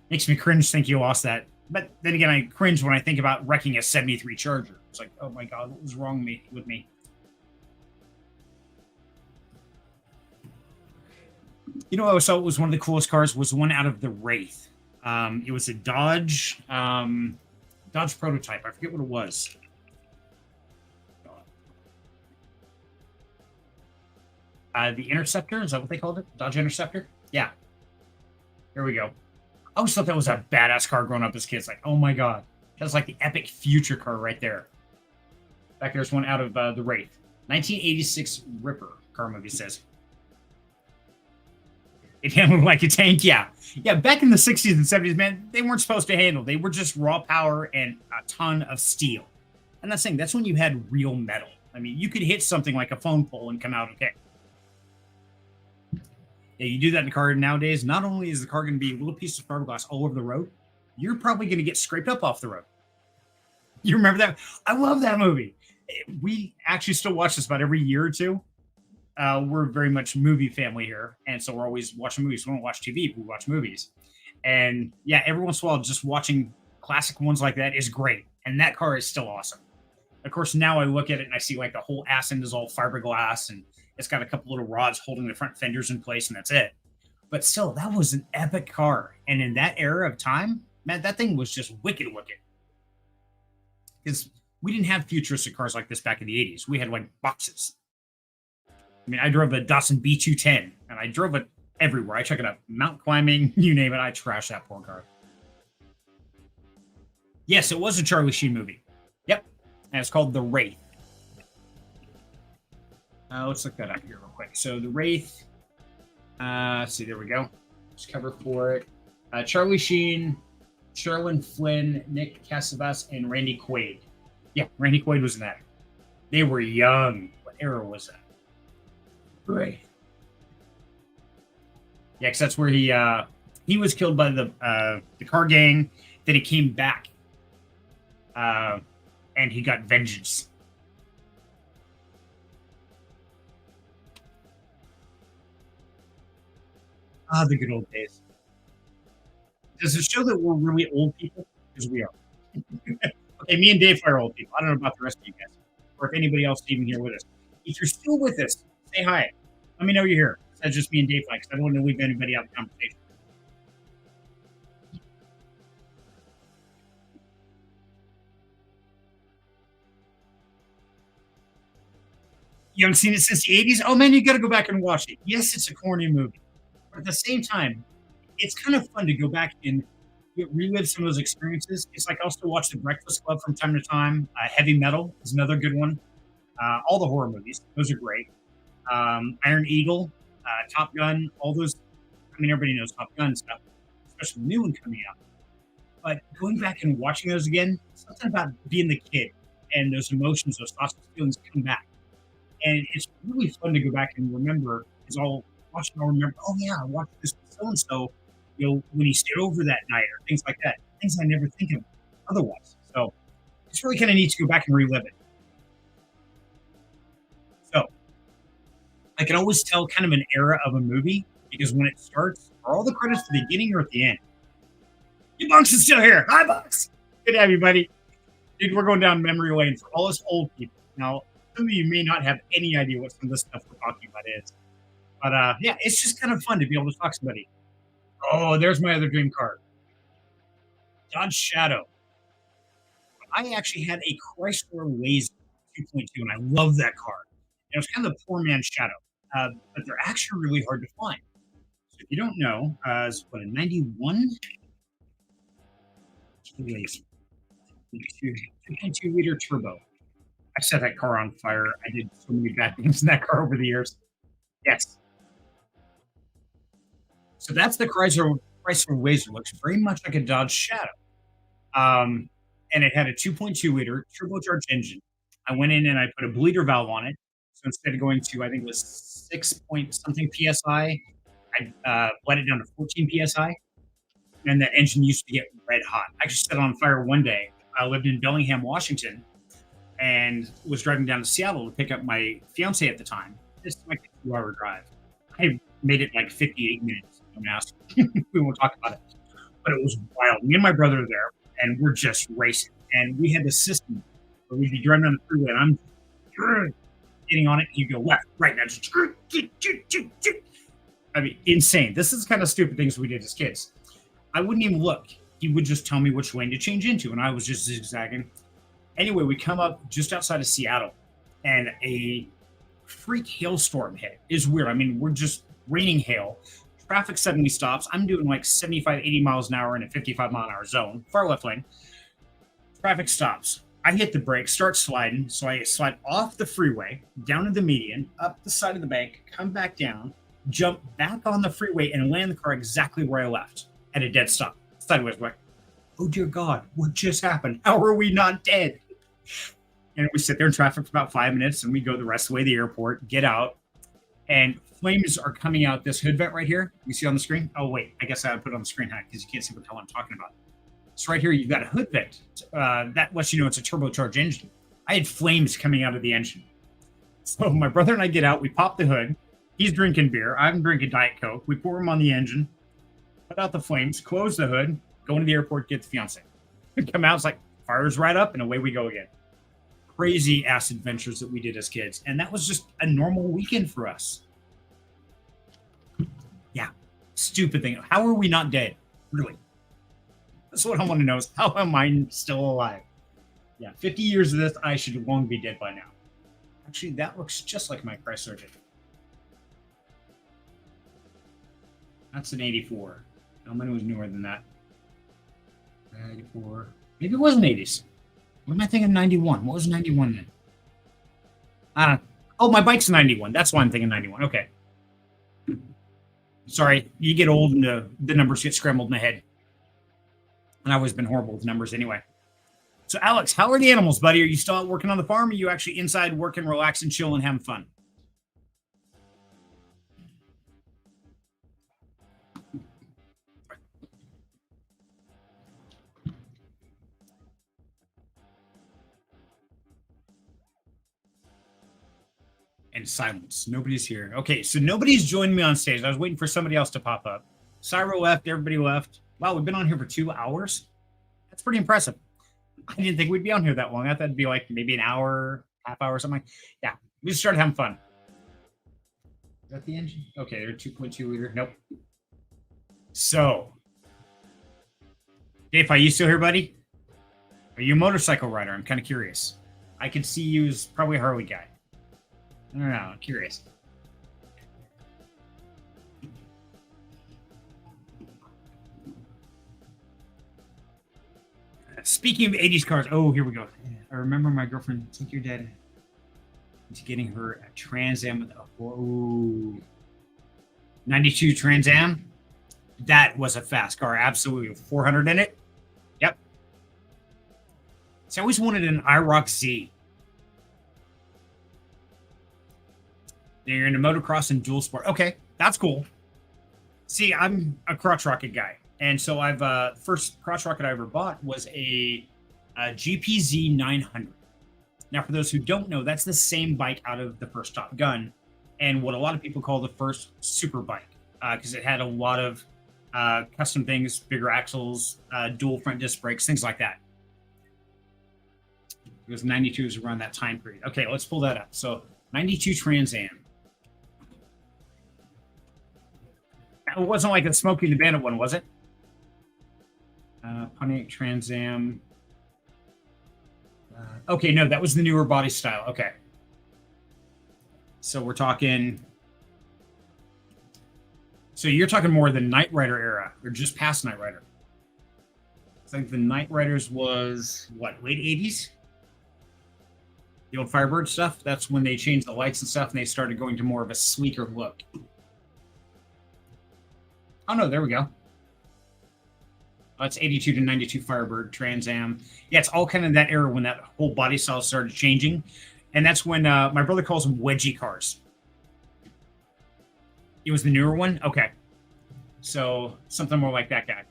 Makes me cringe think you lost that. But then again, I cringe when I think about wrecking a 73 Charger. It's like, oh my god, what was wrong with me? You know, I always thought was one of the coolest cars was one out of the Wraith. It was a Dodge prototype. I forget what it was. The Interceptor, is that what they called it? Dodge Interceptor? Yeah. Here we go. I always thought that was a badass car growing up as kids. Like, oh my god. That's like the epic future car right there. Back there's one out of the Wraith. 1986 Ripper, car movie says. It handled like a tank, yeah. Yeah, back in the 60s and 70s, man, they weren't supposed to handle. They were just raw power and a ton of steel. And that's saying that's when you had real metal. I mean, you could hit something like a phone pole and come out okay. Yeah, you do that in a car nowadays, not only is the car going to be a little piece of fiberglass all over the road, you're probably going to get scraped up off the road. You remember that? I love that movie. We actually still watch this about every year or two. We're very much movie family here, and so we're always watching movies. We don't watch TV, but we watch movies. And yeah, every once in a while, just watching classic ones like that is great. And that car is still awesome. Of course, now I look at it and I see like the whole ass end is all fiberglass and it's got a couple little rods holding the front fenders in place, and that's it. But still, that was an epic car. And in that era of time, man, that thing was just wicked. Because we didn't have futuristic cars like this back in the 80s. We had like boxes. I mean, I drove a Datsun B210, and I drove it everywhere. I took it up mountain climbing, you name it. I trashed that poor car. Yes, it was a Charlie Sheen movie. Yep. And it's called The Wraith. Let's look that up here real quick. So The Wraith. Let's see, there we go. Just cover for it. Charlie Sheen, Sherilyn Flynn, Nick Cassavetes, and Randy Quaid. Yeah, Randy Quaid was in that. They were young. What era was that? Right. Yeah, because that's where he was killed by the car gang. Then he came back, and he got vengeance. Ah, the good old days. Does it show that we're really old people? Because we are. Okay, me and Dave are old people. I don't know about the rest of you guys, or if anybody else is even here with us. If you're still with us, say hi. Let me know you're here. That's just me and Dave, because I don't want to leave anybody out of the conversation. You haven't seen it since the 80s? Oh, man, you got to go back and watch it. Yes, it's a corny movie. But at the same time, it's kind of fun to go back and relive some of those experiences. It's like I also watch The Breakfast Club from time to time. Heavy Metal is another good one. All the horror movies, those are great. Iron Eagle, Top Gun, all those. I mean, everybody knows Top Gun stuff, especially the new one coming out. But going back and watching those again, something about being the kid and those emotions, those thoughts, those feelings come back. And it's really fun to go back and remember. It's all watching. I'll remember. Oh yeah, I watched this with so and so. You know, when he stayed over that night, or things like that. Things I never think of otherwise. So it's really kind of neat to go back and relive it. So I can always tell kind of an era of a movie because when it starts, are all the credits at the beginning or at the end? You Bunks is still here. Hi, Bunks. Good to have you, buddy. Dude, we're going down memory lane for all us old people. Now, some of you may not have any idea what some of the stuff we're talking about is. But yeah, it's just kind of fun to be able to talk to somebody. Oh, there's my other dream car. Dodge Shadow. I actually had a Chrysler Laser 2.2, and I love that car. It was kind of the poor man's Shadow, but they're actually really hard to find. So if you don't know, it's what, a 91? 2.2 liter turbo. I set that car on fire. I did so many bad things in that car over the years. Yes. So that's the Chrysler Laser. Looks very much like a Dodge Shadow. And it had a 2.2 liter turbocharged engine. I went in and I put a bleeder valve on it. So instead of going to, I think it was 6 point something PSI, I bled it down to 14 PSI. And that engine used to get red hot. I just set it on fire one day. I lived in Bellingham, Washington, and was driving down to Seattle to pick up my fiance at the time. It's like a 2-hour drive. I made it like 58 minutes. We won't talk about it. But it was wild. Me and my brother are there, and we're just racing. And we had this system where we'd be driving on the freeway, and I'm getting on it, and you go left, right, now just I mean, insane. This is the kind of stupid things we did as kids. I wouldn't even look. He would just tell me which lane to change into, and I was just zigzagging. Anyway, we come up just outside of Seattle, and a freak hailstorm hit. It's weird. I mean, we're just raining hail. Traffic suddenly stops. I'm doing like 75, 80 miles an hour in a 55 mile an hour zone, far left lane. Traffic stops. I hit the brakes, start sliding. So I slide off the freeway, down to the median, up the side of the bank, come back down, jump back on the freeway, and land the car exactly where I left at a dead stop. Sideways, like, oh dear God, what just happened? How are we not dead? And we sit there in traffic for about 5 minutes, and we go the rest of the way to the airport, get out, and flames are coming out this hood vent right here. You see on the screen? Oh, wait, I guess I would put it on the screen because you can't see what the hell I'm talking about. So right here, you've got a hood vent. That lets you know it's a turbocharged engine. I had flames coming out of the engine. So my brother and I get out, we pop the hood. He's drinking beer. I'm drinking Diet Coke. We pour them on the engine, put out the flames, close the hood, go into the airport, get the fiance. Come out, it's like, fires right up, and away we go again. crazy ass adventures that we did as kids, and that was just a normal weekend for us. Yeah, stupid thing. How are we not dead? Really? That's what I want to know is how am I still alive? Yeah, 50 years of this, I should long be dead by now. Actually, that looks just like my Chrysler did. That's an 84. How many was newer than that? 84. Maybe it wasn't 80s. What am I thinking? 91. What was 91 then? I don't know. Oh, my bike's 91. That's why I'm thinking 91. Okay. Sorry, you get old and the numbers get scrambled in the head. And I've always been horrible with numbers anyway. So, Alex, how are the animals, buddy? Are you still out working on the farm? Or are you actually inside working, relaxing, chilling, having fun? And silence. Nobody's here. Okay, so nobody's joined me on stage. I was waiting for somebody else to pop up. Cyril left. Everybody left. Wow, we've been on here for 2 hours. That's pretty impressive. I didn't think we'd be on here that long. I thought it'd be like maybe an hour, half hour, something. Yeah, we just started having fun. Is that the engine? Okay, they're 2.2 liter. Nope. So, Dave, are you still here, buddy? Are you a motorcycle rider? I'm kind of curious. I could see you as probably a Harley guy. I don't know. I'm curious. Speaking of 80s cars, oh, here we go. I remember my girlfriend took your dad into getting her a Trans Am with a 92 Trans Am. That was a fast car, absolutely. 400 in it. Yep. So I always wanted an IROC Z. You're into motocross and dual sport. Okay, that's cool. See, I'm a crotch rocket guy. And so I've first crotch rocket I ever bought was a GPZ 900. Now, for those who don't know, that's the same bike out of the first Top Gun and what a lot of people call the first super bike because it had a lot of custom things, bigger axles, dual front disc brakes, things like that. It was 92 is around that time period. Okay, let's pull that up. So 92 Trans Am. It wasn't like the Smokey the Bandit one, was it? Pontiac Trans Am. Okay, no, that was the newer body style. Okay. So we're talking. So you're talking more the Knight Rider era, or just past Knight Rider. I think the Knight Riders was what, late 80s? The old Firebird stuff. That's when they changed the lights and stuff, and they started going to more of a sleeker look. Oh no, there we go. That's 82 to 92 Firebird Trans Am. Yeah, it's all kind of that era when that whole body style started changing. And that's when my brother calls them wedgie cars. It was the newer one? Okay. So something more like that guy.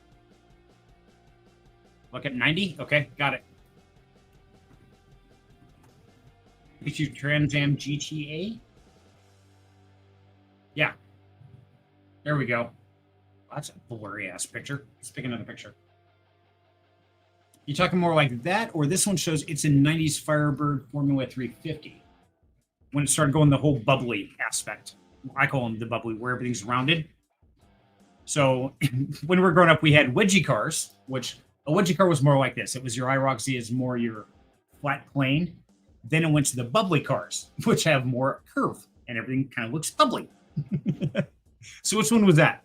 Look at 90? Okay, got it. 82 Trans Am GTA? Yeah. There we go. That's a blurry ass picture. Let's pick another picture. You talking more like that, or this one shows it's a 90s Firebird Formula 350 when it started going the whole bubbly aspect. I call them the bubbly, where everything's rounded. So when we were growing up, we had wedgie cars, which a wedgie car was more like this. It was your IROC Z is more your flat plane. Then it went to the bubbly cars, which have more curve, and everything kind of looks bubbly. So which one was that?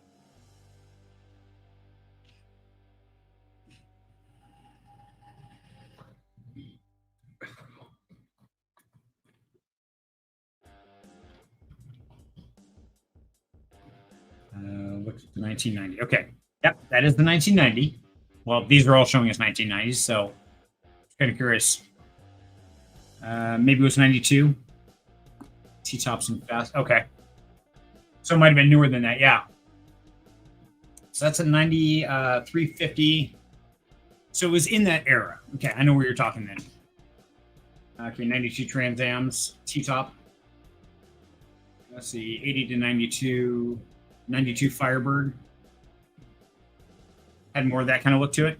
Look at the 1990. Okay. Yep, that is the 1990. Well, these are all showing us 1990s, so kind of curious. Maybe it was 92. T-tops and fast. Okay. So it might have been newer than that. Yeah. So that's a 90, 350. So it was in that era. Okay, I know where you're talking then. Okay, 92 Trans Ams, T-top. Let's see, 80 to 92, 92 Firebird. Had more of that kind of look to it.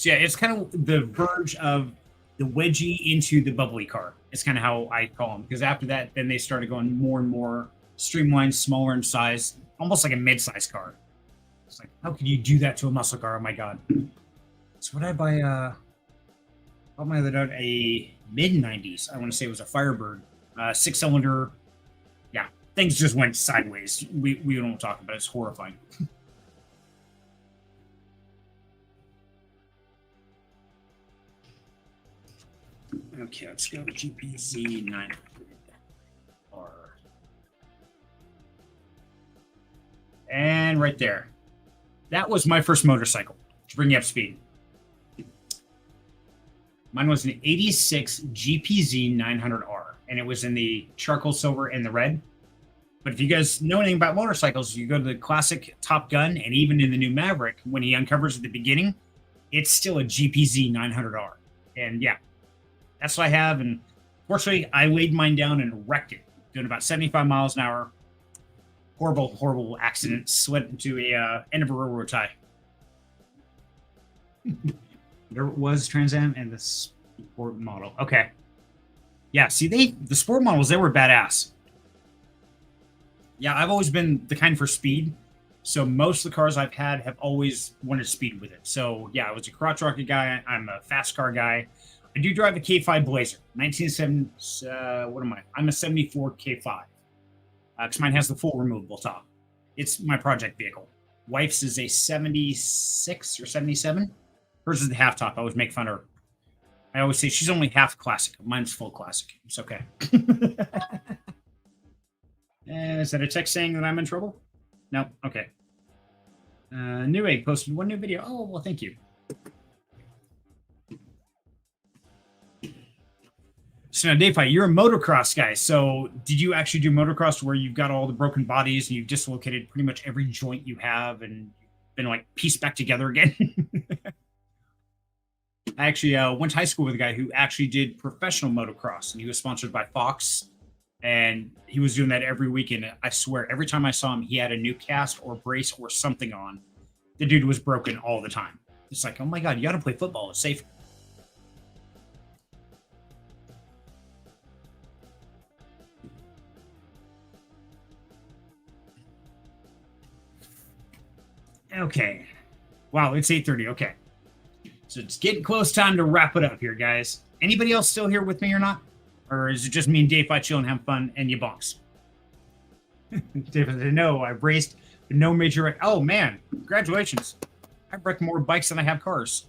So yeah, it's kind of the verge of the wedgie into the bubbly car. It's kind of how I call them, because after that, then they started going more and more streamlined, smaller in size, almost like a mid-size car. It's like, how could you do that to a muscle car? Oh my god! So what did I buy? Bought my other a mid-90s. I want to say it was a Firebird, 6-cylinder. Yeah, things just went sideways. We don't talk about it. It's horrifying. Okay, let's go GPZ 900R. And right there. That was my first motorcycle to bring you up to speed. Mine was an 86 GPZ 900R, and it was in the charcoal silver and the red. But if you guys know anything about motorcycles, you go to the classic Top Gun, and even in the new Maverick, when he uncovers at the beginning, it's still a GPZ 900R. And yeah, that's what I have. And fortunately, I laid mine down and wrecked it, doing about 75 miles an hour. Horrible, horrible accident. Slid into a end of a railroad tie. There was Trans Am and the sport model. Okay. Yeah, see, the sport models, they were badass. Yeah, I've always been the kind for speed. So most of the cars I've had have always wanted speed with it. So yeah, I was a crotch rocket guy. I'm a fast car guy. I do drive a K5 Blazer. 1970, what am I? I'm a 74 K5. Because mine has the full removable top. It's my project vehicle. Wife's is a 76 or 77. Hers is the half top. I always make fun of her. I always say she's only half classic. Mine's full classic. It's okay. Is that a text saying that I'm in trouble? No. Okay. New Egg posted one new video. Oh, well, thank you. So now, Dave, you're a motocross guy. So did you actually do motocross where you've got all the broken bodies and you've dislocated pretty much every joint you have and been like pieced back together again? I actually went to high school with a guy who actually did professional motocross, and he was sponsored by Fox, and he was doing that every weekend. I swear, every time I saw him, he had a new cast or brace or something on. The dude was broken all the time. It's like, oh my God, you got to play football. It's safe. Okay. Wow, it's 8:30. Okay. So it's getting close time to wrap it up here, guys. Anybody else still here with me or not? Or is it just me and Dave chill and have fun and you bonks? Dave said, no, I've raced no major. Oh, man. Congratulations. I've wrecked more bikes than I have cars.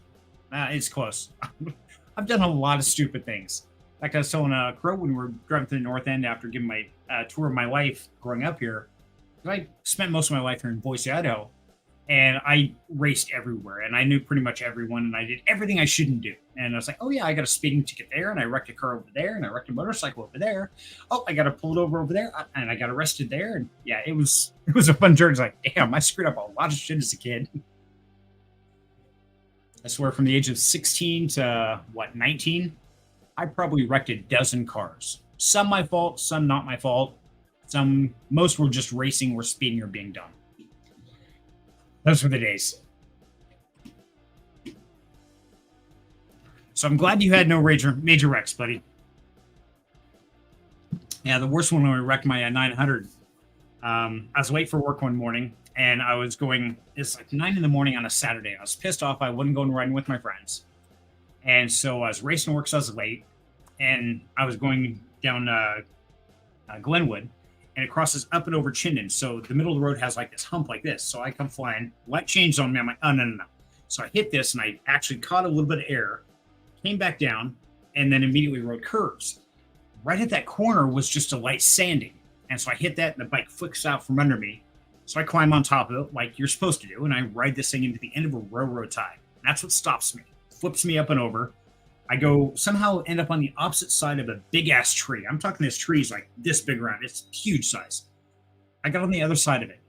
It's close. I've done a lot of stupid things. Like I was telling Crow when we were driving through the North End after giving my tour of my life growing up here. I spent most of my life here in Boise, Idaho. And I raced everywhere, and I knew pretty much everyone, and I did everything I shouldn't do. And I was like, oh, yeah, I got a speeding ticket there, and I wrecked a car over there, and I wrecked a motorcycle over there. Oh, I got pulled over there, and I got arrested there. And yeah, it was a fun journey. It's like, damn, I screwed up a lot of shit as a kid. I swear from the age of 16 to, 19, I probably wrecked a dozen cars. Some my fault, some not my fault. Most were just racing or speeding or being dumb. Those were the days. So I'm glad you had no major wrecks, buddy. Yeah, the worst one when I wrecked my 900. I was late for work one morning, and I was going, it's like 9 in the morning on a Saturday. I was pissed off. I wasn't going riding with my friends. And so I was racing to work, so I was late. And I was going down Glenwood. And it crosses up and over Chinden. So the middle of the road has like this hump like this. So I come flying, light changed on me. I'm like, oh, no. So I hit this, and I actually caught a little bit of air, came back down, and then immediately rode curves. Right at that corner was just a light sanding. And so I hit that, and the bike flicks out from under me. So I climb on top of it like you're supposed to do, and I ride this thing into the end of a railroad tie. That's what stops me. Flips me up and over. I somehow end up on the opposite side of a big ass tree. I'm talking this tree's like this big around. It's huge size. I got on the other side of it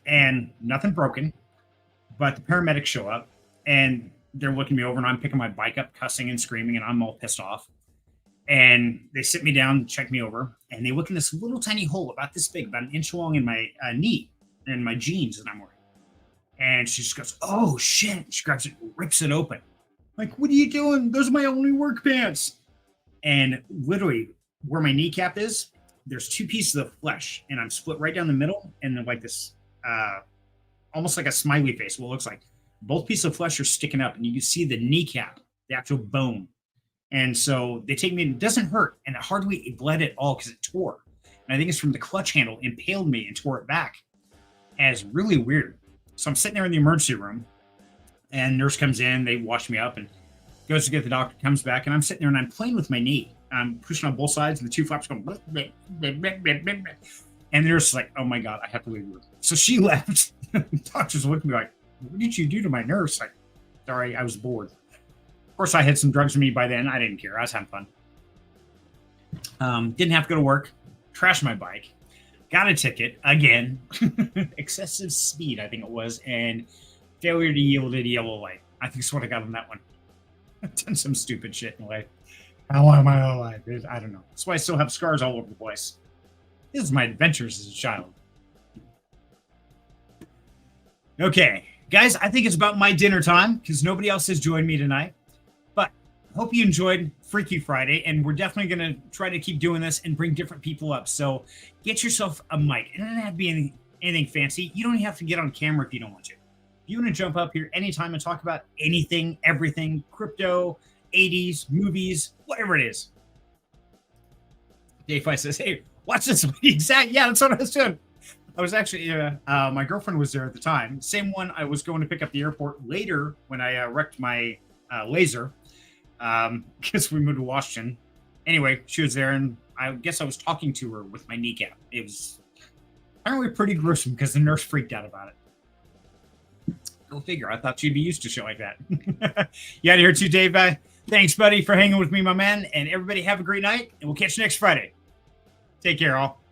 and nothing broken, but the paramedics show up and they're looking me over, and I'm picking my bike up, cussing and screaming, and I'm all pissed off. And they sit me down, check me over, and they look in this little tiny hole about this big, about an inch long in my knee and my jeans that I'm wearing. And she just goes, oh shit. She grabs it, rips it open. Like, what are you doing? Those are my only work pants. And literally, where my kneecap is, there's 2 pieces of flesh, and I'm split right down the middle, and then like this, almost like a smiley face. What it looks like both pieces of flesh are sticking up, and you can see the kneecap, the actual bone. And so they take me, and it doesn't hurt, and it bled at all because it tore. And I think it's from the clutch handle impaled me and tore it back. And it's really weird. So I'm sitting there in the emergency room, and nurse comes in, they wash me up, and goes to get the doctor, comes back, and I'm sitting there and I'm playing with my knee. I'm pushing on both sides, and the 2 flaps going, bleh, bleh, bleh, bleh, bleh, bleh, bleh. And the nurse is like, oh my God, I have to leave the room. So she left. The doctors looked at me like, what did you do to my nurse? Like, sorry, I was bored. Of course, I had some drugs with me by then. I didn't care. I was having fun. Didn't have to go to work. Trashed my bike. Got a ticket again. Excessive speed, I think it was, and failure to yield at a yellow light. I think that's what I got on that one. I've done some stupid shit in life. How am I alive? I don't know. That's why I still have scars all over the place. This is my adventures as a child. Okay, guys, I think it's about my dinner time because nobody else has joined me tonight. But I hope you enjoyed Freaky Friday, and we're definitely going to try to keep doing this and bring different people up. So get yourself a mic. It doesn't have to be anything fancy. You don't have to get on camera if you don't want to. If you want to jump up here anytime and talk about anything, everything, crypto, 80s, movies, whatever it is. Dave says, hey, watch this. Exactly. Yeah, that's what I was doing. I was actually, my girlfriend was there at the time. Same one I was going to pick up the airport later when I wrecked my laser because we moved to Washington. Anyway, she was there, and I guess I was talking to her with my kneecap. It was apparently pretty gruesome because the nurse freaked out about it. Go figure. I thought she'd be used to shit like that. You out of here too, Dave. Thanks, buddy, for hanging with me, my man. And everybody have a great night, and we'll catch you next Friday. Take care, all.